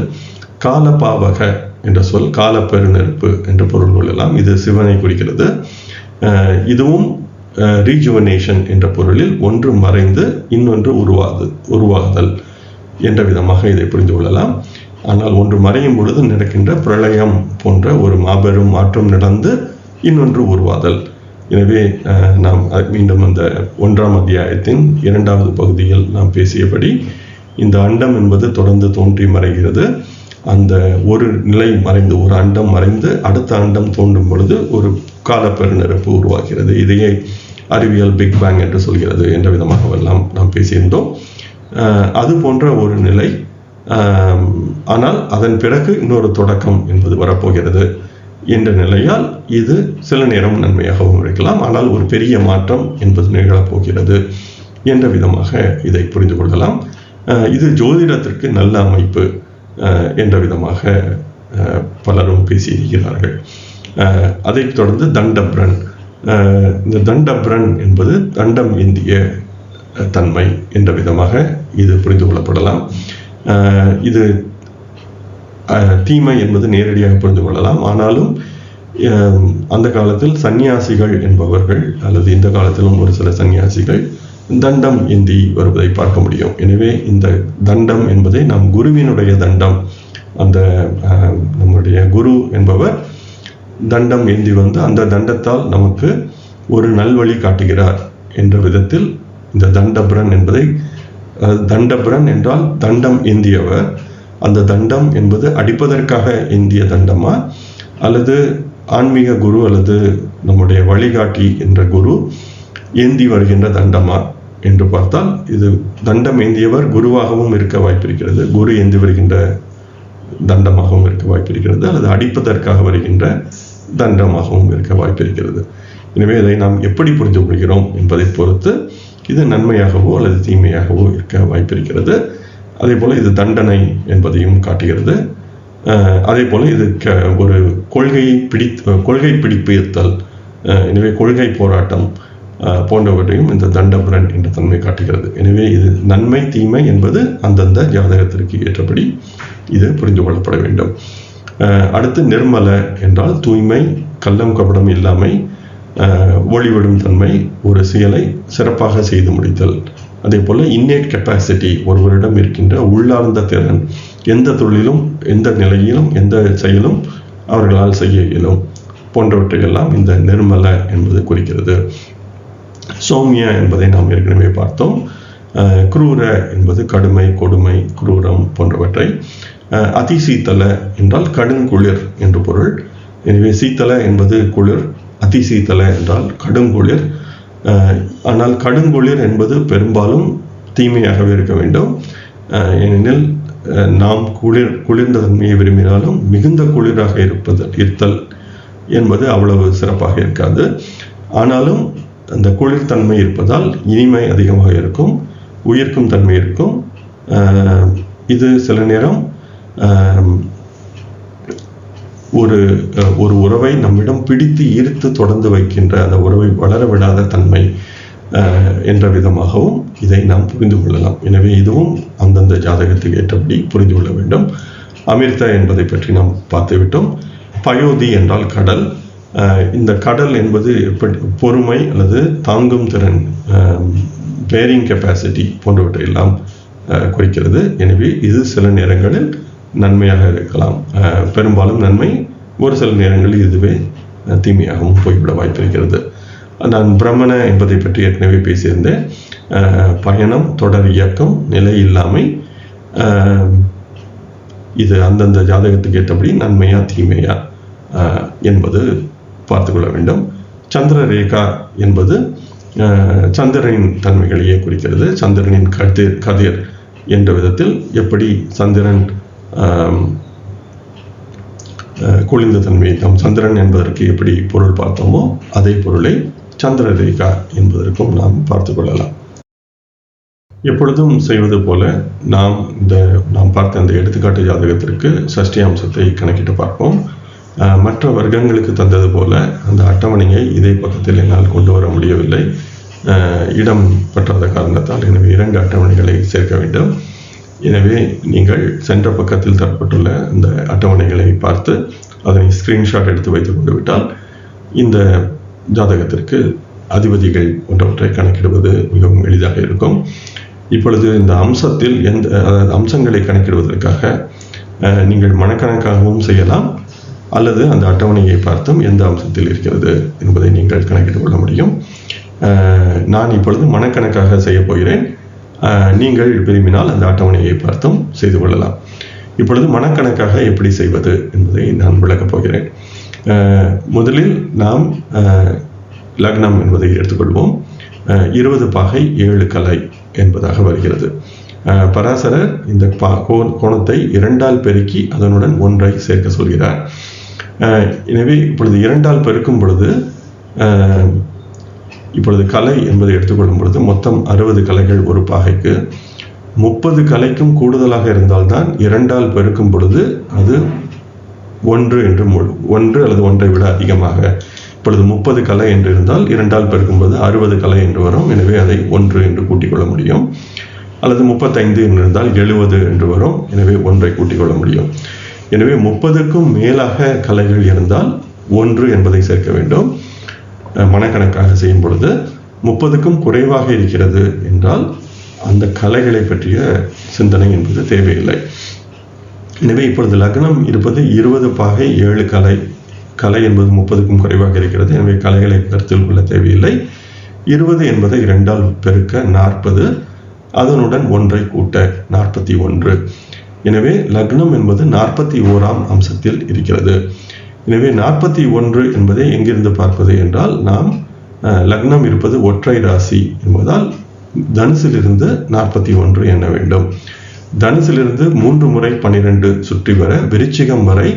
காலபாவக என்ற சொல் காலப்பெருநெருப்பு என்று பொருள் கொள்ளலாம். இது சிவனை குறிக்கிறது. இதுவும் ரீஜுவனேஷன் என்ற பொருளில் ஒன்று மறைந்து இன்னொன்று உருவாகுதல் என்ற விதமாக இதை புரிந்து கொள்ளலாம். ஆனால் ஒன்று மறையும் பொழுது நடக்கின்ற பிரளயம் போன்ற ஒரு மாபெரும் மாற்றம் நடந்து இன்னொன்று உருவாதல். எனவே நாம் மீண்டும் அந்த 1ஆம் அத்தியாயத்தின் 2வது பகுதியில் நாம் பேசியபடி இந்த அண்டம் என்பது தொடர்ந்து தோன்றி மறைகிறது. அந்த ஒரு நிலை மறைந்து, ஒரு அண்டம் மறைந்து அடுத்த அண்டம் தோன்றும் பொழுது ஒரு காலப்பெருநெருப்பு உருவாகிறது. இதையே அறிவியல் பிக் பேங் என்று சொல்கிறது என்ற விதமாகவெல்லாம் நாம் பேசியிருந்தோம். அது போன்ற ஒரு நிலை. ஆனால் அதன் பிறகு இன்னொரு தொடக்கம் என்பது வரப்போகிறது என்ற நிலையால் இது சில நேரம் நன்மையாகவும் இருக்கலாம். ஆனால் ஒரு பெரிய மாற்றம் என்பது நிகழப்போகிறது என்ற விதமாக இதை புரிந்து கொள்ளலாம். இது ஜோதிடத்திற்கு நல்ல அமைப்பு என்ற விதமாக பலரும் பேசியிருக்கிறார்கள். அதைத் தொடர்ந்து தண்டப்ரன். இந்த தண்டப்ரன் என்பது தண்டம் ஏந்திய தன்மை என்ற விதமாக இது புரிந்து கொள்ளப்படலாம். இது தீமை என்பது நேரடியாக புரிந்து கொள்ளலாம். ஆனாலும் அந்த காலத்தில் சன்னியாசிகள் என்பவர்கள், அல்லது இந்த காலத்திலும் ஒரு சில சன்னியாசிகள் தண்டம் ஏந்தி வருவதை பார்க்க முடியும். எனவே இந்த தண்டம் என்பதை நாம் குருவினுடைய தண்டம், அந்த நம்முடைய குரு என்பவர் தண்டம் ஏந்தி வந்து அந்த தண்டத்தால் நமக்கு ஒரு நல்வழி காட்டுகிறார் என்ற விதத்தில் இந்த தண்டப்ரன் என்பதை, தண்டப்ரன் என்றால் தண்டம் ஏந்தியவர். அந்த தண்டம் என்பது அடிப்பதற்காக ஏந்திய தண்டமா, அல்லது ஆன்மீக குரு அல்லது நம்முடைய வழிகாட்டி என்ற குரு ஏந்தி வருகின்ற தண்டமா என்று பார்த்தால், இது தண்டம் ஏந்தியவர் குருவாகவும் இருக்க வாய்ப்பிருக்கிறது, குரு ஏந்தி வருகின்ற தண்டமாகவும் இருக்க வாய்ப்பிருக்கிறது, அல்லது அடிப்பதற்காக வருகின்ற தண்டமாகவும் இருக்க வாய்ப்பிருக்கிறது. எனவே இதை நாம் எப்படி புரிந்து கொள்கிறோம் என்பதை பொறுத்து இது நன்மையாகவோ அல்லது தீமையாகவோ இருக்க வாய்ப்பிருக்கிறது. அதே போல இது தண்டனை என்பதையும் காட்டுகிறது. அதே போல இது ஒரு கொள்கை பிடிப்பித்தல், எனவே கொள்கை போராட்டம் போன்றவற்றையும் இந்த தண்டபுரன் என்ற தன்மை காட்டுகிறது. எனவே இது நன்மை தீமை என்பது அந்தந்த ஜாதகத்திற்கு ஏற்றபடி இது புரிந்து கொள்ளப்பட வேண்டும். அடுத்து நிர்மல என்றால் தூய்மை, கள்ளம் கபடம் இல்லாமை, ஒளிவிடும் தன்மை, ஒரு செயலை சிறப்பாக செய்து முடித்தல். அதே போல இன்னேட் கெப்பாசிட்டி, ஒருவரிடம் இருக்கின்ற உள்ளார்ந்த திறன், எந்த தொழிலும் எந்த நிலையிலும் எந்த செயலும் அவர்களால் செய்ய இயலும் போன்றவற்றையெல்லாம் இந்த நிர்மல என்பது குறிக்கிறது. சௌமிய என்பதை நாம் ஏற்கனவே பார்த்தோம். குரூர என்பது கடுமை, கொடுமை, குரூரம் போன்றவற்றை. அதிசீத்தல என்றால் கடுங்குளிர் என்று பொருள். எனவே சீத்தல என்பது குளிர், அதிசீத்தல என்றால் கடுங்குளிர். ஆனால் கடுங்குளிர் என்பது பெரும்பாலும் தீமையாகவே இருக்க வேண்டும். ஏனெனில் நாம் குளிர்ந்த தன்மையை விரும்பினாலும் மிகுந்த குளிராக இருத்தல் என்பது அவ்வளவு சிறப்பாக இருக்காது. ஆனாலும் அந்த குளிர்தன்மை இருப்பதால் இனிமை அதிகமாக இருக்கும், உயிர்க்கும் தன்மை இருக்கும். இது சில நேரம் ஒரு உறவை நம்மிடம் பிடித்து ஈர்த்து தொடர்ந்து வைக்கின்ற, அந்த உறவை வளர விடாத தன்மை என்ற விதமாகவும் இதை நாம் புரிந்து கொள்ளலாம். எனவே இதுவும் அந்தந்த ஜாதகத்துக்கு ஏற்றபடி புரிந்து கொள்ள வேண்டும். அமிர்த என்பதை பற்றி நாம் பார்த்துவிட்டோம். பயோதி என்றால் கடல். இந்த கடல் என்பது பொறுமை அல்லது தாங்கும் திறன், பேரிங் கெப்பாசிட்டி போன்றவற்றை எல்லாம் குறிக்கிறது. எனவே இது சில நேரங்களில் நன்மையாக இருக்கலாம், பெரும்பாலும் நன்மை, ஒரு சில நேரங்களில் இதுவே தீமையாகவும் போய்விட வாய்ப்பிருக்கிறது. நான் பிரம்மண என்பதை பற்றி ஏற்கனவே பேசியிருந்தேன். பயணம், தொடர் இயக்கம், நிலை இல்லாமை, இது அந்தந்த ஜாதகத்துக்கு ஏற்றபடி நன்மையா தீமையா என்பது பார்த்து கொள்ள வேண்டும். சந்திர ரேகா என்பது சந்திரனின் தன்மைகளையே குறிக்கிறது. சந்திரனின் கதிர் என்ற விதத்தில் எப்படி சந்திரன் குளிர்ந்த தன்மையை, நாம் சந்திரன் என்பதற்கு எப்படி பொருள் பார்த்தோமோ அதே பொருளை சந்திர ரேகா என்பதற்கும் நாம் பார்த்து கொள்ளலாம். எப்பொழுதும் செய்வது போல நாம் பார்த்த அந்த எடுத்துக்காட்டு ஜாதகத்திற்கு சஷ்டி அம்சத்தை கணக்கிட்டு பார்ப்போம். மற்ற வர்க்கங்களுக்கு தந்தது போல அந்த அட்டவணையை இதே பக்கத்தில் என்னால் கொண்டு வர முடியவில்லை, இடம் பற்றாத காரணத்தால். எனவே 2 அட்டவணைகளை சேர்க்க வேண்டும். எனவே நீங்கள் சென்ற பக்கத்தில் தரப்பட்டுள்ள அந்த அட்டவணைகளை பார்த்து அதனை ஸ்கிரீன்ஷாட் எடுத்து வைத்துக் கொண்டு விட்டால் இந்த ஜாதகத்திற்கு அதிபதிகள் போன்றவற்றை கணக்கிடுவது மிகவும் எளிதாக இருக்கும். இப்பொழுது இந்த அம்சத்தில் அம்சங்களை கணக்கிடுவதற்காக நீங்கள் மனக்கணக்காகவும் செய்யலாம், அல்லது அந்த அட்டவணையை பார்த்தும் எந்த அம்சத்தில் இருக்கிறது என்பதை நீங்கள் கணக்கிட்டு கொள்ள முடியும். நான் இப்பொழுது மனக்கணக்காக செய்ய போகிறேன். நீங்கள் விரும்பினால் அந்த அட்டவணையை பார்த்தும் செய்து கொள்ளலாம். இப்பொழுது மனக்கணக்காக எப்படி செய்வது என்பதை நான் விளக்கப் போகிறேன். முதலில் நாம் லக்னம் என்பதை எடுத்துக்கொள்வோம். 20 பாகை 7 கலை என்பதாக வருகிறது. பராசரர் இந்த கோணத்தை 2ஆல் பெருக்கி அதனுடன் 1ஐ சேர்க்க சொல்கிறார். எனவே இப்பொழுது 2ஆல் பெருக்கும் பொழுது இப்பொழுது கலை என்பதை எடுத்துக்கொள்ளும் பொழுது மொத்தம் 60 கலைகள் ஒரு பாகைக்கு. 30 கலைக்கும் கூடுதலாக இருந்தால்தான் 2ஆல் பெருக்கும் பொழுது அது 1 என்று 1 அல்லது 1ஐ விட அதிகமாக. இப்பொழுது 30 கலை என்று இருந்தால் 2ஆல் பெருக்கும்போது 60 கலை என்று வரும். எனவே அதை 1 என்று கூட்டிக் கொள்ள முடியும். அல்லது 35 என்று இருந்தால் 70 என்று வரும். எனவே 1ஐ கூட்டிக் கொள்ள முடியும். எனவே 30க்கும் மேலாக கலைகள் இருந்தால் 1 என்பதை சேர்க்க வேண்டும். மனக்கணக்காக செய்யும் பொழுது 30க்கும் குறைவாக இருக்கிறது என்றால் அந்த கலைகளை பற்றிய சிந்தனை என்பது தேவையில்லை. எனவே இப்பொழுது லக்னம் இருப்பது 20 பாகை 7 கலை. கலை என்பது 30க்கும் குறைவாக இருக்கிறது. எனவே கலைகளை கருத்தில் கொள்ள தேவையில்லை. 20 என்பதை 2ஆல் பெருக்க 40, அதனுடன் 1ஐ கூட்ட 41. எனவே லக்னம் என்பது 41ஆம் அம்சத்தில் இருக்கிறது. எனவே 41 என்பதை எங்கிருந்து பார்ப்பது என்றால், நாம் லக்னம் இருப்பது ஒற்றை ராசி என்பதால் தனுசிலிருந்து 41 எண்ண வேண்டும். தனுசிலிருந்து 3 முறை 12 சுற்றி வர விருச்சிகம் வரை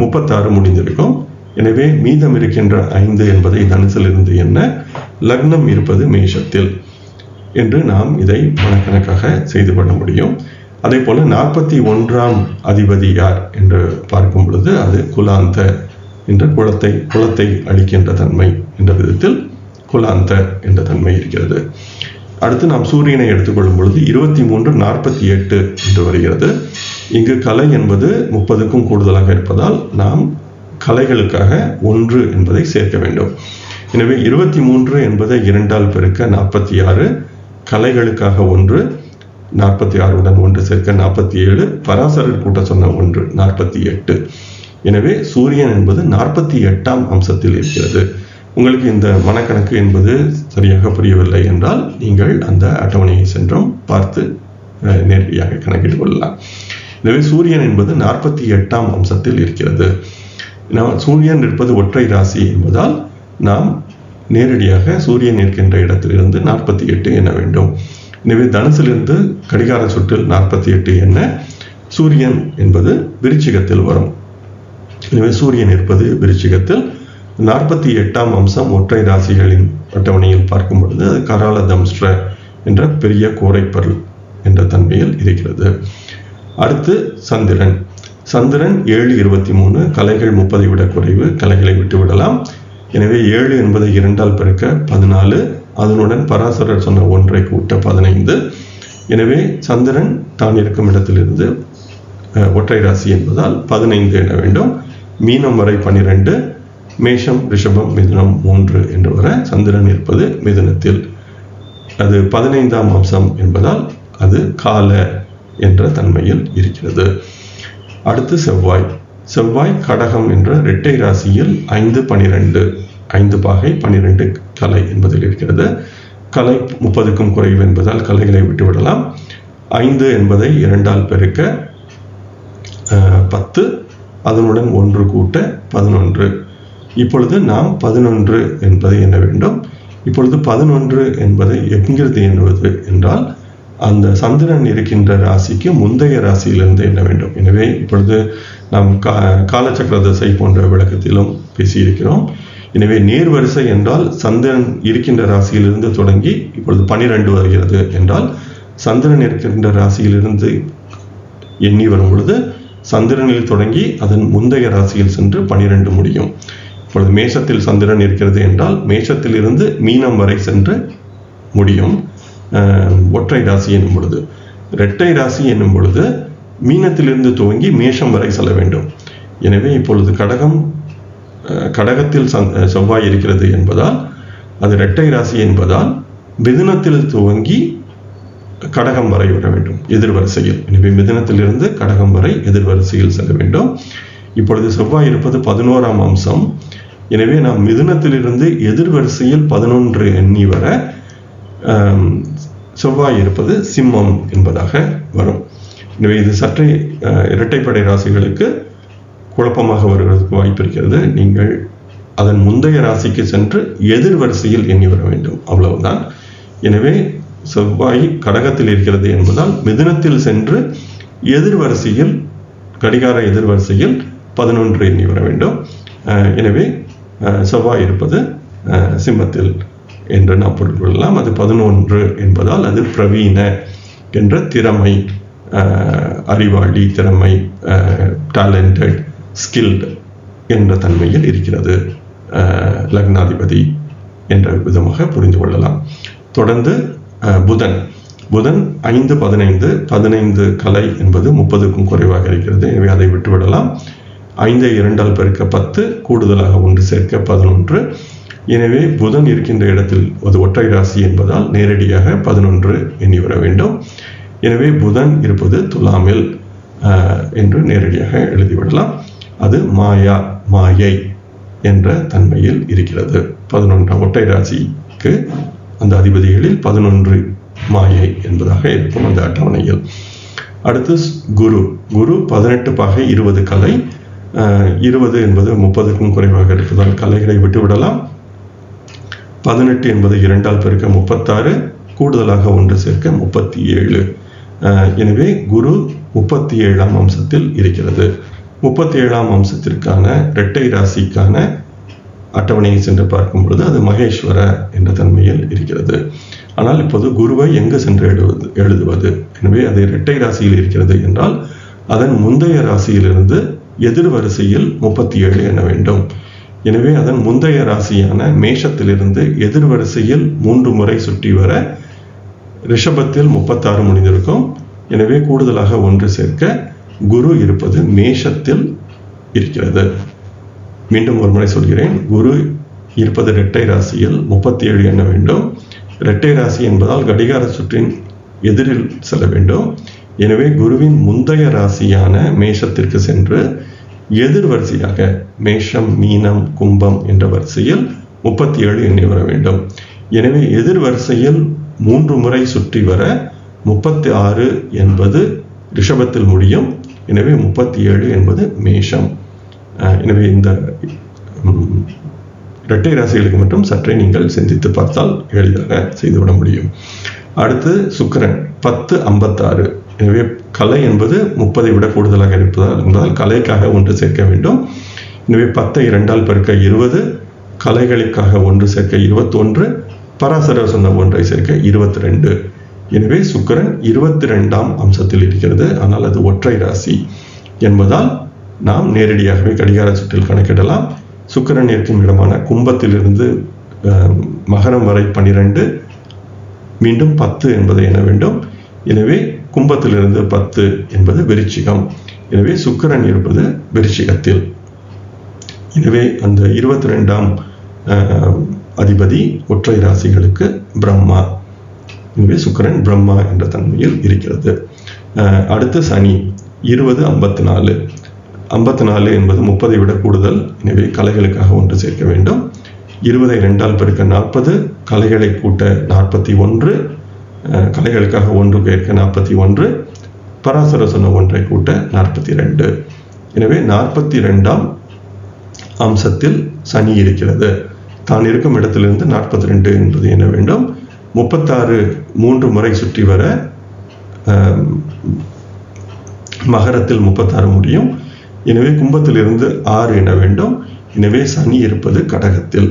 36 முடிந்திருக்கும். எனவே மீதம் இருக்கின்ற 5 என்பதை தனுசிலிருந்து எண்ண லக்னம் இருப்பது மேஷத்தில் என்று நாம் இதை மனக்கணக்காக செய்து கொள்ள முடியும். அதே போல 41ஆம் அதிபதி யார் என்று பார்க்கும் பொழுது அது குலாந்த என்ற குலத்தை அளிக்கின்ற தன்மை என்ற விதத்தில் குலாந்த என்ற தன்மை இருக்கிறது. அடுத்து நாம் சூரியனை எடுத்துக்கொள்ளும் பொழுது 23 48 என்று வருகிறது. இங்கு கலை என்பது 30க்கும் கூடுதலாக இருப்பதால் நாம் கலைகளுக்காக 1 என்பதை சேர்க்க வேண்டும். எனவே 23 என்பதை 2ஆல் பெருக்க 46, கலைகளுக்காக 1, 46உடன் 1 சேர்க்க 47, பராசரர் கூட்ட சொன்ன 1 48. எனவே சூரியன் என்பது 48ஆம் அம்சத்தில் இருக்கிறது. உங்களுக்கு இந்த மனக்கணக்கு என்பது சரியாக புரியவில்லை என்றால் நீங்கள் அந்த அட்டவணையை சென்றும் பார்த்து நேரடியாக கணக்கிட்டுக் கொள்ளலாம். எனவே சூரியன் என்பது 48ஆம் அம்சத்தில் இருக்கிறது. சூரியன் இருப்பது ஒற்றை ராசி என்பதால் நாம் நேரடியாக சூரியன் இருக்கின்ற இடத்திலிருந்து 48 எண்ண வேண்டும். எனவே தனுசிலிருந்து கடிகார சுற்றில் 48 எண்ண சூரியன் என்பது விருச்சிகத்தில் வரும். எனவே சூரியன் இருப்பது விருச்சிகத்தில். 48ஆம் அம்சம் ஒற்றை ராசிகளின் அட்டவணையில் பார்க்கும் பொழுது அது கரால தம்ஸ்ட்ர என்ற பெரிய கோரைப்பொருள் என்ற தன்மையில் இருக்கிறது. அடுத்து சந்திரன். சந்திரன் 7-23, கலைகள் 30ஐ விட குறைவு, கலைகளை விட்டுவிடலாம். எனவே 7 என்பதை 2ஆல் பெருக்க 14, அதனுடன் பராசரர் சொன்ன 1ஐ கூட்ட 15. எனவே சந்திரன் தான் இருக்கும் இடத்திலிருந்து ஒற்றை ராசி என்பதால் 15 எண்ண வேண்டும். மீனம் வரை 12, மேஷம், ரிஷபம், மிதுனம் 3 என்று வர சந்திரன் இருப்பது மிதுனத்தில். அது 15ஆம் அம்சம் என்பதால் அது கால என்ற தன்மையில் இருக்கிறது. அடுத்து செவ்வாய். செவ்வாய் கடகம் என்ற இரட்டை ராசியில் 5-12, 5 பாகை 12 கலை என்பதில் இருக்கிறது. கலை 30க்கும் குறைவு என்பதால் கலைகளை விட்டுவிடலாம். 5 என்பதை 2ஆல் பெருக்க 10, அதனுடன் 1 கூட்ட 11. இப்பொழுது நாம் 11 என்பதை எண்ண வேண்டும். இப்பொழுது 11 என்பதை எங்கிருந்து எண்ணுவது என்றால் அந்த சந்திரன் இருக்கின்ற ராசிக்கு முந்தைய ராசியிலிருந்து எண்ண வேண்டும். எனவே இப்பொழுது நாம் காலச்சக்கர தசை போன்ற விளக்கத்திலும் பேசியிருக்கிறோம். எனவே நேர்வரிசை என்றால் சந்திரன் இருக்கின்ற ராசியிலிருந்து தொடங்கி இப்பொழுது 12 வருகிறது என்றால் சந்திரன் இருக்கின்ற ராசியிலிருந்து எண்ணி வரும் பொழுது சந்திரனில் தொடங்கி அதன் முந்தைய ராசியில் சென்று 12 முடியும். இப்பொழுது மேஷத்தில் சந்திரன் இருக்கிறது என்றால் மேஷத்தில் இருந்து மீனம் வரை சென்று முடியும் ஒற்றை ராசி என்னும் பொழுது. இரட்டை ராசி என்னும் பொழுது மீனத்திலிருந்து துவங்கி மேஷம் வரை செல்ல வேண்டும். எனவே இப்பொழுது கடகத்தில் செவ்வாய் இருக்கிறது என்பதால் அது இரட்டை ராசி என்பதால் மிதுனத்தில் துவங்கி கடகம் வரை வர வேண்டும் எதிர்வரிசையில். எனவே மிதுனத்திலிருந்து கடகம் வரை எதிர்வரிசையில் செல்ல வேண்டும். இப்பொழுது செவ்வாய் இருப்பது 11ஆம் அம்சம். எனவே நாம் மிதுனத்திலிருந்து எதிர்வரிசையில் 11 எண்ணி வர செவ்வாய் இருப்பது சிம்மம் என்பதாக வரும். எனவே இது சற்றே இரட்டைப்படை ராசிகளுக்கு குழப்பமாக வருவதற்கு வாய்ப்பு இருக்கிறது. நீங்கள் அதன் முந்தைய ராசிக்கு சென்று எதிர்வரிசையில் எண்ணி வர வேண்டும், அவ்வளவுதான். எனவே செவ்வாய் கடகத்தில் இருக்கிறது என்பதால் மிதுனத்தில் சென்று எதிர்வரிசையில் கடிகார எதிர்வரிசையில் 11 எண்ணி வர வேண்டும். எனவே செவ்வாய் இருப்பது சிம்மத்தில் என்று நாம் பொருள் கொள்ளலாம். அது 11 என்பதால் அது பிரவீன என்ற திறமை, அறிவாளி, திறமை, டேலண்டட், ஸ்கில்டு என்ற தன்மையில் இருக்கிறது லக்னாதிபதி என்ற விதமாக புரிந்து கொள்ளலாம். தொடர்ந்து புதன் 5, 15 கலை என்பது 30க்கும் குறைவாக இருக்கிறது. எனவே அதை விட்டுவிடலாம். 5ஐ 2ஆல் பெருக்க 10, கூடுதலாக 1 சேர்க்க 11. எனவே புதன் இருக்கின்ற இடத்தில் அது ஒற்றை ராசி என்பதால் நேரடியாக 11 எண்ணி வர வேண்டும். எனவே புதன் இருப்பது துலாமில் என்று நேரடியாக எழுதிவிடலாம். அது மாயை என்ற தன்மையில் இருக்கிறது. 11 ஒற்றை ராசிக்கு அந்த அதிபதிகளில் 11 மாயை என்பதாக இருக்கும் அந்த அட்டவணையில். அடுத்து குரு 18 பாகை 20 கலை. 20 என்பது 30க்கும் குறைவாக இருப்பதால் கலைகளை விட்டுவிடலாம். 18 என்பது 2ஆல் பெருக்க 36, கூடுதலாக 1 சேர்க்க 37. எனவே குரு 37ஆம் அம்சத்தில் இருக்கிறது. 37ஆம் அம்சத்திற்கான இரட்டை ராசிக்கான அட்டவணையை சென்று பார்க்கும் பொழுது அது மகேஸ்வர என்ற தன்மையில் இருக்கிறது. ஆனால் இப்போது குருவை எங்கு சென்று எழுதுவது? எனவே அது இரட்டை ராசியில் இருக்கிறது என்றால் அதன் முந்தைய ராசியிலிருந்து எதிர்வரிசையில் 37 எண்ண வேண்டும். எனவே அதன் முந்தைய ராசியான மேஷத்திலிருந்து எதிர்வரிசையில் 3 முறை சுற்றி வர ரிஷபத்தில் 36 முடிந்திருக்கும். எனவே கூடுதலாக 1 சேர்க்க குரு இருப்பது மேஷத்தில் இருக்கிறது. மீண்டும் ஒரு முறை சொல்கிறேன், குரு இருப்பது இரட்டை ராசியில் 37 எண்ண வேண்டும். இரட்டை ராசி என்பதால் கடிகார சுற்றின் எதிரில் செல்ல வேண்டும். எனவே குருவின் முந்தைய ராசியான மேஷத்திற்கு சென்று எதிர்வரிசையாக மேஷம், மீனம், கும்பம் என்ற வரிசையில் 37 எண்ணி வர வேண்டும். எனவே எதிர்வரிசையில் 3 முறை சுற்றி வர 36 என்பது ரிஷபத்தில் முடியும். எனவே 37 என்பது மேஷம். எனவே இந்த இரட்டை ராசிகளுக்கு மட்டும் சற்றே நீங்கள் சிந்தித்து பார்த்தால் எளிதாக செய்துவிட முடியும். அடுத்து சுக்கிரன் 10, 56. எனவே கலை என்பது 30ஐ விட கூடுதலாக இருப்பதால் கலைக்காக 1 சேர்க்க வேண்டும். எனவே 10ஐ 2ஆல் பெருக்க 20, கலைகளுக்காக 1 சேர்க்க 21, பராசர சொன்ன 1ஐ சேர்க்க 22. எனவே சுக்கிரன் 22ஆம் அம்சத்தில் இருக்கிறது. ஆனால் அது ஒற்றை ராசி என்பதால் நாம் நேரடியாகவே கடிகார சுற்றில் கணக்கிடலாம். சுக்கிரன் இருக்கும் இடமான கும்பத்திலிருந்து மகரம் வரை 12, மீண்டும் 10 என்பதை எண்ண வேண்டும். எனவே கும்பத்திலிருந்து 10 என்பது விருச்சிகம். எனவே சுக்கிரன் இருப்பது விருச்சிகத்தில். எனவே அந்த 22ஆம் அதிபதி ஒற்றை ராசிகளுக்கு பிரம்மா. எனவே சுக்கிரன் பிரம்மா என்ற தன்மையில் இருக்கிறது. அடுத்து சனி 20, 54. 54 என்பது 30ஐ விட கூடுதல். எனவே கலைகளுக்காக 1 சேர்க்க வேண்டும். 20ஐ 2ஆல் பெருக்க 40, கலைகளை கூட்ட 41, கலைகளுக்காக 1 சேர்க்க 41, பராசர சொன்ன 1ஐ கூட்ட 42. எனவே 42ஆம் அம்சத்தில் சனி இருக்கிறது. தான் இருக்கும் இடத்திலிருந்து 42 என்பது என்ன வேண்டும். 36 3 முறை சுற்றி வர மகரத்தில் 36 முடியும். எனவே கும்பத்திலிருந்து 6 எண்ண வேண்டும். எனவே சனி இருப்பது கடகத்தில்.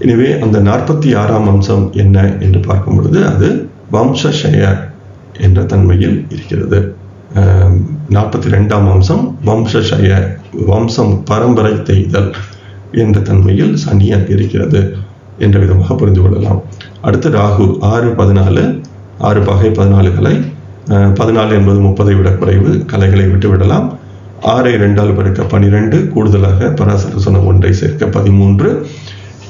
எனவே அந்த 46ஆம் அம்சம் என்ன என்று பார்க்கும் பொழுது அது வம்சஷய என்ற தன்மையில் இருக்கிறது. 42ஆம் அம்சம் வம்சஷய, வம்சம் பரம்பரை தேய்தல் என்ற தன்மையில் சனி அங்கு இருக்கிறது என்ற விதமாக புரிந்து கொள்ளலாம். அடுத்து ராகு 6-14, 6 பகை 14 கலை, 14 என்பது 30 விட குறைவு, கலைகளை விட்டு விடலாம். 6ஐ 2ஆல் பெருக்க 12, கூடுதலாக பராசர சொன்ன 1ஐ சேர்க்க 13.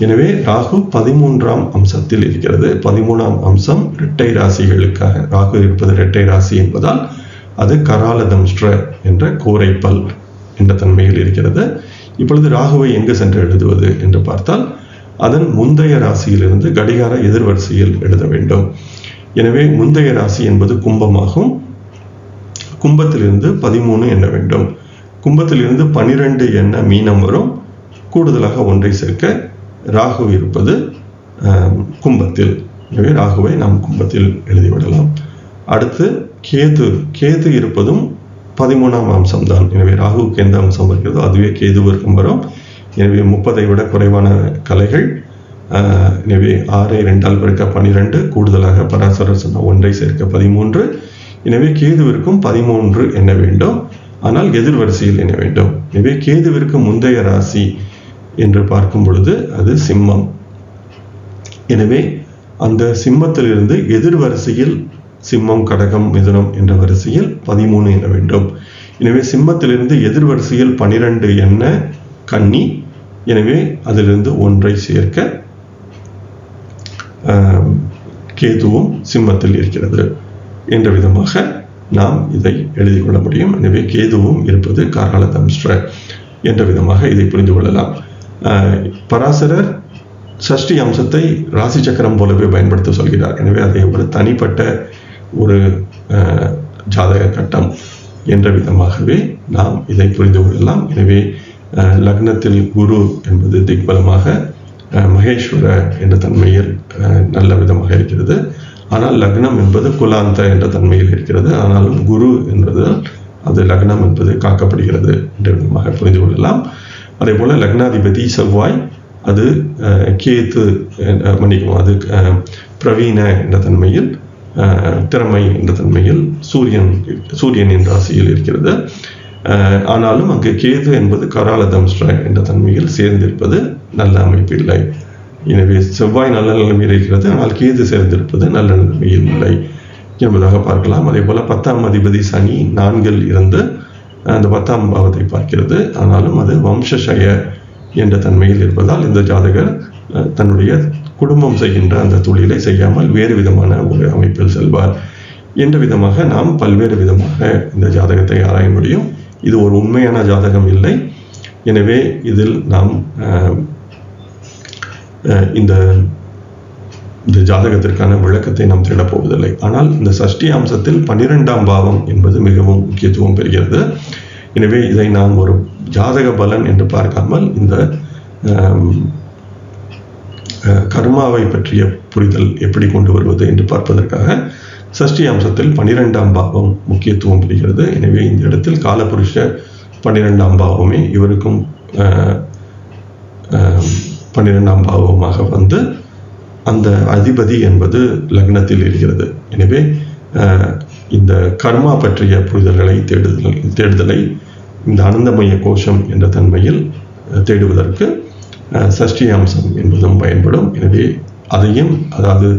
எனவே ராகு 13ஆம் அம்சத்தில் இருக்கிறது. 13ஆம் அம்சம் இரட்டை ராசிகளுக்காக, ராகு இருப்பது இரட்டை ராசி என்பதால் அது கராலதம்ஷ்ட என்ற கோரைப்பல் என்ற தன்மையில் இருக்கிறது. இப்பொழுது ராகுவை எங்கு சென்று எழுதுவது என்று பார்த்தால் அதன் முந்தைய ராசியிலிருந்து கடிகார எதிர்வரிசையில் எழுத வேண்டும். எனவே முந்தைய ராசி என்பது கும்பமாகும். கும்பத்திலிருந்து 13 எண்ண வேண்டும். கும்பத்திலிருந்து 12 எண்ண மீனம் வரும். கூடுதலாக 1ஐ சேர்க்க ராகு இருப்பது கும்பத்தில். எனவே ராகுவை நாம் கும்பத்தில் எழுதிவிடலாம். அடுத்து கேது இருப்பதும் 13ஆம் அம்சம் தான். எனவே ராகுவுக்கு எந்த அம்சம் வருகிறதோ அதுவே கேதுவிற்கும் வரும். எனவே 30ஐ விட குறைவான கலைகள். எனவே 6ஐ 2ஆல் பெருக்க 12, கூடுதலாக பராசரர் சொன்ன 1ஐ சேர்க்க 13. எனவே கேதுவிற்கும் 13 எண்ண வேண்டும். ஆனால் எதிர்வரிசையில் எண்ண வேண்டும். எனவே கேதுவிற்கு முந்தைய ராசி என்று பார்க்கும் பொழுது அது சிம்மம். எனவே அந்த சிம்மத்திலிருந்து எதிர்வரிசையில் சிம்மம், கடகம், மிதுனம் என்ற வரிசையில் 13 எண்ண வேண்டும். எனவே சிம்மத்திலிருந்து எதிர்வரிசையில் 12 எண்ண கன்னி. எனவே அதிலிருந்து 1ஐ சேர்க்க கேதுவும் சிம்மத்தில் இருக்கிறது என்ற விதமாக நாம் இதை எழுதி கொள்ள முடியும். எனவே கேதுவும் இருப்பது கராலதம்ஷ்ட என்ற விதமாக இதை புரிந்து கொள்ளலாம். பராசரர் சஷ்டி அம்சத்தை ராசி சக்கரம் போலவே பயன்படுத்த சொல்கிறார். எனவே அதை ஒரு தனிப்பட்ட ஒரு ஜாதக கட்டம் என்ற விதமாகவே நாம் இதை புரிந்து கொள்ளலாம். எனவே லக்னத்தில் குரு என்பது திக்பலமாக மகேஸ்வர என்ற தன்மையில் நல்ல விதமாக இருக்கிறது. ஆனால் லக்னம் என்பது குலாந்த என்ற தன்மையில் இருக்கிறது. ஆனாலும் குரு என்பது அது லக்னம் என்பது காக்கப்படுகிறது என்ற விதமாக புரிந்து கொள்ளலாம். அதே போல லக்னாதிபதி செவ்வாய், அது கேத்து மன்னிக்கும், அது பிரவீன என்ற தன்மையில், திறமை என்ற தன்மையில் சூரியனின் ராசியில் இருக்கிறது. ஆனாலும் அங்கு கேது என்பது கராலதம்ஷ்ட என்ற தன்மையில் சேர்ந்திருப்பது நல்ல அமைப்பு இல்லை. எனவே செவ்வாய் நல்ல நிலைமையில் இருக்கிறது, ஆனால் கேது சேர்ந்திருப்பது நல்ல நிலைமையில் இல்லை என்பதாக பார்க்கலாம். அதே போல 10ஆம் அதிபதி சனி 4இல் இருந்து அந்த 10ஆம் பாவத்தை பார்க்கிறது. ஆனாலும் அது வம்சஷய என்ற தன்மையில் இருப்பதால் இந்த ஜாதகர் தன்னுடைய குடும்பம் செய்கின்ற அந்த தொழிலை செய்யாமல் வேறு விதமான ஒரு அமைப்பில் செல்வார் என்ற விதமாக நாம் பல்வேறு விதமாக இந்த ஜாதகத்தை ஆராய முடியும். இது ஒரு உண்மையான ஜாதகம் இல்லை. எனவே இதில் நாம் இந்த ஜாதகத்திற்கான விளக்கத்தை நாம் தேடப்போவதில்லை. ஆனால் இந்த சஷ்டி அம்சத்தில் 12ஆம் பாவம் என்பது மிகவும் முக்கியத்துவம் பெறுகிறது. எனவே இதை நாம் ஒரு ஜாதக பலன் என்று பார்க்காமல் இந்த கர்மாவை பற்றிய புரிதல் எப்படி கொண்டு வருவது என்று பார்ப்பதற்காக சஷ்டி அம்சத்தில் 12ஆம் பாவம் முக்கியத்துவம் பெறுகிறது. எனவே இந்த இடத்தில் காலபுருஷ 12ஆம் பாவமே இவருக்கும் 12ஆம் பாவமாக வந்து அந்த அதிபதி என்பது லக்னத்தில் இருக்கிறது. எனவே இந்த கர்மா பற்றிய புரிதல்களை தேடுதலை இந்த அனந்தமய கோஷம் என்ற தன்மையில் தேடுவதற்கு சஷ்டி அம்சம் என்பதும் பயன்படும். எனவே அதையும், அதாவது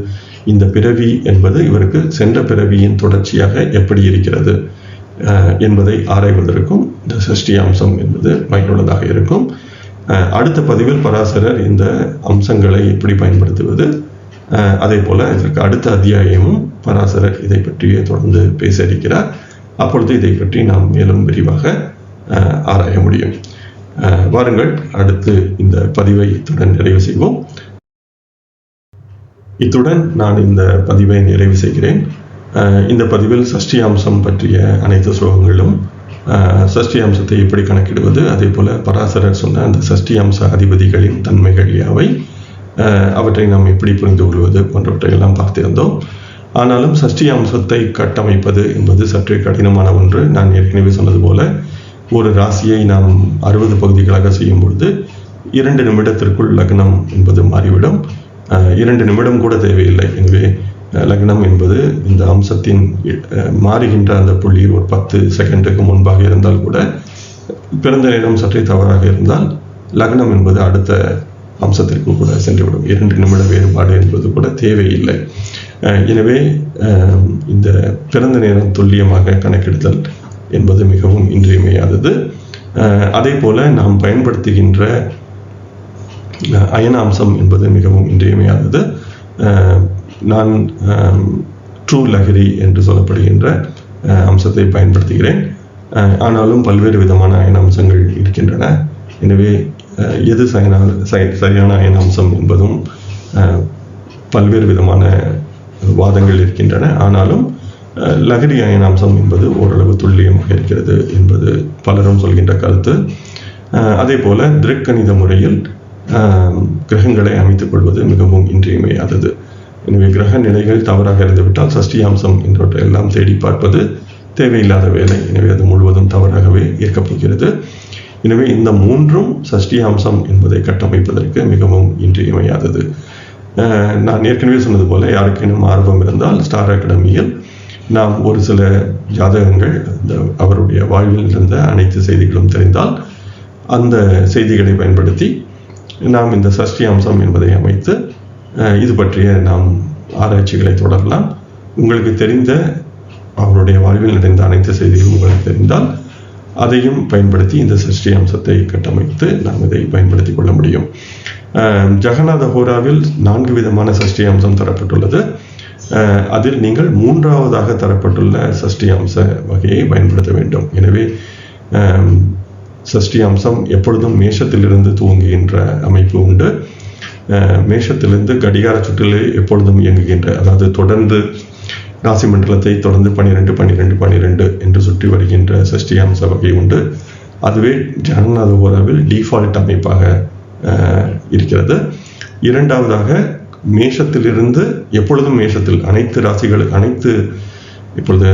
இந்த பிறவி என்பது இவருக்கு சென்ற பிறவியின் தொடர்ச்சியாக எப்படி இருக்கிறது என்பதை ஆராய்வதற்கும் இந்த சஷ்டி அம்சம் என்பது பயனுள்ளதாக இருக்கும். அடுத்த பதிவில் பராசரர் இந்த அம்சங்களை எப்படி பயன்படுத்துவது, அதே போல இதற்கு அடுத்த அத்தியாயமும் பராசரர் இதை பற்றியே தொடர்ந்து பேச இருக்கிறார். அப்பொழுது இதை பற்றி நாம் மேலும் விரிவாக ஆராய முடியும். வாருங்கள், அடுத்து இந்த பதிவை இத்துடன் நிறைவு செய்வோம். இத்துடன் நான் இந்த பதிவை நிறைவு செய்கிறேன். இந்த பதிவில் சஷ்டி அம்சம் பற்றிய அனைத்து ஸ்லோகங்களும், சஷ்டி அம்சத்தை எப்படி கணக்கிடுவது, அதே போல பராசரர் சொன்ன அந்த சஷ்டி அம்ச அதிபதிகளின் தன்மைகள் யாவை, அவற்றை நாம் எப்படி புரிந்து கொள்வது போன்றவற்றையெல்லாம் பார்த்திருந்தோம். ஆனாலும் சஷ்டி அம்சத்தை கட்டமைப்பது என்பது சற்றே கடினமான ஒன்று. நான் ஏற்கனவே சொன்னது போல ஒரு ராசியை நாம் 60 பகுதிகளாக செய்யும் பொழுது 2 நிமிடத்திற்குள் லக்னம் என்பது மாறிவிடும். 2 நிமிடம் கூட தேவையில்லை. எனவே லக்னம் என்பது இந்த அம்சத்தின் மாறுகின்ற அந்த புள்ளியில் ஒரு 10 செகண்டுக்கு முன்பாக இருந்தால் கூட, பிறந்த நேரம் சற்றே தவறாக இருந்தால் லக்னம் என்பது அடுத்த அம்சத்திற்கு கூட சென்றுவிடும். 2 நிமிட வேறுபாடு என்பது கூட தேவையில்லை. எனவே இந்த பிறந்த நேரம் துல்லியமாக கணக்கெடுத்தல் என்பது மிகவும் இன்றியமையாதது. அதே போல நாம் பயன்படுத்துகின்ற அயன அம்சம் என்பது மிகவும் இன்றியமையாதது. நான் ட்ரூ லஹரி என்று சொல்லப்படுகின்ற அம்சத்தை பயன்படுத்துகிறேன். ஆனாலும் பல்வேறு விதமான அயன அம்சங்கள் இருக்கின்றன. எனவே எது சரியான அயன அம்சம் என்பதும் பல்வேறு விதமான வாதங்கள் இருக்கின்றன. ஆனாலும் லஹரி அயன அம்சம் என்பது ஓரளவு துல்லியமாக இருக்கிறது என்பது பலரும் சொல்கின்ற கருத்து. அதே போல திருக்கணித முறையில் கிரகங்களை அமைத்துக் கொள்வது மிகவும் இன்றியமையாதது. எனவே கிரக நிலைகள் தவறாக இருந்துவிட்டால் சஷ்டியாம்சம் என்றவற்றையெல்லாம் தேடி பார்ப்பது தேவையில்லாத வேலை. எனவே அது முழுவதும் தவறாகவே இருக்கப் போகிறது. எனவே இந்த 3ம் சஷ்டியாம்சம் என்பதை கட்டமைப்பதற்கு மிகவும் இன்றியமையாதது. நான் ஏற்கனவே சொன்னது போல, யாருக்கேனும் ஆர்வம் இருந்தால் ஸ்டார் அகாடமியில் நாம் ஒரு சில ஜாதகங்கள், அவருடைய வாழ்வில் இருந்த அனைத்து செய்திகளும் தெரிந்தால் அந்த செய்திகளை பயன்படுத்தி நாம் இந்த சஷ்டி அம்சம் என்பதை அமைத்து இது பற்றிய நாம் ஆராய்ச்சிகளை தொடரலாம். உங்களுக்கு தெரிந்த அவருடைய வாழ்வில் நடந்த அனைத்து செய்திகளும் உங்களுக்கு தெரிந்தால் அதையும் பயன்படுத்தி இந்த சஷ்டி அம்சத்தை கட்டமைத்து நாம் இதை பயன்படுத்திக் கொள்ள முடியும். ஜெகநாத ஹோராவில் 4 விதமான சஷ்டி அம்சம் தரப்பட்டுள்ளது. அதில் நீங்கள் 3ஆவதாக தரப்பட்டுள்ள சஷ்டி அம்ச வகையை பயன்படுத்த வேண்டும். எனவே சஷ்டி அம்சம் எப்பொழுதும் மேஷத்திலிருந்து துவங்குகின்ற அமைப்பு உண்டு. மேஷத்திலிருந்து கடிகார சுற்றிலே எப்பொழுதும் இயங்குகின்ற, அதாவது தொடர்ந்து ராசி மண்டலத்தை தொடர்ந்து 12 12 12 என்று சுற்றி வருகின்ற சஷ்டி அம்ச வகை உண்டு. அதுவே ஜெகநாத ஹோராவில் டிஃபால்ட் அமைப்பாக இருக்கிறது. 2ஆவதாக மேஷத்திலிருந்து எப்பொழுதும் மேஷத்தில் அனைத்து ராசிகளுக்கு, அனைத்து இப்பொழுது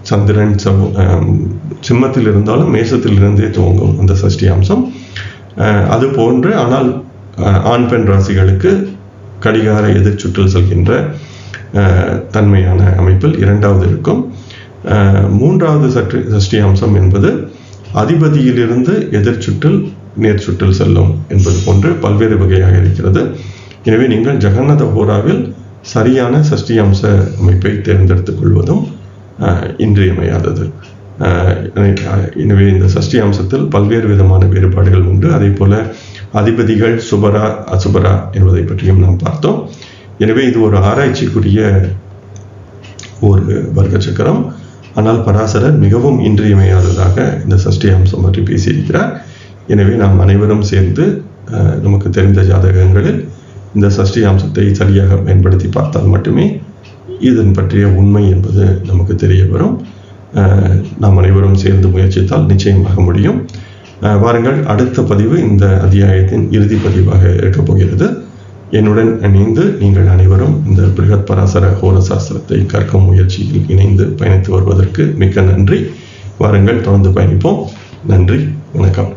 சந்திரன் சிம்மத்தில் இருந்தாலும் மேஷத்திலிருந்தே துவங்கும் அந்த சஷ்டி அம்சம். அது போன்று ஆனால் ஆண் பெண் ராசிகளுக்கு கடிகார எதிர்ச்சுற்றில் செல்கின்ற தன்மையான அமைப்பில் 2வது இருக்கும். 3வது சஷ்டி அம்சம் என்பது அதிபதியிலிருந்து எதிர்ச்சுற்றில் நேர்ச்சுற்றில் செல்லும் என்பது போன்று பல்வேறு வகையாக இருக்கிறது. எனவே நீங்கள் ஜெகநாத ஹோராவில் சரியான சஷ்டி அம்ச அமைப்பை தேர்ந்தெடுத்துக் கொள்வதும் இன்றியமையாதது. எனவே இந்த சஷ்டி அம்சத்தில் பல்வேறு விதமான வேறுபாடுகள் உண்டு. அதே போல அதிபதிகள் சுபரா அசுபரா என்பதை பற்றியும் நாம் பார்த்தோம். எனவே இது ஒரு ஆராய்ச்சிக்குரிய ஒரு வர்க்க சக்கரம். ஆனால் பராசரர் மிகவும் இன்றியமையாததாக இந்த சஷ்டி அம்சம் பற்றி பேசியிருக்கிறார். எனவே நாம் அனைவரும் சேர்ந்து நமக்கு தெரிந்த ஜாதகங்களில் இந்த சஷ்டி அம்சத்தை சரியாக பயன்படுத்தி பார்த்தால் மட்டுமே இதன் பற்றிய உண்மை என்பது நமக்கு தெரிய வரும். நாம் அனைவரும் சேர்ந்து முயற்சித்தால் நிச்சயமாக முடியும். வாருங்கள், அடுத்த பதிவு இந்த அத்தியாயத்தின் இறுதி பதிவாக இருக்கப் போகிறது. என்னுடன் இணைந்து நீங்கள் அனைவரும் இந்த பிருகத் பராசர ஹோர சாஸ்திரத்தை கற்கும் முயற்சியில் இணைந்து பயணித்து வருவதற்கு மிக்க நன்றி. வாருங்கள், தொடர்ந்து பயணிப்போம். நன்றி, வணக்கம்.